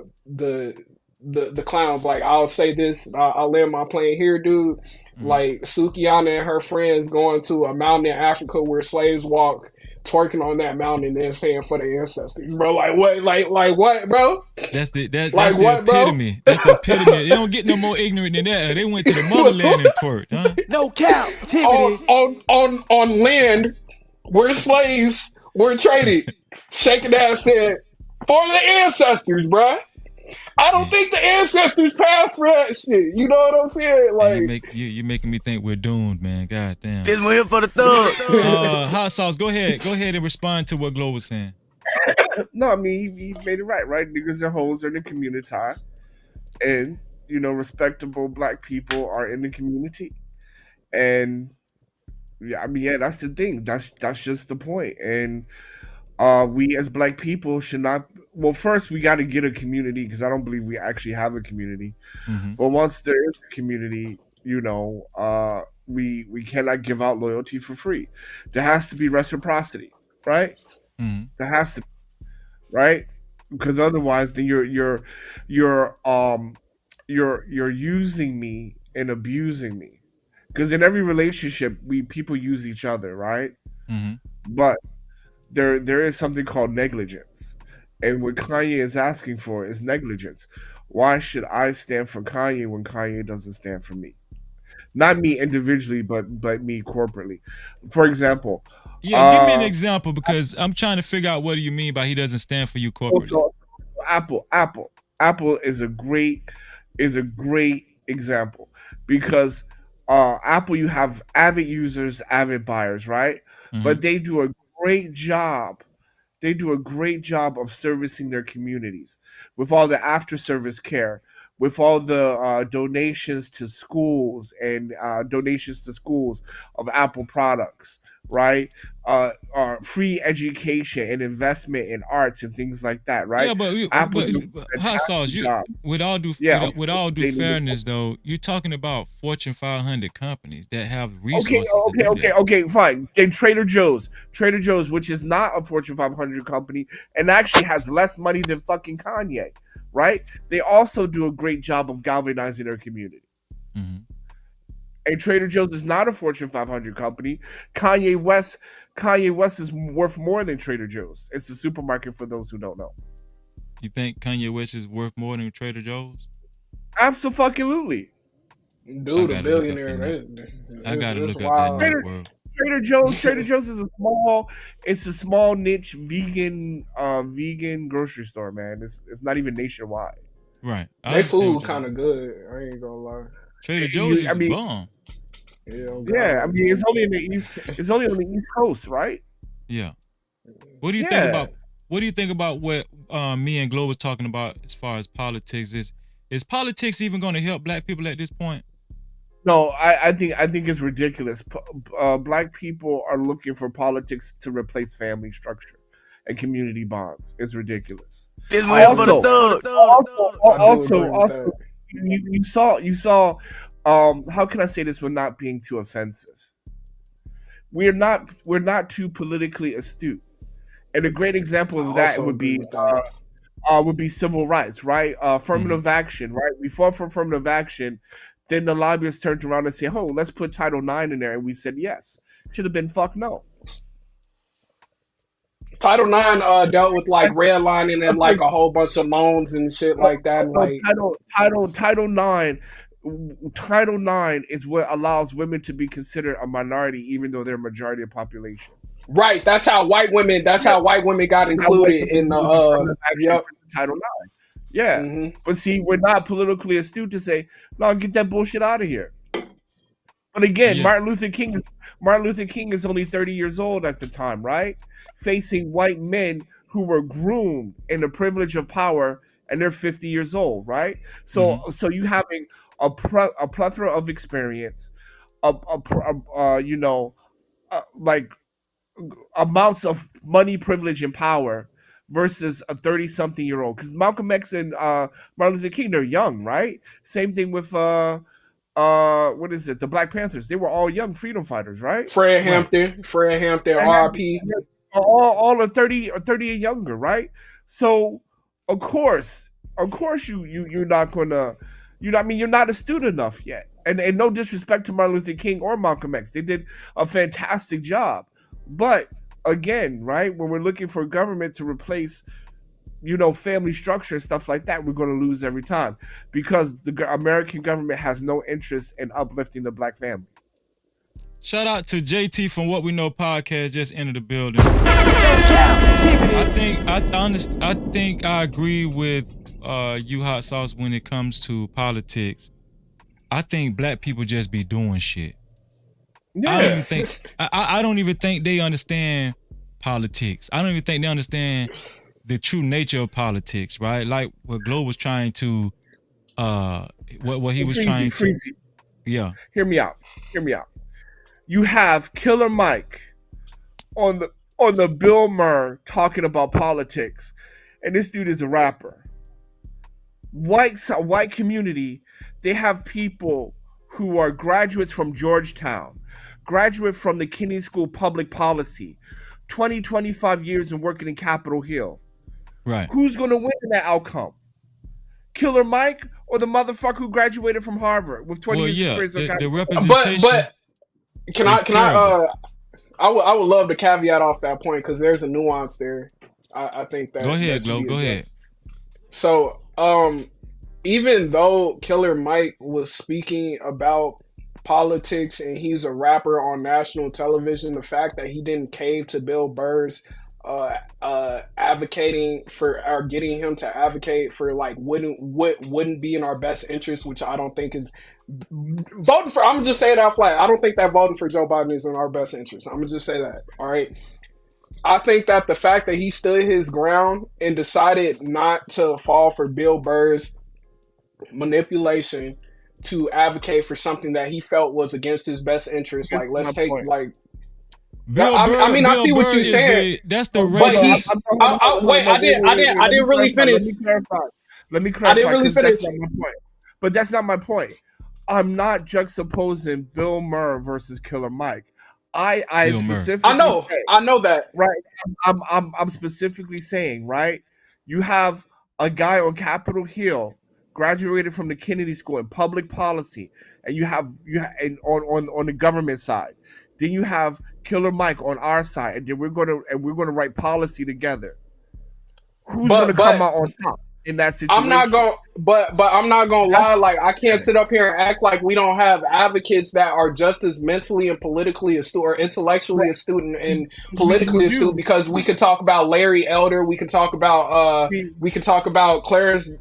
clowns. Like, I'll say this, I'll land my plane here, dude. Like Sukiana and her friends going to a mountain in Africa where slaves walk, twerking on that mountain and then saying for the ancestors, bro. Like what? Like what, bro? That's the what, epitome. Bro? That's the epitome. They don't get no more ignorant than that. They went to the motherland and twerked, huh? No captivity. On land where slaves were traded. Shaking ass said, for the ancestors, bro. I don't think the ancestors passed for that shit. You know what I'm saying? Like, you're making me think we're doomed, man. God damn. This one here for the thug. Hot Sauce, go ahead and respond to what Glow was saying. No, I mean, he made it right? Niggas and hoes are in the community, and you know, respectable black people are in the community, and yeah, I mean, yeah, that's the thing. That's just the point, and we as black people should not. Well, first we got to get a community, because I don't believe we actually have a community. But once there is a community, you know, we cannot give out loyalty for free. There has to be reciprocity, right? There has to, right? Because otherwise, then you're using me and abusing me. Because in every relationship, people use each other, right? But there is something called negligence. And what Kanye is asking for is negligence. Why should I stand for Kanye when Kanye doesn't stand for me? Not me individually, but me corporately. For example. Yeah, give me an example, because I'm trying to figure out what do you mean by he doesn't stand for you corporately. So Apple. Apple is a great example because Apple, you have avid users, avid buyers, right? But they do a great job. They do a great job of servicing their communities with all the after service care, with all the donations to schools and donations to schools of Apple products, right? Free education and investment in arts and things like that, right? Yeah, but Apple do a hot sauce. fantastic job. With all due Yeah, with all due they need to- fairness, though, you're talking about Fortune 500 companies that have Okay, resources to do that. okay, fine. Then Trader Joe's, which is not a Fortune 500 company and actually has less money than fucking Kanye, right? They also do a great job of galvanizing their community. And Trader Joe's is not a Fortune 500 company. Kanye West is worth more than Trader Joe's. It's a supermarket for those who don't know. You think Kanye West is worth more than Trader Joe's? Absolutely. Dude, a billionaire. I gotta look up that net worth. Trader Joe's is a small niche vegan grocery store, man. It's not even nationwide. Right. They food kind of good. I ain't gonna lie. Trader Joe's is bomb. Yeah, I mean it's only in the east. It's only on the East Coast, right? Yeah. What do you think about? What do you think about what me and Glo was talking about as far as politics? Is politics even going to help black people at this point? No, I think it's ridiculous. Black people are looking for politics to replace family structure and community bonds. It's ridiculous. Also, you saw. How can I say this without not being too offensive? We're not too politically astute, and a great example of that would be civil rights, right? Affirmative action, right? We fought for affirmative action. Then the lobbyists turned around and said, "Oh, let's put Title IX in there," and we said yes. Should have been fuck no. Title IX dealt with like redlining and like a whole bunch of loans and shit like that. And, like Title IX is what allows women to be considered a minority, even though they're a majority of population. Right. That's how white women. That's how white women got included in the Title IX. Yeah, but see, we're not politically astute to say, "No, get that bullshit out of here." But again, Martin Luther King is only 30 years old at the time, right? Facing white men who were groomed in the privilege of power, and they're 50 years old, right? So you having a plethora of experience, like amounts of money, privilege, and power versus a 30-something-year-old. Because Malcolm X and Martin Luther King, they're young, right? Same thing with what is it? The Black Panthers. They were all young freedom fighters, right? Fred Hampton, RIP. All are 30 or 30 and younger, right? So of course you're not gonna, you're not astute enough yet. And no disrespect to Martin Luther King or Malcolm X. They did a fantastic job. But again, right, when we're looking for government to replace, family structure and stuff like that, we're going to lose every time because the American government has no interest in uplifting the black family. Shout out to JT from What We Know podcast just entered the building. I think I agree with you, Hot Sauce, when it comes to politics. I think black people just be doing shit. Yeah. I don't even think they understand politics. I don't even think they understand the true nature of politics, right? Like what Glo was trying to what he was trying to. Yeah. Hear me out. You have Killer Mike on the Bill Maher talking about politics, and this dude is a rapper. White community, they have people who are graduates from Georgetown, graduate from the Kinney School Public Policy, 25 years and working in Capitol Hill. Right. Who's going to win in that outcome? Killer Mike or the motherfucker who graduated from Harvard with 20 years experience? The representation. But I would love to caveat off that point because there's a nuance there. I think that. Go ahead, Glo. Go ahead. So, even though Killer Mike was speaking about politics and he's a rapper on national television, the fact that he didn't cave to Bill Burr's advocating for or getting him to advocate for like wouldn't be in our best interest, which I don't think is voting for. I'm gonna just say it out flat. I don't think that voting for Joe Biden is in our best interest. I'm gonna just say that. All right. I think that the fact that he stood his ground and decided not to fall for Bill Burr's manipulation to advocate for something that he felt was against his best interest. Like, let's take like. Bill I Burr, I see what Burr you're is saying. that's the But racist. wait, I didn't really finish. Let me clarify. I didn't really finish. That's not my point. But that's not my point. I'm not juxtaposing Bill Burr versus Killer Mike. I specifically. I know that. Right. I'm specifically saying, right. You have a guy on Capitol Hill, graduated from the Kennedy School in public policy, and you have and on the government side. Then you have Killer Mike on our side, and then we're gonna write policy together. Who's gonna come out on top in that situation? I'm not gonna, but I'm not gonna lie. Like, I can't sit up here and act like we don't have advocates that are just as mentally and politically astute or intellectually astute and politically astute. Because we could talk about Larry Elder, we can talk about Clarence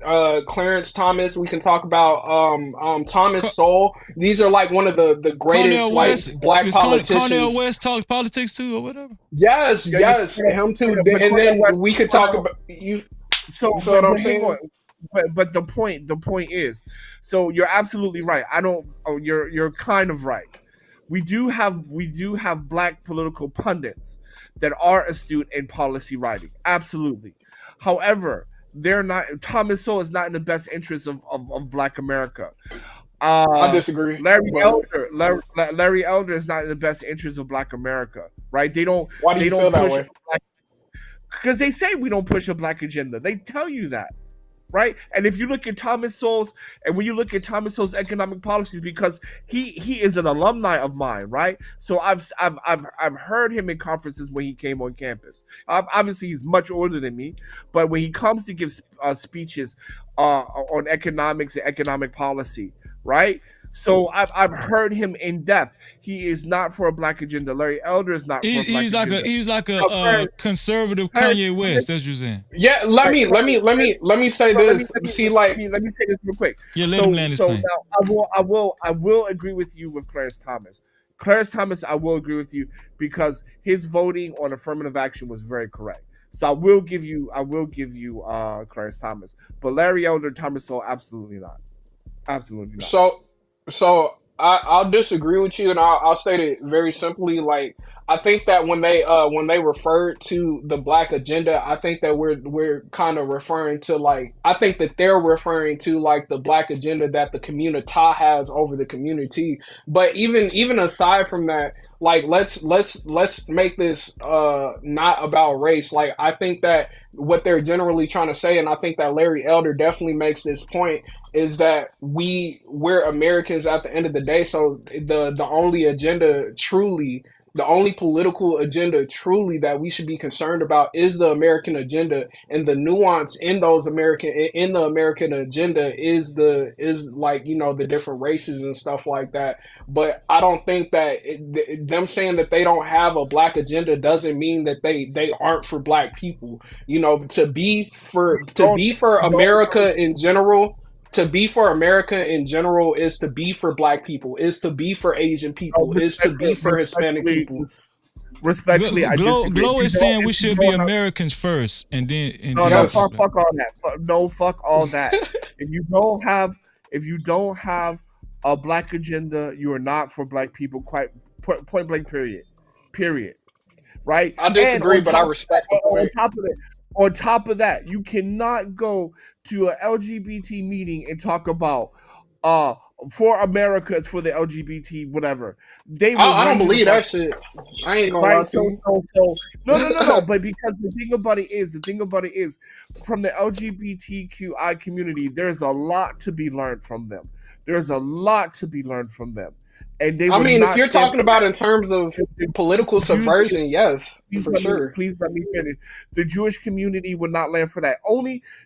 Thomas, we can talk about Thomas Sowell. These are like one of the greatest black politicians. Cornel West talks politics too, or whatever. Yes, him too. And then we could talk about you. So, you know what I'm saying? But the point is, so you're absolutely right. You're kind of right. We do have black political pundits that are astute in policy writing. Absolutely. However, they're not. Thomas Sowell is not in the best interest of black America. I disagree. Larry Elder is not in the best interest of black America. Right? They don't. Why do you feel that way? Because they say we don't push a black agenda. They tell you that, right? And if you look at Thomas Sowell's, and when you look at Thomas Sowell's economic policies, because he is an alumni of mine, right? So I've heard him in conferences when he came on campus. Obviously, he's much older than me, but when he comes to give speeches on economics and economic policy, right? So I've heard him in depth. He is not for a black agenda. Larry Elder is not for a black agenda. He's like a conservative Kanye West. That's what you're saying. Yeah, let me say this. Let me say this real quick. Yeah, let him land his plane. Now I will agree with you with Clarence Thomas. Clarence Thomas, I will agree with you because his voting on affirmative action was very correct. So I will give you Clarence Thomas. But Larry Elder, Thomas Sowell, absolutely not. Absolutely not. So I'll disagree with you, and I'll state it very simply. Like, I think that when they refer to the black agenda, I think that we're kind of referring to, like, I think that they're referring to like the black agenda that the community has over the community. But even aside from that, like, let's make this not about race. Like, I think that what they're generally trying to say, and I think that Larry Elder definitely makes this point, is that we're Americans at the end of the day. So the only agenda truly, the only political agenda truly that we should be concerned about is the American agenda, and the nuance in the American agenda is like, you know, the different races and stuff like that. But I don't think that them saying that they don't have a black agenda doesn't mean that they aren't for black people. You know, to be for America in general. To be for America in general is to be for black people, is to be for Asian people, is to be for Hispanic people. Respectfully, I disagree. Glow is saying we should be Americans first, and then. Fuck all that. No, fuck all that. If you don't have a black agenda, you are not for black people. Quite point blank. Period. Right. I disagree, but I respect the point. On top of that, you cannot go to an LGBT meeting and talk about for America, it's for the LGBT, whatever. I don't believe that shit. I ain't gonna lie to you. No. But because the thing about it is, from the LGBTQI community, there's a lot to be learned from them. And they if you're talking about in terms of political subversion, yes, for sure. Please let me finish. The Jewish community would not land for that.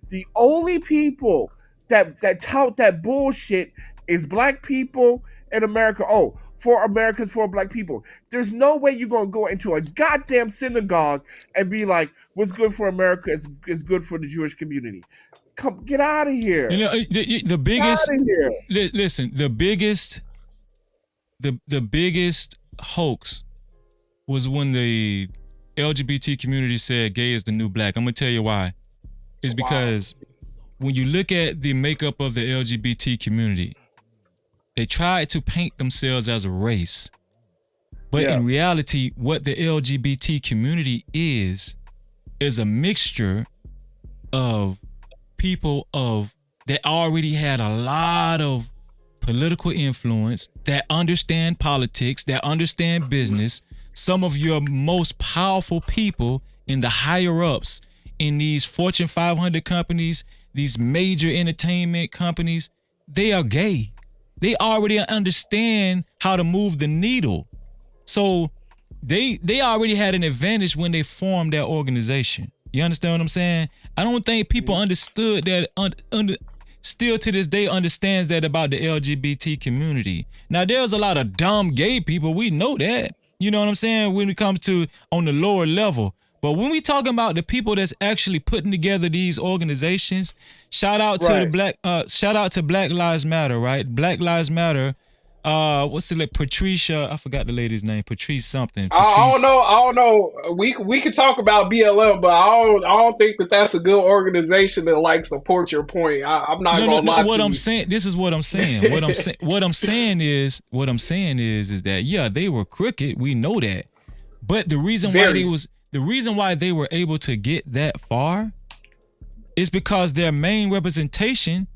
The only people that tout that bullshit is black people in America. Oh, for Americans, for black people. There's no way you're gonna go into a goddamn synagogue and be like, "What's good for America is good for the Jewish community." Come, get out of here. You know, the biggest. Get outta here. Listen, the biggest hoax was when the LGBT community said gay is the new black. I'm gonna tell you why. It's because when you look at the makeup of the LGBT community, they tried to paint themselves as a race. But in reality, what the LGBT community is a mixture of people that already had a lot of political influence, that understand politics, that understand business. Some of your most powerful people in the higher ups in these Fortune 500 companies, these major entertainment companies, they are gay. They already understand how to move the needle. So they already had an advantage when they formed that organization. You understand what I'm saying? I don't think people understood that, still to this day understands that about the LGBT community. Now, there's a lot of dumb gay people. We know that. You know what I'm saying? When it comes to on the lower level. But when we talking about the people that's actually putting together these organizations, shout out to Black Lives Matter, right? Black Lives Matter. What's it like? Patricia, I forgot the lady's name. Patrice something. I don't know. We can talk about BLM, but I don't think that's a good organization to like support your point. I'm not gonna lie to what you. I'm saying, this is what I'm saying. What I'm saying is that yeah, they were crooked. We know that, but the reason why they were able to get that far is because their main representation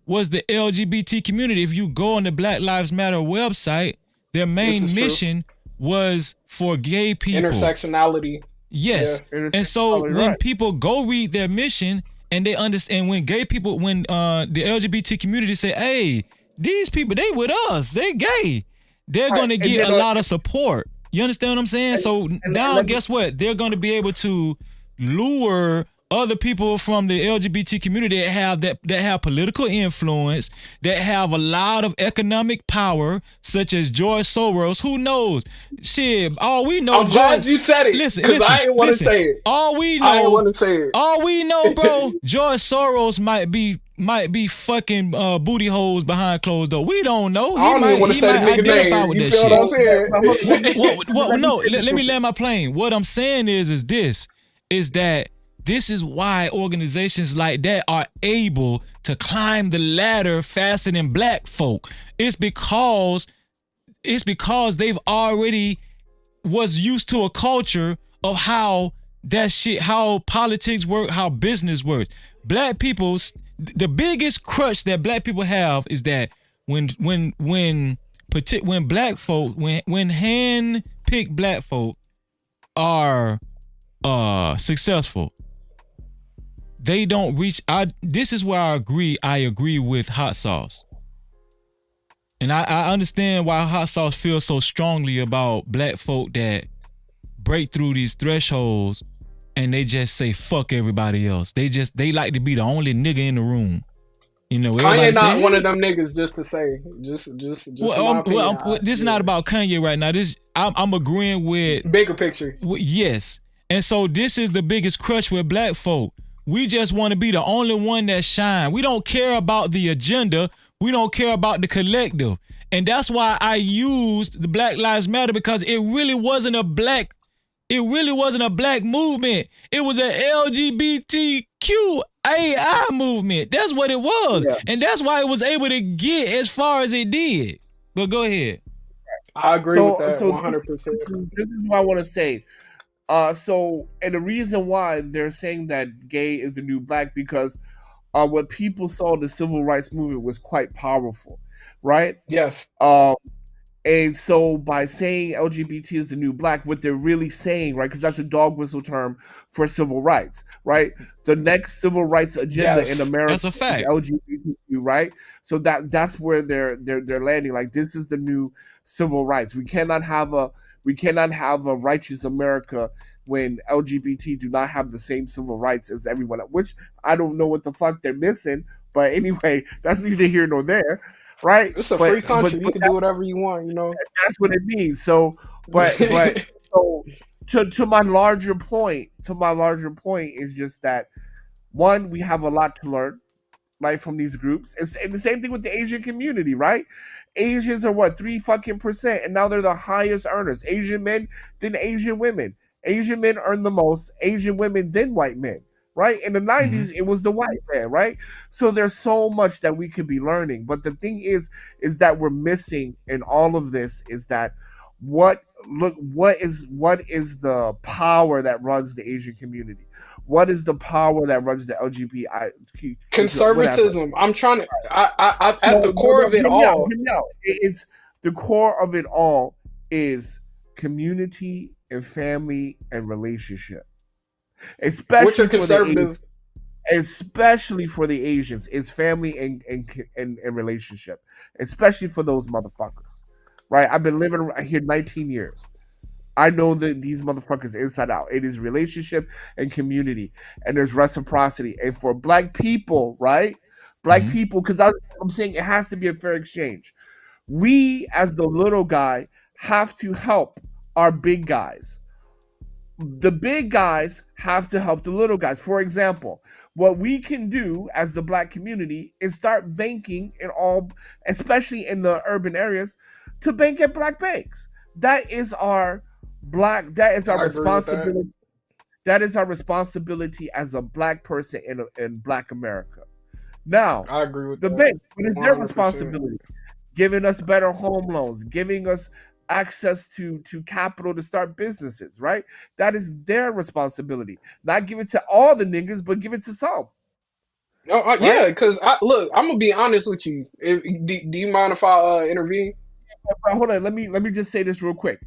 was the LGBT community. If you go on the Black Lives Matter website, their main mission was for gay people. Intersectionality. Yes. Yeah. And so when people go read their mission and they understand, when gay people, when the LGBT community say, hey, these people, they with us, they gay, they're going to get a lot of support. You understand what I'm saying? So now guess what? They're going to be able to lure other people from the LGBT community that have political influence, that have a lot of economic power, such as George Soros. Who knows? Shit, all we know. I'm glad you said it. Listen, I didn't want to say it. All we know. I didn't want to say it. All we know, bro. George Soros might be fucking booty holes behind closed doors. We don't know. I don't even want to say the nigga name. You feel what I'm saying? No, let me land my plane. What I'm saying is that this is why organizations like that are able to climb the ladder faster than black folk. It's because they've already was used to a culture of how politics work, how business works. Black people, the biggest crutch that black people have is that when hand-picked black folk are successful, they don't reach. This is where I agree with Hot Sauce. And I understand why Hot Sauce feels so strongly about black folk that break through these thresholds and they just say fuck everybody else. They like to be the only nigga in the room. You know, Kanye not one of them niggas, just to say. Just this is not about Kanye right now. I'm agreeing with bigger picture. Yes. And so this is the biggest crush with black folk. We just want to be the only one that shine. We don't care about the agenda. We don't care about the collective. And that's why I used the Black Lives Matter, because it really wasn't a black movement. It was an LGBTQAI movement. That's what it was. Yeah. And that's why it was able to get as far as it did. But go ahead. I agree with that 100%. This is what I want to say. And the reason why they're saying that gay is the new black, because what people saw the civil rights movement was quite powerful, right? Yes. And so by saying LGBT is the new black, what they're really saying, right, because that's a dog whistle term for civil rights, right? The next civil rights agenda in America, that's a fact. Is LGBTQ, right? So that's where they're landing. Like, this is the new civil rights. We cannot have a righteous America when LGBT do not have the same civil rights as everyone else, which I don't know what the fuck they're missing. But anyway, that's neither here nor there. right? It's a free country. You can do whatever you want, you know. That's what it means. So, but so to my larger point, is just that one, we have a lot to learn, right, from these groups. It's the same thing with the Asian community, right? Asians are what, 3% and now they're the highest earners. Asian men, then Asian women. Asian men earn the most, Asian women, then white men. Right? In the 90s, it was the white man, right? So there's so much that we could be learning. But the thing is that we're missing in all of this is that what is the power that runs the Asian community? What is the power that runs the LGBTQ? Conservatism. I'm trying to. At the core of it all. It's the core of it all is community and family and relationship. Especially for the Asians, it's family and relationship, especially for those motherfuckers, right? I've been living here 19 years. I know that these motherfuckers inside out. It is relationship and community, and there's reciprocity. And for black people, right? Black people, because I'm saying it has to be a fair exchange. We, as the little guy, have to help our big guys. The big guys have to help the little guys. For example, what we can do as the black community is start banking in all, especially in the urban areas, to bank at black banks. That is our responsibility. That is our responsibility as a black person in Black America. Now, I agree with the bank. What is their responsibility? Giving us better home loans, giving us access to capital to start businesses, right? That is their responsibility. Not give it to all the niggers, but give it to some. Right? Yeah, because look, I'm gonna be honest with you. Do you mind if I intervene? Hold on, let me just say this real quick.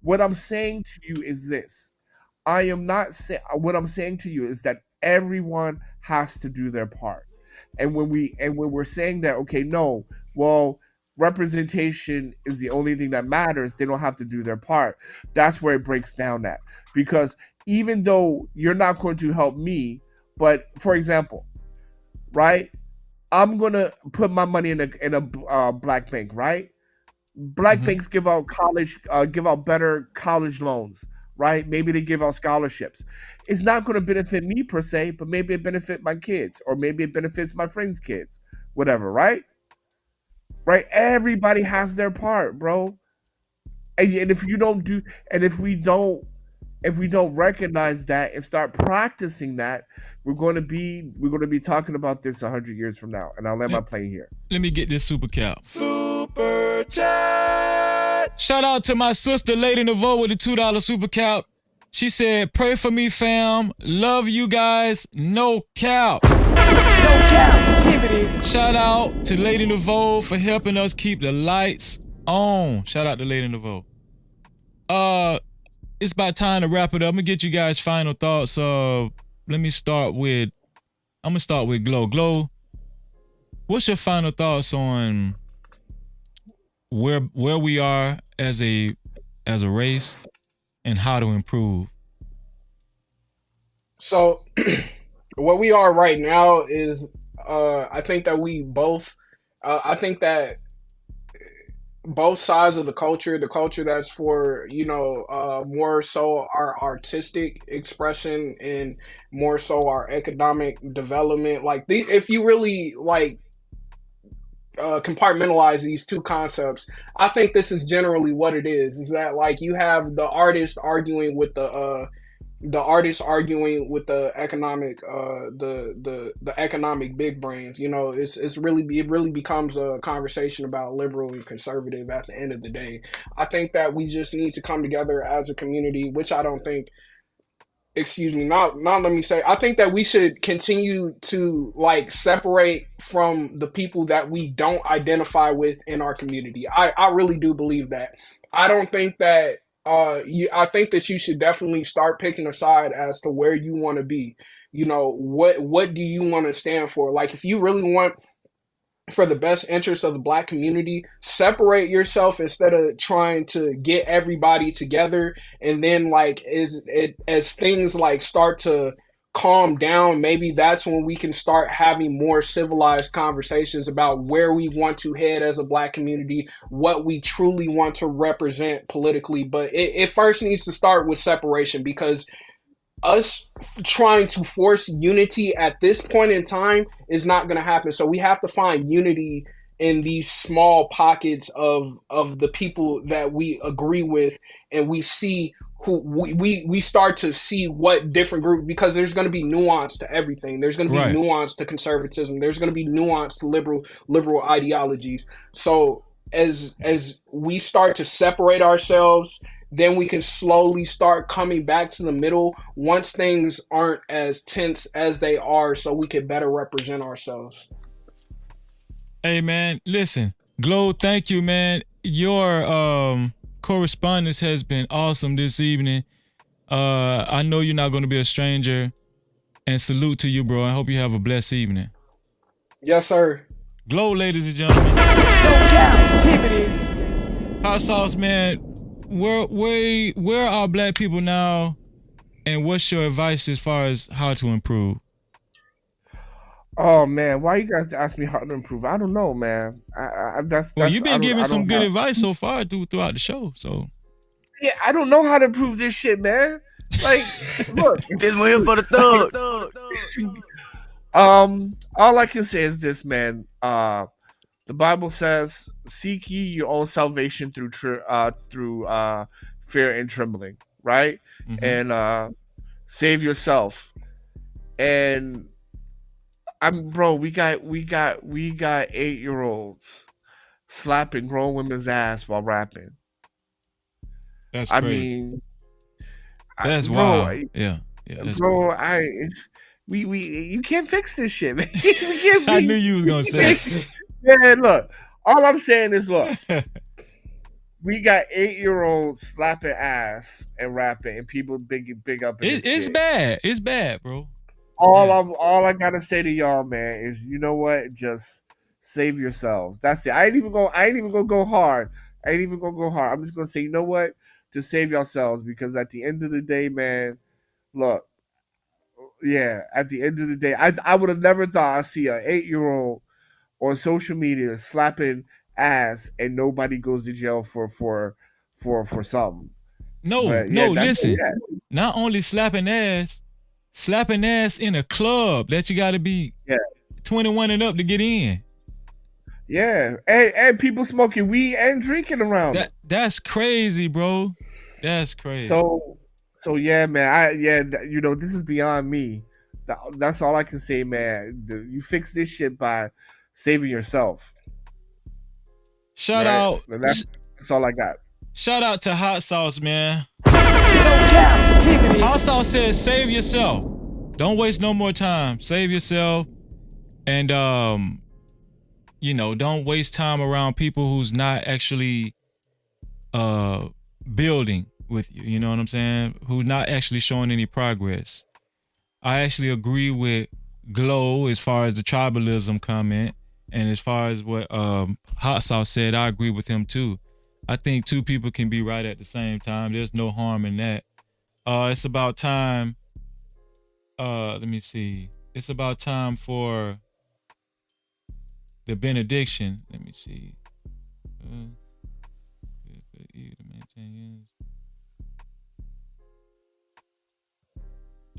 What I'm saying to you is this. I am not saying what I'm saying to you is that everyone has to do their part. And when we're saying that, okay, no, well, representation is the only thing that matters, they don't have to do their part. That's where it breaks down at. Because even though you're not going to help me, but for example, right, I'm gonna put my money in a black bank, right? Black banks give out better college loans, right? Maybe they give out scholarships. It's not going to benefit me per se, but maybe it benefits my kids, or maybe it benefits my friends' kids, whatever, right? Right? Everybody has their part, bro. And if we don't recognize that and start practicing that, we're going to be talking about this 100 years from now. And I'll let my plane here. Let me get this super cap. Super chat. Shout out to my sister Lady Naveau with the $2 super cap. She said, "Pray for me, fam. Love you guys. No cap." No Cap-tivity. Shout out to Lady Naveau for helping us keep the lights on. Shout out to Lady Naveau. It's about time to wrap it up. I'm gonna get you guys' final thoughts. I'm gonna start with Glow. Glow, what's your final thoughts on where we are as a race and how to improve? So what we are right now is I think that we both I think that both sides of the culture that's for, more so our artistic expression and more so our economic development, if you really compartmentalize these two concepts, I think this is generally what it is that you have the artist arguing with the economic the economic big brains. It really becomes a conversation about liberal and conservative at the end of the day. I think that we just need to come together as a community, which I don't think I think that we should continue to separate from the people that we don't identify with in our community. I really do believe that. I don't think that I think that you should definitely start picking a side as to where you want to be. What do you want to stand for? If you really want for the best interest of the Black community, separate yourself instead of trying to get everybody together. And then as things start to calm down, maybe that's when we can start having more civilized conversations about where we want to head as a Black community, what we truly want to represent politically. But it first needs to start with separation, because us trying to force unity at this point in time is not going to happen. So we have to find unity in these small pockets of the people that we agree with, and we see who we start to see what different groups, because there's going to be nuance to everything. There's going to be Right. nuance to conservatism. There's going to be nuance to liberal ideologies. So as we start to separate ourselves, then we can slowly start coming back to the middle once things aren't as tense as they are, so we can better represent ourselves. Hey man, listen, Glow, thank you, man. Your correspondence has been awesome this evening. I know you're not going to be a stranger, and salute to you, bro. I hope you have a blessed evening. Yes, sir. Glow, ladies and gentlemen. No captivity. Hot Sauce, man. Where are Black people now, and what's your advice as far as how to improve? Oh man, why you guys ask me how to improve? I don't know, man. That's Well, you've been giving some good have, advice so far throughout the show. So yeah, I don't know how to improve this shit, man. Like, look, This one here for the thug. all I can say is this, man. The Bible says, "Seek ye your own salvation through fear and trembling," right? Mhm. And save yourself. And bro, we got 8-year-olds slapping grown women's ass while rapping. That's I crazy. mean, That's bro, wild. Yeah, that's bro, you can't fix this shit, man. We can't, I knew you was gonna say it. Yeah, look, all I'm saying is, look, we got 8-year-olds slapping ass and rapping, and people big up. It's bad. It's bad, bro. All I gotta say to y'all, man, is, you know what? Just save yourselves. That's it. I ain't even gonna go hard. I'm just gonna say, you know what? Just save yourselves, because at the end of the day, man, look, yeah, at the end of the day, I would have never thought I'd see an 8-year-old on social media slapping ass and nobody goes to jail for something. No, But, yeah, listen. yeah. Not only slapping ass in a club that you got to be 21 and up to get in. Yeah, and people smoking weed and drinking around. That's crazy, bro. That's crazy. So yeah, man. You know, this is beyond me. That's all I can say, man. You fix this shit by saving yourself. Shout out. That's all I got. Shout out to Hot Sauce, man. No captivity. Hot Sauce says, save yourself. Don't waste no more time. Save yourself. And, you know, don't waste time around people who's not actually building with you. You know what I'm saying? Who's not actually showing any progress. I actually agree with Glow as far as the tribalism comment. And as far as what Hot Sauce said, I agree with him too. I think two people can be right at the same time. There's no harm in that. It's about time. Let me see. It's about time for the benediction. Let me see.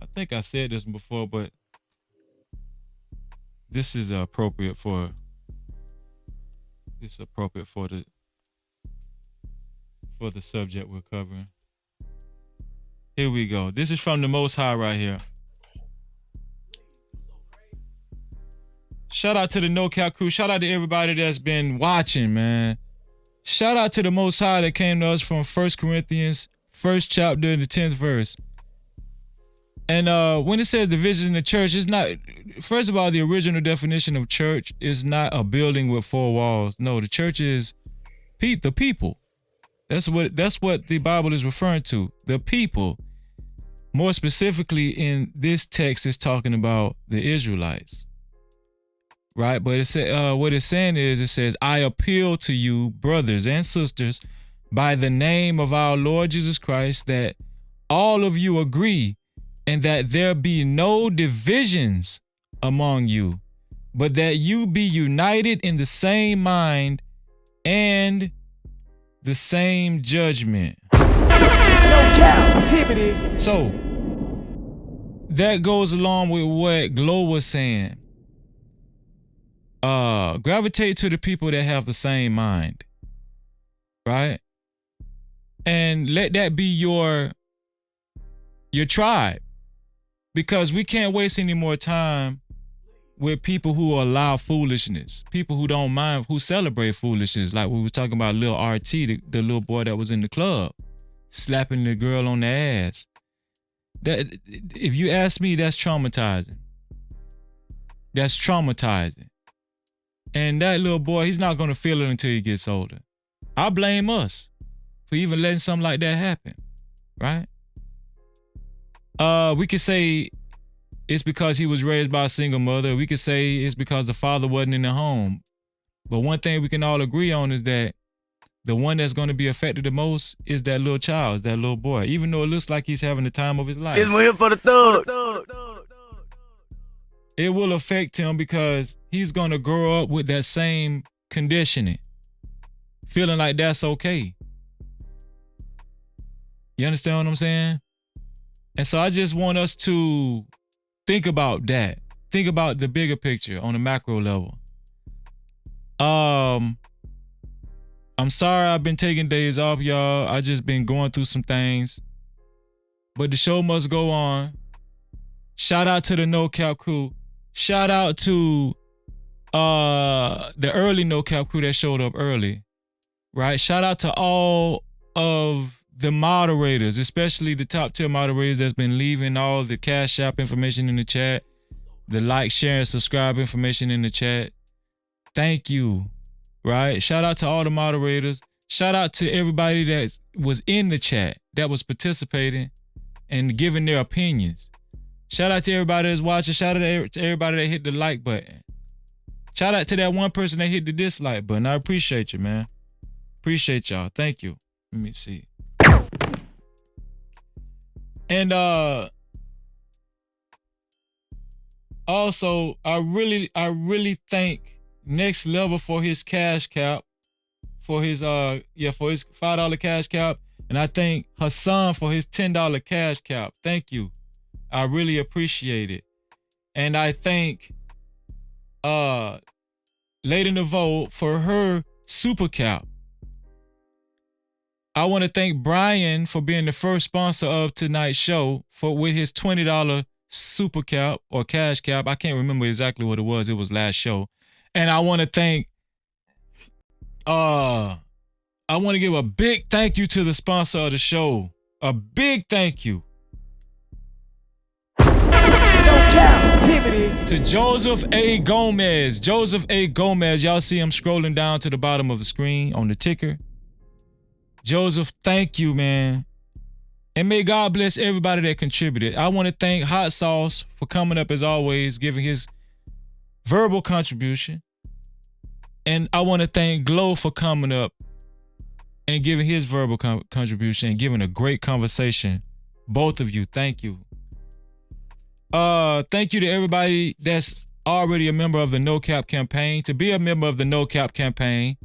I think I said this before, but this is appropriate for the subject we're covering. Here we go. This is from the Most High right here. Shout out to the No Cap crew. Shout out to everybody that's been watching, man. Shout out to the Most High that came to us from 1 Corinthians, 1st chapter, the 10th verse. And when it says divisions in the church, it's not, first of all, the original definition of church is not a building with 4 walls. No, the church is the people. That's what the Bible is referring to. The people. More specifically in this text, it's talking about the Israelites. Right? But what it's saying is, it says, I appeal to you, brothers and sisters, by the name of our Lord Jesus Christ, that all of you agree and that there be no divisions among you, but that you be united in the same mind and the same judgment. No captivity. So that goes along with what Glow was saying. Gravitate to the people that have the same mind, right? And let that be your tribe, because we can't waste any more time with people who allow foolishness, people who don't mind, who celebrate foolishness. Like we were talking about Lil RT, the little boy that was in the club, slapping the girl on the ass. That, if you ask me, that's traumatizing. That's traumatizing. And that little boy, he's not gonna feel it until he gets older. I blame us for even letting something like that happen, right? We could say it's because he was raised by a single mother. We could say it's because the father wasn't in the home. But one thing we can all agree on is that the one that's going to be affected the most is that little child, is that little boy. Even though it looks like he's having the time of his life. It's here for the thug. It will affect him because he's going to grow up with that same conditioning, feeling like that's okay. You understand what I'm saying? And so I just want us to think about that. Think about the bigger picture on a macro level. I'm sorry I've been taking days off, y'all. I just been going through some things. But the show must go on. Shout out to the No Cap crew. Shout out to the early No Cap crew that showed up early. Right? Shout out to all of the moderators, especially the top tier moderators that's been leaving all the Cash App information in the chat, the like, share, and subscribe information in the chat. Thank you. Right? Shout out to all the moderators. Shout out to everybody that was in the chat, that was participating and giving their opinions. Shout out to everybody that's watching. Shout out to everybody that hit the like button. Shout out to that one person that hit the dislike button. I appreciate you, man. Appreciate y'all. Thank you. Let me see. And also, I really thank Next Level for his cash cap, for his $5 cash cap, and I thank Hassan for his $10 cash cap. Thank you. I really appreciate it. And I thank Lady Navo for her super cap. I want to thank Brian for being the first sponsor of tonight's show with his $20 super cap or cash cap. I can't remember exactly what it was. It was last show. And I want to thank, I want to give a big thank you to the sponsor of the show. A big thank you. No captivity. To Joseph A. Gomez. Joseph A. Gomez. Y'all see him scrolling down to the bottom of the screen on the ticker. Joseph, thank you, man. And may God bless everybody that contributed. I want to thank Hot Sauce for coming up as always, giving his verbal contribution. And I want to thank Glow for coming up and giving his verbal contribution and giving a great conversation. Both of you, thank you. Thank you to everybody that's already a member of the No Cap campaign. To be a member of the No Cap campaign,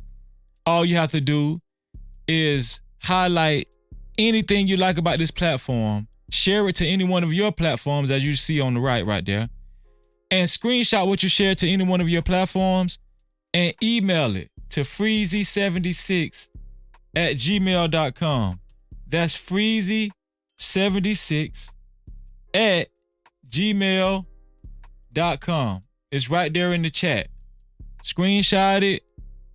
all you have to do is highlight anything you like about this platform, share it to any one of your platforms as you see on the right there, and screenshot what you shared to any one of your platforms and email it to freezy76@gmail.com. That's freezy76@gmail.com. It's right there in the chat. Screenshot it.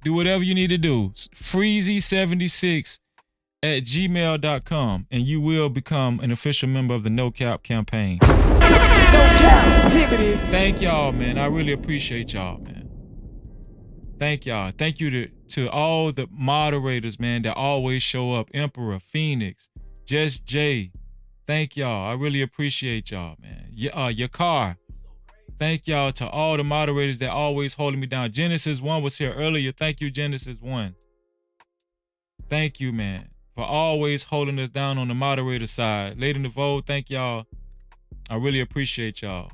Do whatever you need to do. Freezy76@gmail.com, and you will become an official member of the No Cap campaign. No captivity. Thank y'all, man. I really appreciate y'all, man. Thank y'all. Thank you to all the moderators, man, that always show up. Emperor, Phoenix, Just Jay. Thank y'all. I really appreciate y'all, man. Your car. Thank y'all to all the moderators that always holding me down. Genesis 1 was here earlier. Thank you, Genesis 1. Thank you, man, for always holding us down on the moderator side. Lady Navo, thank y'all I really appreciate y'all.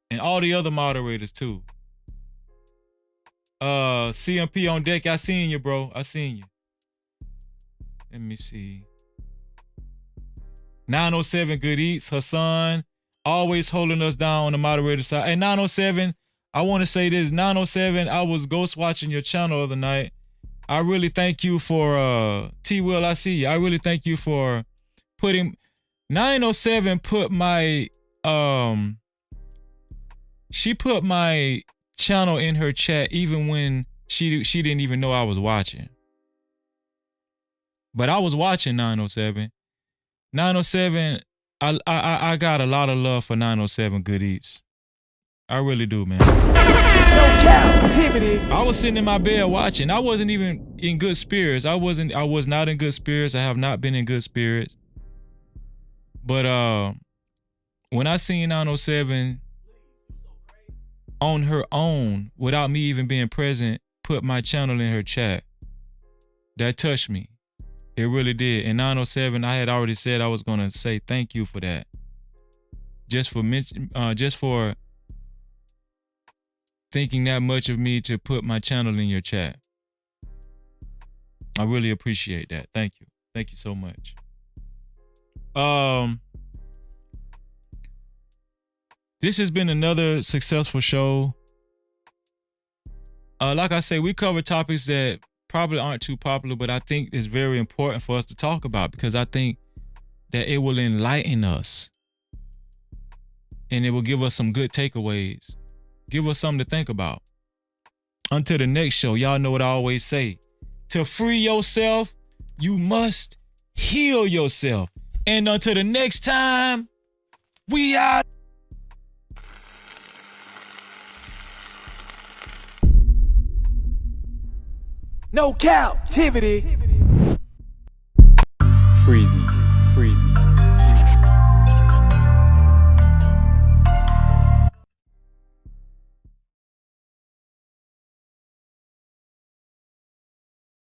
And all the other moderators too. CMP on deck. I seen you, bro. I seen you. Let me see. 907 Good Eats, Hassan, always holding us down on the moderator side. Hey, 907, I want to say this. 907, I was ghost watching your channel the other night. I really thank you for T-Will, I see you. I really thank you for putting 907 put my she put my channel in her chat even when she didn't even know I was watching. But I was watching 907. 907, I got a lot of love for 907 Good Eats. I really do, man. No Cap-tivity. I was sitting in my bed watching. I wasn't even in good spirits. I was not in good spirits. I have not been in good spirits. But when I seen 907 on her own, without me even being present, put my channel in her chat, that touched me. It really did. And 907, I had already said I was gonna say thank you for that. Just for thinking that much of me to put my channel in your chat. I really appreciate that. Thank you. Thank you so much. This has been another successful show. Like I say, we cover topics that probably aren't too popular, but I think it's very important for us to talk about because I think that it will enlighten us and it will give us some good takeaways. Give us something to think about. Until the next show, y'all know what I always say. To free yourself, you must heal yourself. And until the next time, we out. No Cap-tivity. Freezy.